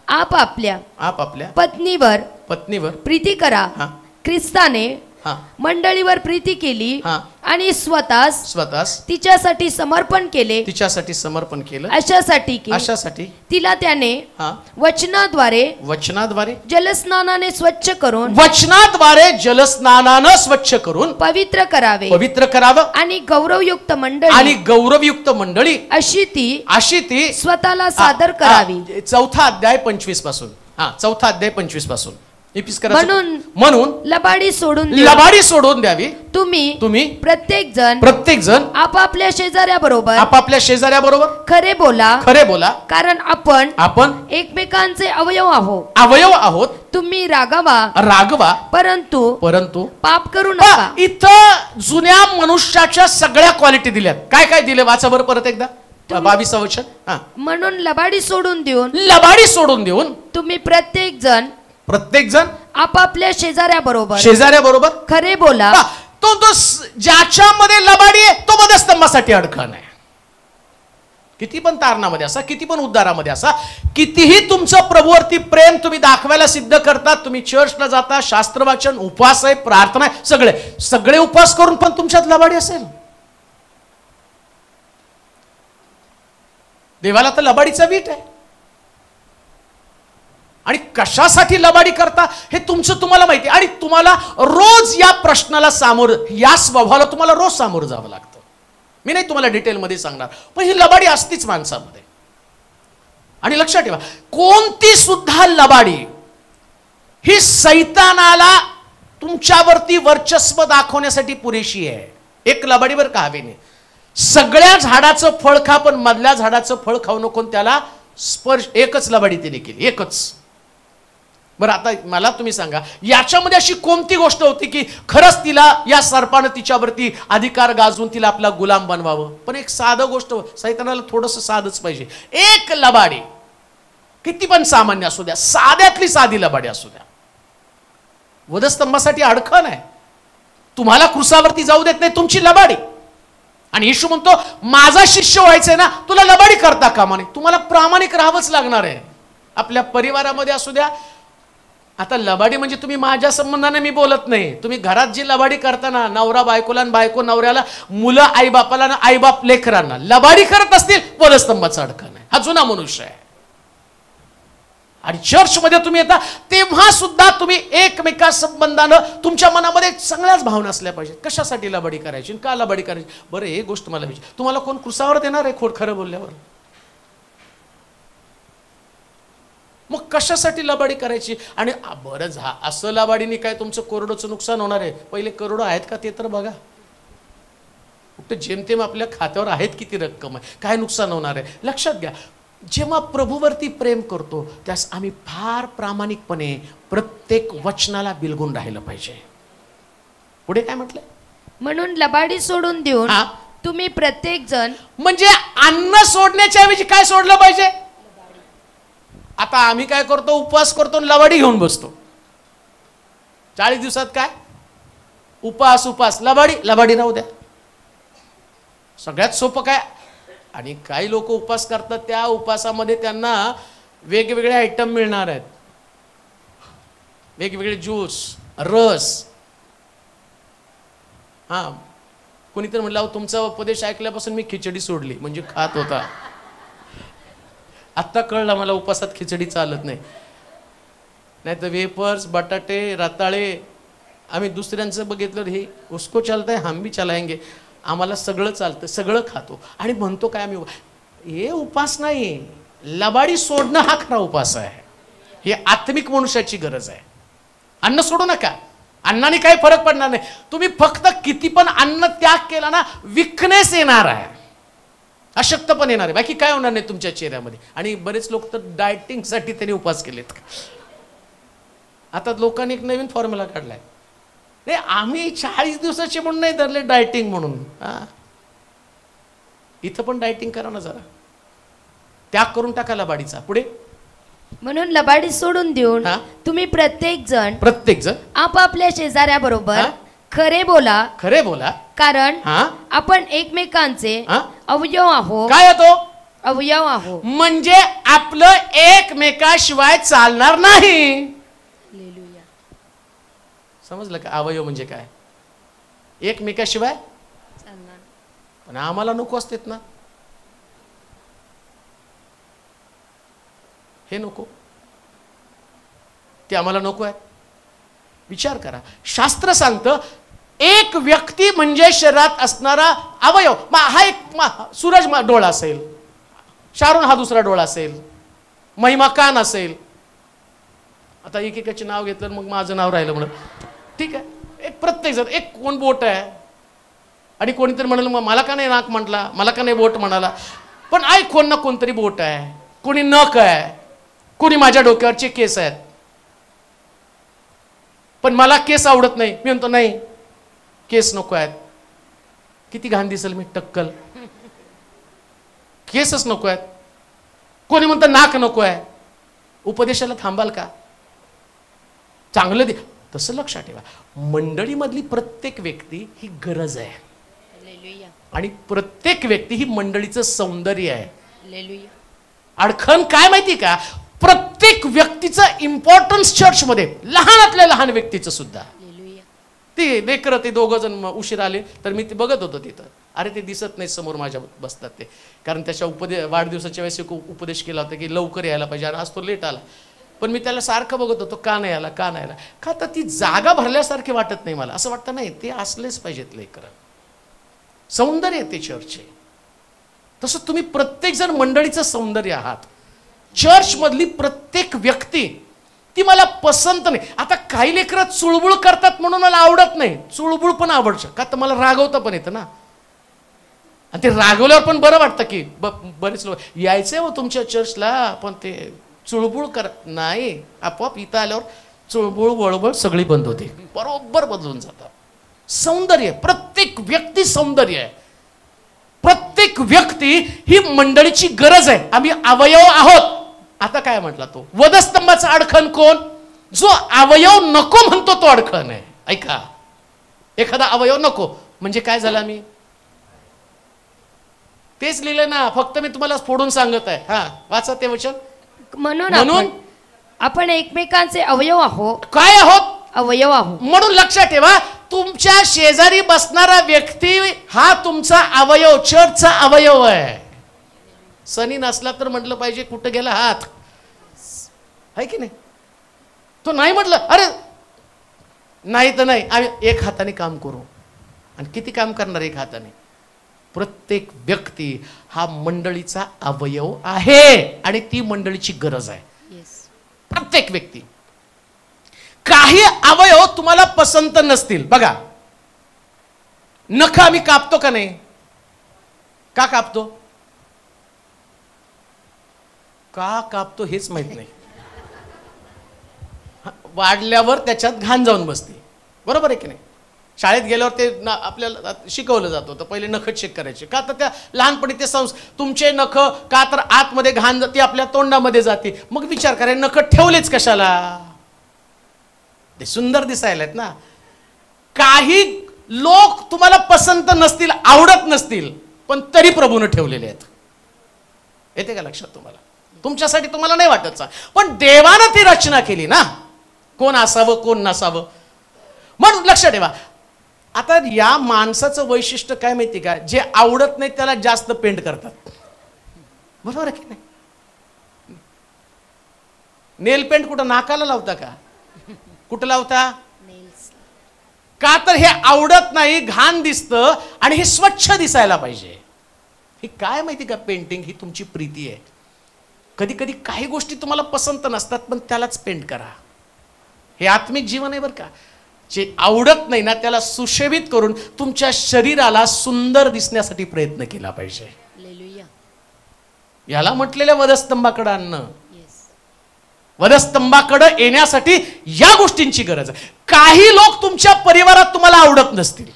आपापल्या पत्नीवर प्रीती करा. ख्रिस्ताने हा. मंडळीवर प्रीती केली हा. आणि स्वतःस तिच्यासाठी समर्पण केले, तिच्यासाठी समर्पण केलं, अशासाठी तिला त्याने हा. वचनाद्वारे जलस्नानाने स्वच्छ करून स्वच्छ करून पवित्र करावं आणि गौरवयुक्त मंडळी अशी ती स्वतःला सादर करावी. 4 अध्याय 25 पासून. 4 अध्याय 25 पासून. म्हणून लबाडी सोडून द्यावी. तुम्ही प्रत्येक जण आपापल्या शेजाऱ्याबरोबर खरे बोला, कारण आपण एकमेकांचे अवयव आहोत. तुम्ही रागवा परंतु पाप करू नका. इथं जुन्या मनुष्याच्या सगळ्या क्वालिटी दिल्यात. काय काय दिले वाचा बरं परत एकदा. 22 वचन. म्हणून लबाडी सोडून देऊन तुम्ही प्रत्येक जण आपापल्या शेजाऱ्याबरोबर खरे बोला. तो ज्याच्यामध्ये लबाडी आहे तो मध्यस्तंभासाठी अडखण आहे. किती पण तारणामध्ये असा, किती पण उद्धारामध्ये असा, कितीही तुमचं प्रभूवरती प्रेम तुम्ही दाखवायला सिद्ध करतात, तुम्ही चर्चला जाता, शास्त्र वाचन, उपवास आहे, प्रार्थना आहे, सगळे उपवास करून पण तुमच्यात लबाडी असेल. देवाला तर लबाडीचा वीट आहे. आणि कशासाठी लबाडी करता हे तुम्हाला माहिती आहे. आणि तुम्हाला रोज या प्रश्नाला या स्वभावाला तुम्हाला रोज सामोरं जावं लागतं. मी नाही तुम्हाला डिटेलमध्ये सांगणार, पण ही लबाडी असतीच माणसामध्ये. आणि लक्षात ठेवा, कोणती सुद्धा लबाडी ही सैतानाला तुमच्यावरती वर्चस्व दाखवण्यासाठी पुरेशी आहे. एक लबाडीवर का हवे नाही. सगळ्या झाडाचं फळ खा, पण मधल्या झाडाचं फळ खाऊ नको, त्याला स्पर्श. एकच लबाडी तिने केली, एकच. बरं, आता मला तुम्ही सांगा, याच्यामध्ये अशी कोणती गोष्ट होती की खरंच तिला या सर्पानं तिच्यावरती अधिकार गाजवून तिला आपला गुलाम बनवावं. पण एक साधं गोष्ट, सैतानाला थोडंसं साधच पाहिजे. एक लबाडी, किती पण सामान्य असू द्या, साध्यातली साधी लबाडी असू द्या, वधस्तंभासाठी अडखण आहे. तुम्हाला क्रुसावरती जाऊ देत नाही तुमची लबाडी. आणि येशू म्हणतो, माझा शिष्य व्हायचंय ना, तुला लबाडी करता कामा नये. तुम्हाला प्रामाणिक राहावंच लागणार आहे. आपल्या परिवारामध्ये असू द्या. आता लबाडी म्हणजे तुम्ही माझ्या संबंधाने मी बोलत नाही. तुम्ही घरात जी लबाडी करताना, नवरा बायकोला, बायको नवऱ्याला, मुलं आईबापाला, आईबाप लेकरांना लबाडी करत असतील, वधस्तंभाचा अडखण आहे. हा जुना मनुष्य आहे. आणि चर्चमध्ये तुम्ही येता तेव्हा सुद्धा तुम्ही एकमेका संबंधानं तुमच्या मनामध्ये चांगल्याच भावना असल्या पाहिजेत. कशासाठी लबाडी करायची, का लबाडी करायची. बरं, एक गोष्ट मला विचार, तुम्हाला कोण क्रुसावर देणार आहे खोट खरं बोलल्यावर? मग कशासाठी लबाडी करायची? आणि बरं असं लबाडीने काय तुमचं करोडोचं नुकसान होणार आहे? पहिले करोडो आहेत का ते तर बघा. कुठे जेमतेम आपल्या खात्यावर आहेत किती रक्कम आहे, काय नुकसान होणार आहे? लक्षात घ्या, जेव्हा प्रभूवरती प्रेम करतो त्यास आम्ही फार प्रामाणिकपणे प्रत्येक वचनाला बिलगून राहिलं पाहिजे. पुढे काय म्हटलंय? म्हणून लबाडी सोडून देऊन तुम्ही प्रत्येक जण, म्हणजे अन्न सोडण्याच्या ऐवजी काय सोडलं पाहिजे? आता आम्ही काय करतो, उपवास करतो, लबाडी घेऊन बसतो. 40 दिवसात काय उपवास, लबाडी राहू द्या. सगळ्यात सोपं काय? आणि काही लोक उपवास करतात, त्या उपवासामध्ये त्यांना वेगवेगळे आयटम मिळणार आहेत, वेगवेगळे ज्यूस, रस. कोणीतरी म्हटलं, तुमचा उपदेश ऐकल्यापासून मी खिचडी सोडली, म्हणजे खात होता. आत्ता कळलं मला, उपवासात खिचडी चालत नाही. नाही तर वेपर्स, बटाटे, रताळे, आम्ही दुसऱ्यांचं बघितलं, हे उसको चलता है हम भी चलाएंगे. आम्हाला सगळं चालतं, सगळं खातो. आणि म्हणतो काय आम्ही, हे उपास नाही, लबाडी सोडणं हा खरा उपास आहे. हे आत्मिक मनुष्याची गरज आहे. अन्न सोडू नका, अन्नाने काही फरक पडणार नाही. तुम्ही फक्त किती पण अन्न त्याग केला ना, विकनेस येणार आहे, अशक्त पण येणार आहे, बाकी काय होणार नाही तुमच्या चेहऱ्यामध्ये. आणि बरेच लोक तर डायटिंगसाठी त्यांनी उपवास केलेत. आता लोकांनी एक नवीन फॉर्म्युला काढलाय, नाही आम्ही 40 दिवसाचे म्हणून नाही धरले, डायटिंग म्हणून. इथं पण डायटिंग करा ना जरा, त्याग करून टाका लबाडीचा. पुढे, म्हणून लबाडी सोडून देऊन तुम्ही प्रत्येक जण आपापल्या शेजाऱ्याबरोबर खरे बोला, कारण आपण एकमेकांचे अवयव आहोत. काय तो अवयव आहोत, म्हणजे आपलं एकमेकाशिवाय चालणार नाही. समजलं का? अवयव म्हणजे काय? एकमेकाशिवाय पण आम्हाला नको असतेत ना, हे नको, ते आम्हाला नको आहे. विचार करा, शास्त्र सांगतं एक व्यक्ती म्हणजे शरीरात असणारा अवयव. हा एक सूरज डोळा असेल, शारून हा दुसरा डोळा असेल, महिमा कान असेल. आता एकेकाचे नाव घेतलं मग माझं नाव राहिलं म्हणून ठीक आहे. एक प्रत्येक जण, एक कोण बोट आहे आणि कोणीतरी म्हणाल मग मला का नाही नाक म्हटला, मला का नाही बोट म्हणाला. पण कोण ना कोणतरी बोट आहे, कोणी नख आहे, कोणी माझ्या डोक्यावरचे केस आहेत. पण मला केस आवडत नाही, मी म्हणतो नाही केस नको आहेत. किती घाण दिसेल मी, टक्कल, केसच नको आहेत. कोणी म्हणतं नाक नको आहे. उपदेशाला थांबाल का? चांगलं तसं लक्षात ठेवा, मंडळीमधली प्रत्येक व्यक्ती ही गरज आहे आणि प्रत्येक व्यक्ती ही मंडळीचं सौंदर्य आहे. अडखण काय माहिती का, प्रत्येक व्यक्तीचं इम्पॉर्टन्स चर्चमध्ये, लहानातल्या लहान व्यक्तीचं सुद्धा. ती लेकरं ते दोघं जण उशीर आले तर मी ते बघत होतो तिथं, अरे ते दिसत नाही समोर माझ्या बसतात ते, कारण त्याच्या वाढदिवसाच्या वेळेस उपदेश केला होता की लवकर यायला पाहिजे आणि आज तो लेट आला. पण मी त्याला सारखं बघत होतो, का नाही आला, का नाही आला. का तर ती जागा भरल्यासारखी वाटत नाही मला. असं वाटतं नाही ते असलेच पाहिजेत लेकरं, सौंदर्य ते चर्च आहे. तसं तुम्ही प्रत्येक जण मंडळीचं सौंदर्य आहात. चर्च मधली प्रत्येक व्यक्ती ती मला पसंत नाही. आता काही लेकरं चुळबुळ करतात म्हणून मला आवडत नाही, चुळबुळ पण आवडतं का तर मला रागवता पण येतं ना, आणि ते रागवल्यावर पण बरं वाटतं की बरेच लोक यायचंय हो तुमच्या चर्चला, पण ते चुळबुळ कर नाही, आपोआप इथं आल्यावर चुळबुळ वळबळ सगळी बंद होते, बरोबर बदलून जातात. सौंदर्य, प्रत्येक व्यक्ती सौंदर्य आहे. प्रत्येक व्यक्ती ही मंडळीची गरज आहे. आम्ही अवयव आहोत. आता काय म्हटला तो वधस्तंभाचा अडखण कोण? जो अवयव नको म्हणतो तो अडखण आहे. ऐका, एखादा अवयव नको म्हणजे काय झालं, आम्ही तेच लिहिलं ना, फक्त मी तुम्हाला फोडून सांगत आहे. हा वाचा ते वचन. म्हणून आपण एकमेकांचे अवयव आहोत. काय आहोत? अवयव आहोत. म्हणून लक्षात ठेवा, तुमच्या शेजारी बसणारा व्यक्ती हा तुमचा अवयव, चर्चचा अवयव आहे. सनी नसला तर म्हटलं पाहिजे कुठं गेला हात, आहे की नाही? तो नाही म्हटलं, अरे नाही तर नाही, आम्ही एक हाताने काम करू. आणि किती काम करणार एक हाताने? प्रत्येक व्यक्ती हा मंडळीचा अवयव आहे आणि ती मंडळीची गरज आहे. प्रत्येक व्यक्ती. काही अवयव तुम्हाला पसंत नसतील. बघा, नख आम्ही कापतो का नाही? का कापतो? का कापतो हेच माहित नाही. वाढल्यावर त्याच्यात घाण जाऊन बसते, बरोबर आहे की नाही? शाळेत गेल्यावर ते आपल्याला शिकवलं जात होतं, पहिले नख चेक करायचे. का तर त्या लहानपणी ते तुमचे नख का तर आतमध्ये घाण जाते, आपल्या तोंडामध्ये जाते. मग विचार करा, नख ठेवलेच कशाला? ते सुंदर दिसायला आहेत ना. काही लोक तुम्हाला पसंत नसतील, आवडत नसतील, पण तरी प्रभूने ठेवलेले आहेत. येते का लक्षात तुम्हाला? तुमच्यासाठी तुम्हाला नाही वाटत, पण देवानं ती रचना केली ना, कोण असावं कोण नसावं. म्हणून लक्षात ठेवा, आता या माणसाचं वैशिष्ट्य काय माहिती का, जे आवडत नाही त्याला जास्त पेंट करतात, बरोबर आहे की नाही? नेल पेंट कुठं नाकाला लावता का? कुठं लावता? का तर हे आवडत नाही, घाण दिसतं आणि हे स्वच्छ दिसायला पाहिजे. ही काय माहिती का, पेंटिंग ही तुमची प्रीती आहे. कधी कधी काही गोष्टी तुम्हाला पसंत नसतात, पण त्यालाच पेंट करा. हे आत्मिक जीवन आहे बरं का. जे आवडत नाही ना त्याला सुशोभित करून तुमच्या शरीराला सुंदर दिसण्यासाठी प्रयत्न केला पाहिजे. याला म्हटलेल्या वधस्तंभाकडे आणणं. वधस्तंभाकडे येण्यासाठी या गोष्टींची गरज आहे. काही लोक तुमच्या परिवारात तुम्हाला आवडत नसतील.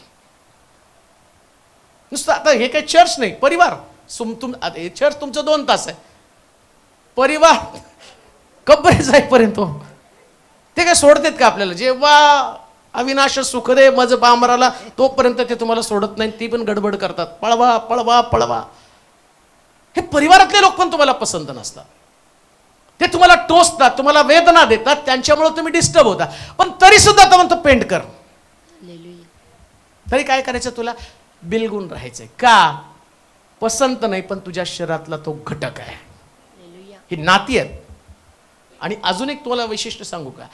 नुसतं आता हे काही चर्च नाही, परिवार. चर्च तुमचं 2 तास आहे, परिवार कबरे जाईपर्यंत ते काय सोडतात का आपल्याला? जेव्हा अविनाश सुखदे मज बांबराला तोपर्यंत ते तुम्हाला सोडत नाही, ती पण गडबड करतात, पळवा पळवा पळवा. हे परिवारातले लोक पण तुम्हाला पसंत नसतात. ते तुम्हाला टोचतात, तुम्हाला वेदना देतात, त्यांच्यामुळे तुम्ही डिस्टर्ब होता. पण तरी सुद्धा तो म्हणतो पेंट कर. तरी काय करायचं, तुला बिलगून राहायचंय का? पसंत नाही, पण तुझ्या शरीरातला तो घटक आहे. ही नाती आहेत. आणि अजून एक तुम्हाला वैशिष्ट्य सांगू का,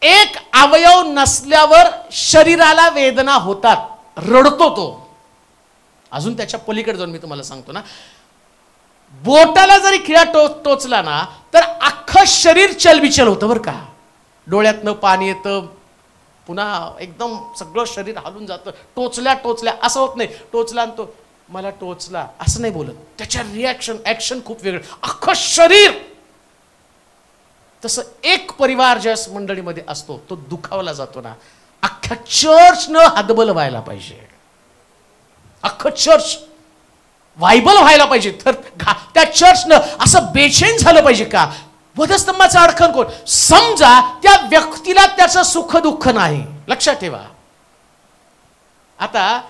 एक अवयव नसल्यावर शरीराला वेदना होतात, रडतो तो. अजून त्याच्या पलीकडे जाऊन मी तुम्हाला सांगतो ना, बोटाला जरी खिळा टोचला ना तर अख्खं शरीर चलबिचल होतं बरं का. डोळ्यातनं पाणी येतं, पुन्हा एकदम सगळं शरीर हलून जातं. टोचल्या टोचल्या असं होत नाही, टोचला आणि तो मला टोचला असं नाही बोलत, त्याच्या रिॲक्शन ऍक्शन खूप वेगळं, अख्खं शरीर. तसं एक परिवार ज्या मंडळीमध्ये असतो तो दुखावला जातो ना, अख्ख्या चर्चनं हतबल व्हायला पाहिजे, अख्खं चर्च व्हायबल व्हायला पाहिजे. तर त्या चर्चनं असं बेचैन झालं पाहिजे का, वधस्तंभाचं अडखण कोण? समजा त्या व्यक्तीला त्याचं सुख दुःख नाही. लक्षात ठेवा. आता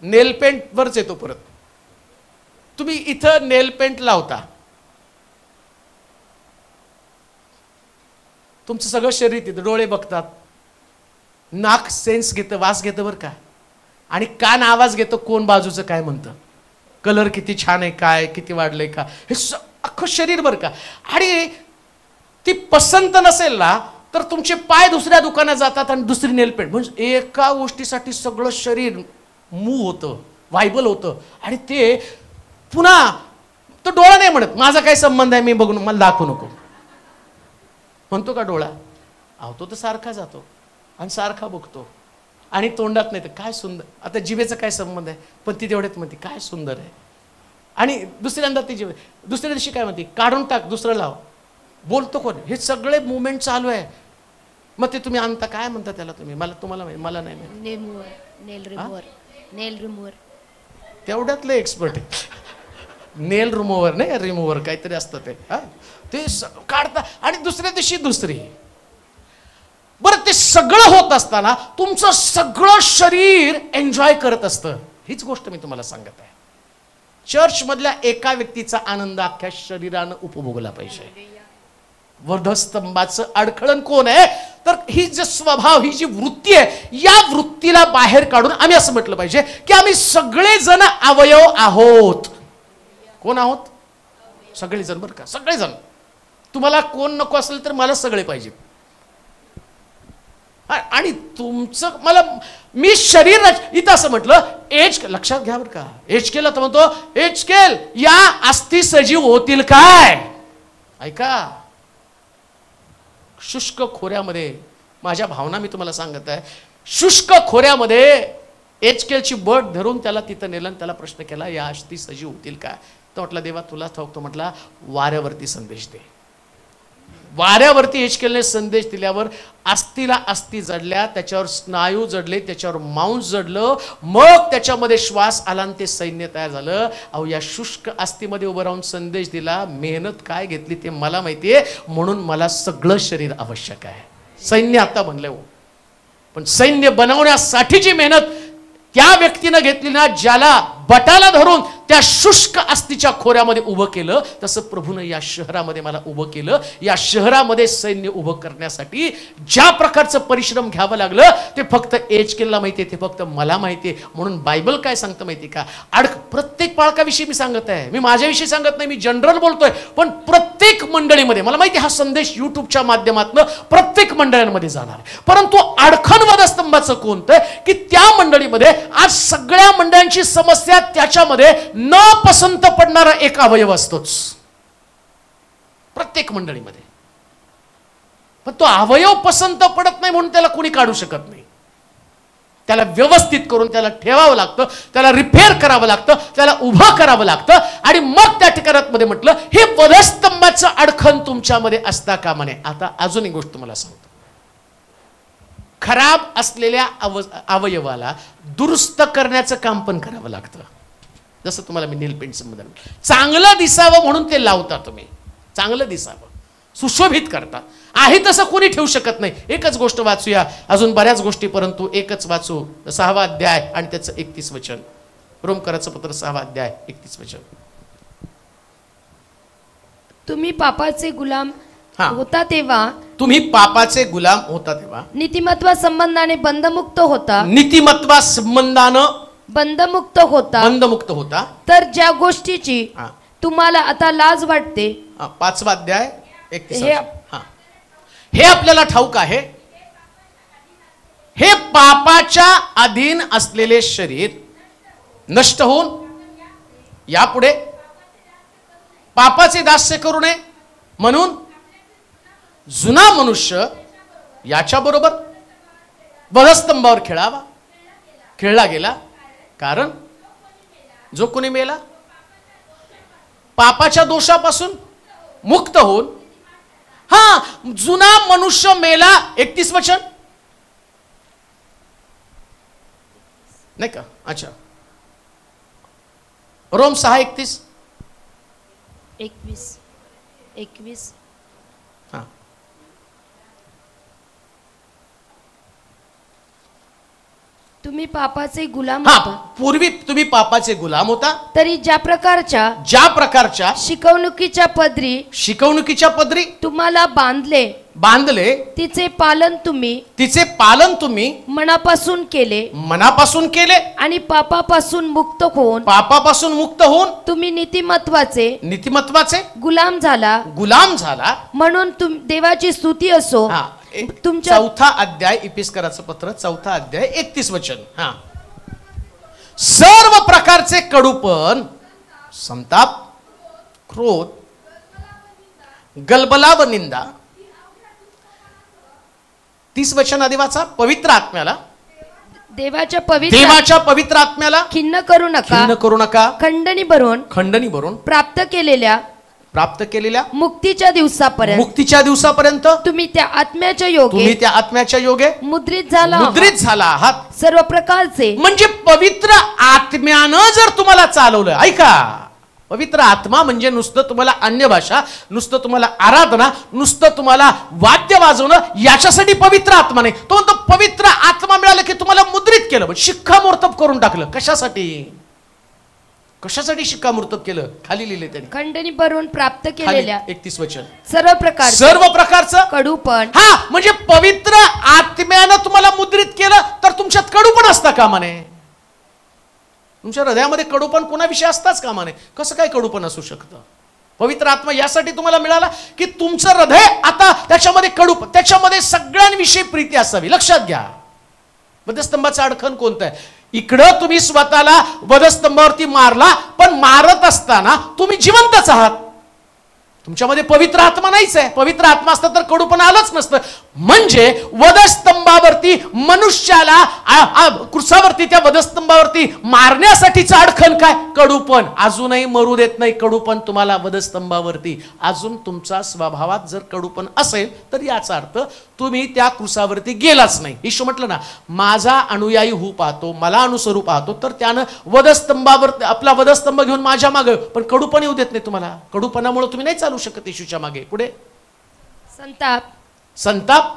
नेलपेंट वरच येतो परत. तुम्ही इथं नेलपेंट लावता, तुमचं सगळं शरीर तिथं, डोळे बघतात, नाक सेन्स घेतं, वास घेतं बरं का, आणि कान आवाज घेतो कोण बाजूचं काय म्हणतं, कलर किती छान आहे, काय किती वाढलंय का, हे अख्खं शरीर बरं का. आणि ती पसंत नसेल ना तर तुमचे पाय दुसऱ्या दुकानात जातात आणि दुसरी नेलपेंट, म्हणजे एका गोष्टीसाठी सगळं शरीर मूव होतं, व्हायबल होतं. आणि ते पुन्हा तो डोळा नाही म्हणत माझा काय संबंध आहे, मी बघून मला दाखवू नको म्हणतो का डोळा? अहो तो तर सारखा जातो आणि सारखा बघतो. आणि तोंडात नाही तर काय सुंदर, आता जिभेचा काय संबंध आहे, पण ती तेवढ्यात म्हणते काय सुंदर आहे. आणि दुसऱ्यांदा ती जिभे, दुसऱ्या दिवशी काय म्हणते, काढून टाक दुसरं लाव. बोलतो कोण? हे सगळे मुवमेंट चालू आहे. मग ते तुम्ही आणता काय म्हणता त्याला तुम्ही? तुम्हाला मला नाही माहिती. नेल रिमूव्हर तेवढ्यातलं एक्सपर्ट आहे. नेल रिमूव्हर नाही, रिमूव्हर काहीतरी असतं ते. ते काढता आणि दुसऱ्या दिवशी दुसरी. बरं, ते सगळं होत असताना तुमचं सगळं शरीर एन्जॉय करत असतं. हीच गोष्ट मी तुम्हाला सांगत आहे. चर्च मधल्या एका व्यक्तीचा आनंद अख्ख्या शरीरानं उपभोगला पाहिजे. वधस्तंभाचं अडखळण कोण आहे? तर ही जे स्वभाव, ही जी वृत्ती आहे, या वृत्तीला बाहेर काढून आम्ही असं म्हटलं पाहिजे की आम्ही सगळेजण अवयव आहोत. कोण आहोत? सगळेजण बरं का, सगळेजण. तुम्हाला कोण नको असेल तर मला सगळे पाहिजे. आणि तुमचं मला, मी शरीर इथं असं म्हटलं, एज लक्षात घ्या बरं का, एज केलं तर म्हणतो एज केल या अस्थि सजीव होतील काय? ऐका, शुष्क खोऱ्यामध्ये, माझ्या भावना मी तुम्हाला सांगत आहे, शुष्क खोऱ्यामध्ये एचकेलची बट धरून त्याला तिथं नेलं आणि त्याला प्रश्न केला या अस्थि सजीव होतील काय? तो म्हटला देवा तुला ठाऊक. तो म्हटला वाऱ्यावरती संदेश दे. वाऱ्यावरती एचकेलने संदेश दिल्यावर अस्थिला अस्थि जडल्या, त्याच्यावर स्नायू जडले, त्याच्यावर मांस जडलं, मग त्याच्यामध्ये श्वास आला आणि ते सैन्य तयार झालं. अहो या शुष्क अस्थिमध्ये उभं राहून संदेश दिला. मेहनत काय घेतली ते मला माहिती आहे, म्हणून मला सगळं शरीर आवश्यक आहे. सैन्य आता बनलंय हो, पण सैन्य बनवण्यासाठीची मेहनत त्या व्यक्तीनं घेतली ना, ज्याला बटाला धरून त्या शुष्क अस्थिच्या खोऱ्यामध्ये उभं केलं. तसं प्रभूनं या शहरामध्ये मला उभं केलं. या शहरामध्ये सैन्य उभं करण्यासाठी ज्या प्रकारचं परिश्रम घ्यावं लागलं ते फक्त एचकेलला माहिती आहे, ते फक्त मला माहिती आहे. म्हणून बायबल काय सांगतं माहिती का, प्रत्येक पालकाविषयी मी सांगत आहे, मी माझ्याविषयी सांगत नाही, मी जनरल बोलतोय. पण प्रत्येक मंडळीमध्ये मला माहिती हा संदेश युट्यूबच्या माध्यमातून प्रत्येक मंडळांमध्ये जाणार आहे. परंतु अडखण वधस्तंभाचं कोणतं की त्या मंडळीमध्ये आज सगळ्या मंडळांची समस्या त्याच्यामध्ये न पसंत पडणारा एक अवयव असतोच प्रत्येक मंडळीमध्ये. पण तो अवयव पसंत पडत नाही म्हणून त्याला कोणी काढू शकत नाही. त्याला व्यवस्थित करून त्याला ठेवावं लागतं, त्याला रिपेअर करावं लागतं, त्याला उभं करावं लागतं. आणि मग त्या ठिकाणात मध्ये म्हटलं हे वधस्तंभाचं अडखण तुमच्यामध्ये असता कामा नये. आता अजून एक गोष्ट तुम्हाला सांगतो, खराब असलेल्या अवयवाला दुरुस्त करण्याचं काम पण करावं लागतं. जसं तुम्हाला मी नील पेंट संबंध, चांगलं दिसावं म्हणून ते लावता तुम्ही, चांगलं दिसावं, सुशोभित करता. आहे तसं कोणी ठेवू शकत नाही. एकच गोष्ट वाचूया, अजून बऱ्याच गोष्टी, परंतु एकच वाचू. 6वा अध्याय आणि त्याचं 31 वचन. रोमकराचं पत्र 6वा अध्याय 31 वचन. तुम्ही पापाचे गुलाम होता तेव्हा तुम्ही पापाचे गुलाम होता तेव्हा नीतिमत्वा संबंधाने बंधमुक्त होता, नीतिमत्वा संबंधानं बंधमुक्त होता, तर ज्या गोष्टीची हा. तुम्हाला आता लाज वाटते, 5वा अध्याय 31 हे हे आपल्याला ठाऊक आहे, हे पापाच्या अधीन असलेले शरीर नष्ट होऊन यापुढे पापाचे दास्य करू नये म्हणून जुना मनुष्य याच्या बरोबर वधस्तंभावर खेळला गेला. कारण जो कोणी मेला पापाच्या दोषापासून मुक्त होऊन, हा जुना मनुष्य मेला. 31 वचन नाही का? अच्छा, रोम 6:31. 21 हा, तुम्ही पापाचे गुलाम हा, होता, पूर्वी तुम्ही पापाचे गुलाम होता, तरी ज्या प्रकारच्या शिकवणुकीच्या पदरी तुम्हाला बांधले तिचे पालन तुम्ही मनापासून केले आणि पापापासून मुक्त होऊन तुम्ही नीतिमत्वाचे गुलाम झाला म्हणून देवाची स्तुती असो. तुमच्या 4था अध्याय इपिस्कराचं पत्र 4था अध्याय 31 वचन. हा, सर्व प्रकारचे कडूपण, संताप, क्रोध, गलबला व निंदा. 30 वचन आधी वाचा. पवित्र आत्म्याला, देवाच्या पवित्र आत्म्याला खिन्न करू नका. खंडणी भरून प्राप्त केलेल्या मुक्तीच्या दिवसापर्यंत तुम्ही त्या आत्म्याच्या योगे मुद्रित झाला आहात. सर्व प्रकारचे, म्हणजे पवित्र आत्म्यानं जर तुम्हाला चालवलं, ऐका, पवित्र आत्मा म्हणजे नुसतं तुम्हाला अन्य भाषा, नुसतं तुम्हाला आराधना, नुसतं तुम्हाला वाद्य वाजवणं याच्यासाठी पवित्र आत्मा नाही. तो म्हणतो पवित्र आत्मा मिळाला की तुम्हाला मुद्रित केलं, शिक्कामोर्तब करून टाकलं. कशासाठी शिक्कामोर्तब केलं? खाली लिहिले त्यांनी, खंडणी भरून प्राप्त केलेल्या 31 वचन सर्व प्रकारचं कडूपण. हा, म्हणजे पवित्र आत्म्यानं तुम्हाला मुद्रित केलं तर तुमच्यात कडूपण असता कामा नये. तुमच्या हृदयामध्ये कडूपण कुणाविषयी असताच कामा नये. कसं काय कडूपण असू शकतं? पवित्र आत्मा यासाठी तुम्हाला मिळाला की तुमचं हृदय आता त्याच्यामध्ये कडूपण, त्याच्यामध्ये सगळ्यांविषयी प्रीती असावी. लक्षात घ्या, वधस्तंभाचं अडखण कोणतं आहे? इकडं तुम्ही स्वतःला वधस्तंभावरती मारला, पण मारत असताना तुम्ही जिवंतच आहात. तुमच्यामध्ये पवित्र आत्मा नाहीच आहे. पवित्र आत्मा असता तर कडूपण आलंच नसतं. म्हणजे वधस्तंभावरती मनुष्याला क्रुसावरती, त्या वधस्तंभावरती मारण्यासाठीचं अडखण काय? कडूपण. अजूनही मरू देत नाही कडूपण तुम्हाला वधस्तंभावरती. अजून तुमचा स्वभावात जर कडूपण असेल तर याचा अर्थ तुम्ही त्या क्रुसावरती गेलाच नाही. येशू म्हटलं ना, माझा अनुयायी होऊ पाहतो, मला अनुसरू पाहतो, तर त्यानं वधस्तंभावर आपला वधस्तंभ घेऊन माझ्या मागे, पण कडूपण येऊ देत नाही तुम्हाला. कडूपणामुळे तुम्ही नाही चालू शकत येशूच्या मागे. पुढे संताप,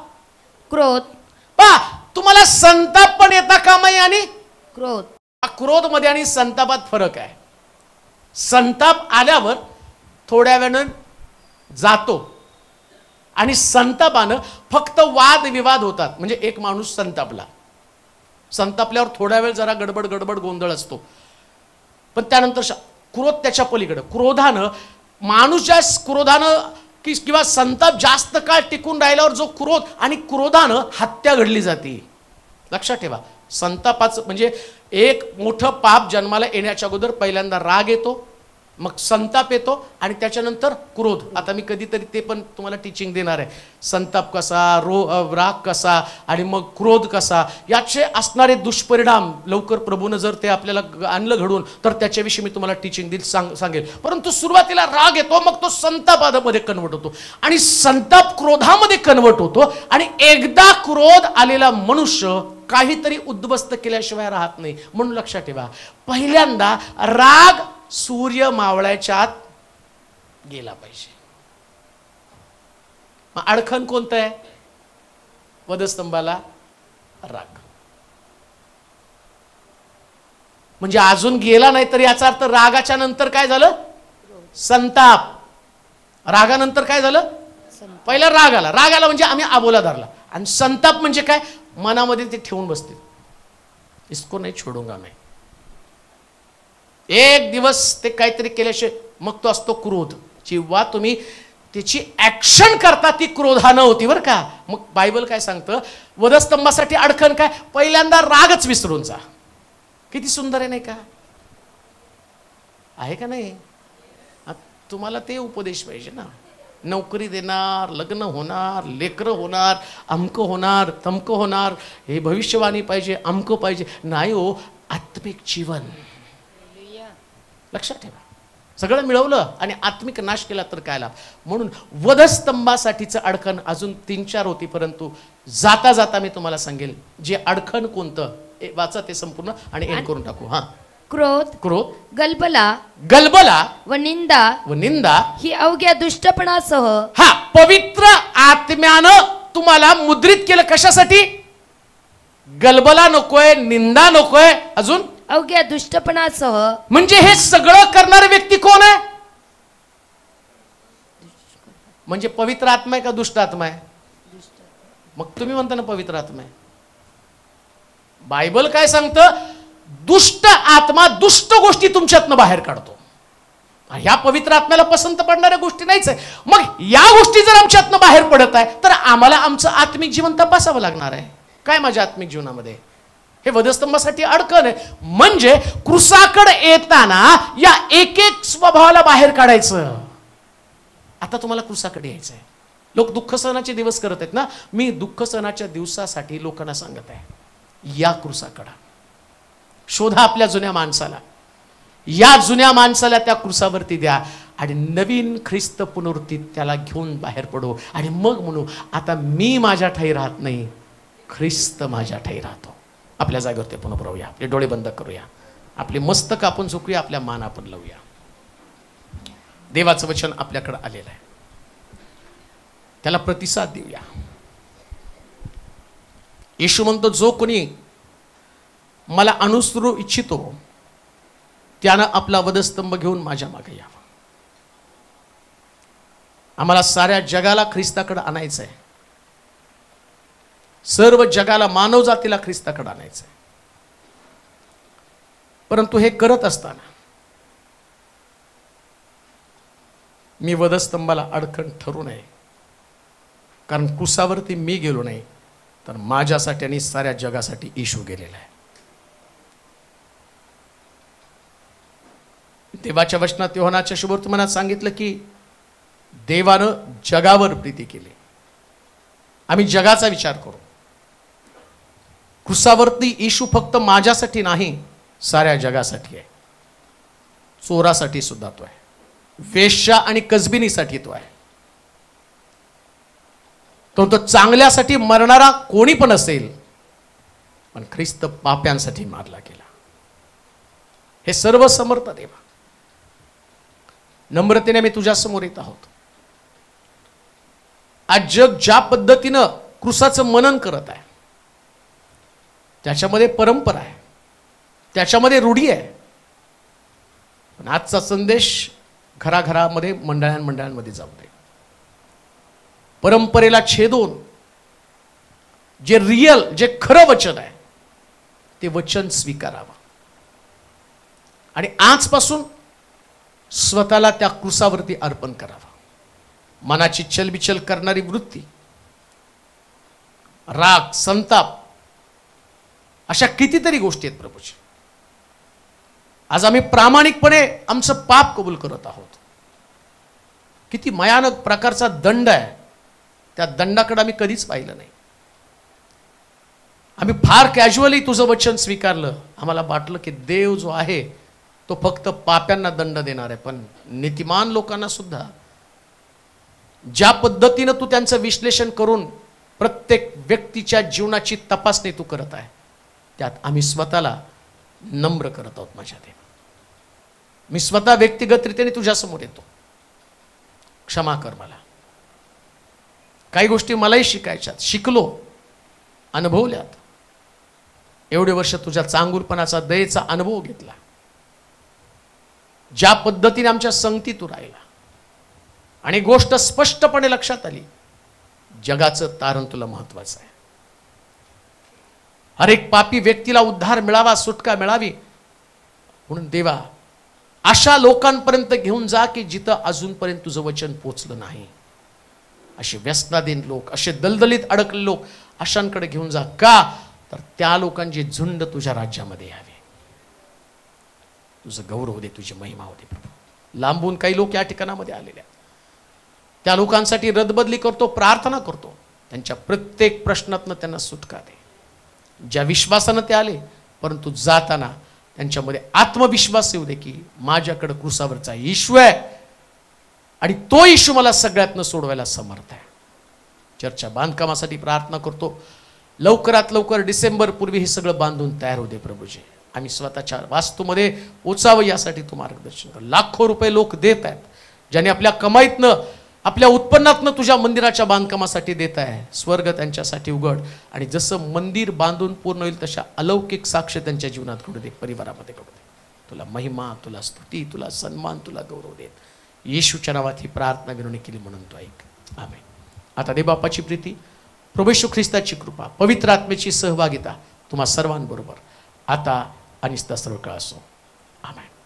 क्रोध. तुम्हाला संताप पण येता कामा नये आणि क्रोध मध्ये आणि संतापात फरक आहे. संताप आल्यावर थोड्या वेळानं जातो आणि संतापानं फक्त वादविवाद होतात. म्हणजे एक माणूस संतापल्यावर थोड्या वेळ जरा गडबड गोंधळ असतो, पण त्यानंतर क्रोध त्याच्या पलीकडे. माणूस ज्या क्रोधानं किंवा संताप जास्त काळ टिकून राहिल्यावर जो क्रोध आणि क्रोधानं हत्या घडली जाते. लक्षात ठेवा, संतापाचं म्हणजे एक मोठं पाप जन्माला येण्याच्या अगोदर पहिल्यांदा राग येतो, मग संताप येतो आणि त्याच्यानंतर क्रोध. आता मी कधीतरी ते पण तुम्हाला टीचिंग देणार आहे. संताप कसा, राग कसा आणि मग क्रोध कसा, याचे असणारे दुष्परिणाम लवकर प्रभूनं जर ते आपल्याला आणलं घडून तर त्याच्याविषयी मी तुम्हाला टीचिंग सांगेल. परंतु सुरुवातीला राग येतो, मग तो संतापामध्ये कन्वर्ट होतो आणि संताप क्रोधामध्ये कन्वर्ट होतो. आणि एकदा क्रोध आलेला मनुष्य काहीतरी उद्ध्वस्त केल्याशिवाय राहत नाही. म्हणून लक्षात ठेवा, पहिल्यांदा राग सूर्य मावळाच्या आत गेला पाहिजे. अडखण कोणतं आहे? वधस्तंभाला राग. म्हणजे अजून गेला नाही तर याचा अर्थ रागाच्या नंतर काय झालं? संताप. रागानंतर काय झालं? पहिला राग आला, राग आला म्हणजे आम्ही आबोला धरला. आणि संताप म्हणजे काय, मनामध्ये ते ठेवून बसतील, इसको नाही छोडूंगा मैं. एक दिवस ते काहीतरी केल्याशिवाय मग तो असतो क्रोध. जेव्हा तुम्ही त्याची ऍक्शन करता ती क्रोधानं होती बरं का. मग बायबल काय सांगतं, वधस्तंभासाठी अडखण काय, पहिल्यांदा रागच विसरून जा. किती सुंदर आहे नाही का, आहे का नाही. तुम्हाला ते उपदेश पाहिजे ना. नोकरी देणार, लग्न होणार, लेकरं होणार, अमकं होणार, तमकं होणार, हे भविष्यवाणी पाहिजे, अमकं पाहिजे. नाही हो, आत्मिक जीवन. लक्षात ठेवा, सगळं मिळवलं आणि आत्मिक नाश केला तर काय लाभ. म्हणून वधस्तंभासाठीचं अडखण अजून 3-4 होती, परंतु जाता जाता मी तुम्हाला सांगेल जे अडखण कोणतं, वाचा ते संपूर्ण आणि एंड करून टाकू. हा, क्रोध, क्रोध, गलबला व निंदा ही अवघ्या दुष्टपणासह. हा, पवित्र आत्म्यानं तुम्हाला मुद्रित केलं. कशासाठी, गलबला नकोय, निंदा नकोय, अजून अवघ्या दुष्टपणासह. म्हणजे हे सगळं करणारी व्यक्ती कोण आहे, म्हणजे पवित्र आत्मा आहे का दुष्ट आत्मा आहे. मग तुम्ही म्हणता ना पवित्र आत्मा आहे. बायबल काय सांगतं, दुष्ट आत्मा दुष्ट गोष्टी तुमच्यातनं बाहेर काढतो. ह्या पवित्र आत्म्याला पसंत पडणाऱ्या गोष्टी नाहीच आहे. मग या गोष्टी जर आमच्यातनं बाहेर पडत आहे तर आम्हाला आमचं आत्मिक जीवन तपासावं लागणार आहे. काय माझ्या आत्मिक जीवनामध्ये, हे वधस्तंभासाठी अडकण आहे. म्हणजे क्रूसाकडे येताना या एक एक स्वभावाला बाहेर काढायचं. आता तुम्हाला क्रूसाकडे यायचं आहे. लोक दुःख सणाचे दिवस करत आहेत ना, मी दुःख सणाच्या दिवसासाठी लोकांना सांगत आहे, या क्रूसाकडे शोधा आपल्या जुन्या माणसाला, या जुन्या माणसाला त्या क्रूसावरती द्या आणि नवीन ख्रिस्त पुनरुत्थित त्याला घेऊन बाहेर पडू. आणि मग म्हणू, आता मी माझ्या ठाई राहत नाही, ख्रिस्त माझ्या ठाई राहतो. आपल्या जागेवरती पुन्हा राहूया, आपले डोळे बंद करूया, आपले मस्तक आपण झुकूया, आपल्या मान आपण लावूया. देवाचं वचन आपल्याकडे आलेलं आहे, त्याला प्रतिसाद देऊया. येशू म्हणतो, जो कोणी मला अनुसरू इच्छितो त्यानं आपला वधस्तंभ घेऊन माझ्या मागे यावं. आम्हाला साऱ्या जगाला ख्रिस्ताकडे आणायचं आहे. सर्व जगाला, मानव जातीला ख्रिस्ताकडे आणायचं आहे. परंतु हे करत असताना मी वधस्तंभाला अडखण ठरू नये, कारण क्रूसावरती मी गेलो नाही तर माझ्यासाठी आणि साऱ्या जगासाठी येशू गेलेला आहे. देवाच्या वचनात योहानाच्या शुभवर्तमानात सांगितलं की देवानं जगावर प्रीती केली. आम्ही जगाचा विचार करू. क्रूसावरती येशू फक्त माझ्यासाठी नाही, साऱ्या जगासाठी आहे. चोरासाठी सुद्धा तो आहे, वेश्या आणि कसबिनीसाठी तो आहे. तो चांगल्यासाठी मरणारा कोणी पण असेल, पण ख्रिस्त पाप्यांसाठी मारला गेला. हे सर्व समर्थ देवा, नम्रतेने मी तुझ्या समोर येत आहोत. आज जग ज्या पद्धतीनं क्रूसाचं मनन करत आहे, त्याच्यामध्ये परंपरा आहे, त्याच्यामध्ये रूढी आहे. पण आजचा संदेश घराघरामध्ये, मंडळांमध्ये जाऊ दे. परंपरेला छेदून जे रियल, जे खरं वचन आहे ते वचन स्वीकारावं आणि आजपासून स्वतःला त्या क्रूसावरती अर्पण करावं. मनाची चलबिचल करणारी वृत्ती, राग, संताप, अशा कितीतरी गोष्टी आहेत प्रभूजी. आज आम्ही प्रामाणिकपणे आमचं पाप कबूल करत आहोत. किती भयानक प्रकारचा दंड आहे, त्या दंडाकडे आम्ही कधीच पाहिलं नाही. आम्ही फार कॅज्युअली तुझं वचन स्वीकारलं. आम्हाला वाटलं की देव जो आहे तो फक्त पाप्यांना दंड देणार आहे, पण नीतिमान लोकांना सुद्धा ज्या पद्धतीनं तू त्यांचं विश्लेषण करून प्रत्येक व्यक्तीच्या जीवनाची तपासणी तू करत आहे, त्यात आम्ही स्वतःला नम्र करत आहोत. माझ्या देवा, मी स्वतः व्यक्तिगत रीतीने तुझ्यासमोर येतो. क्षमा कर मला. काही गोष्टी मलाही शिकायच्यात, शिकलो, अनुभवल्यात. एवढे वर्ष तुझ्या चांगुलपणाचा, दयेचा अनुभव घेतला. ज्या पद्धतीने आमच्या संगती तू राहिला, आणि गोष्ट स्पष्टपणे लक्षात आली, जगाचं तारण तुला महत्वाचं आहे. हर एक पापी व्यक्तीला उद्धार मिळावा, सुटका मिळावी म्हणून देवा अशा लोकांपर्यंत घेऊन जा की जिथं अजूनपर्यंत तुझं वचन पोचलं नाही. असे व्यसनाधीन लोक, असे दलदलीत अडकले लोक, अशांकडे घेऊन जा. का तर त्या लोकांची झुंड तुझ्या राज्यामध्ये यावी. तुझं गौरव होते, तुझी महिमा होते प्रभू. लांबून काही लोक या ठिकाणामध्ये आलेले आहेत. त्या लोकांसाठी रदबदली करतो, प्रार्थना करतो. त्यांच्या प्रत्येक प्रश्नातनं त्यांना सुटका दे. ज्या विश्वासानं ते आले, परंतु जाताना त्यांच्यामध्ये आत्मविश्वास येऊ दे की माझ्याकडे क्रुसावरचा येशू आहे आणि तो येशू मला सगळ्यातनं सोडवायला समर्थ आहे. चर्चच्या बांधकामासाठी प्रार्थना करतो. लवकरात लवकर डिसेंबर पूर्वी हे सगळं बांधून तयार होते प्रभूजी. आम्ही स्वतःच्या वास्तूमध्ये पोचावं यासाठी तू मार्गदर्शन कर. लाखो रुपये लोक देत आहेत, ज्याने आपल्या कमाईतनं, आपल्या उत्पन्नातनं तुझ्या मंदिराच्या बांधकामासाठी देत आहे. स्वर्ग त्यांच्यासाठी उघड आणि जसं मंदिर बांधून पूर्ण होईल तशा अलौकिक साक्ष त्यांच्या जीवनात घडू दे, परिवारामध्ये घडू दे. तुला महिमा, तुला स्तुती, तुला सन्मान, तुला गौरव देत येशूच्या नावात ही प्रार्थना विनवणी केली म्हणून तो ऐक. आमेन. आता देवबापाची प्रीती, प्रभू येशू ख्रिस्ताची कृपा, पवित्र आत्म्याची सहभागिता तुम्हा सर्वांबरोबर आता आणि सदा सर्व काळ असो. आमेन.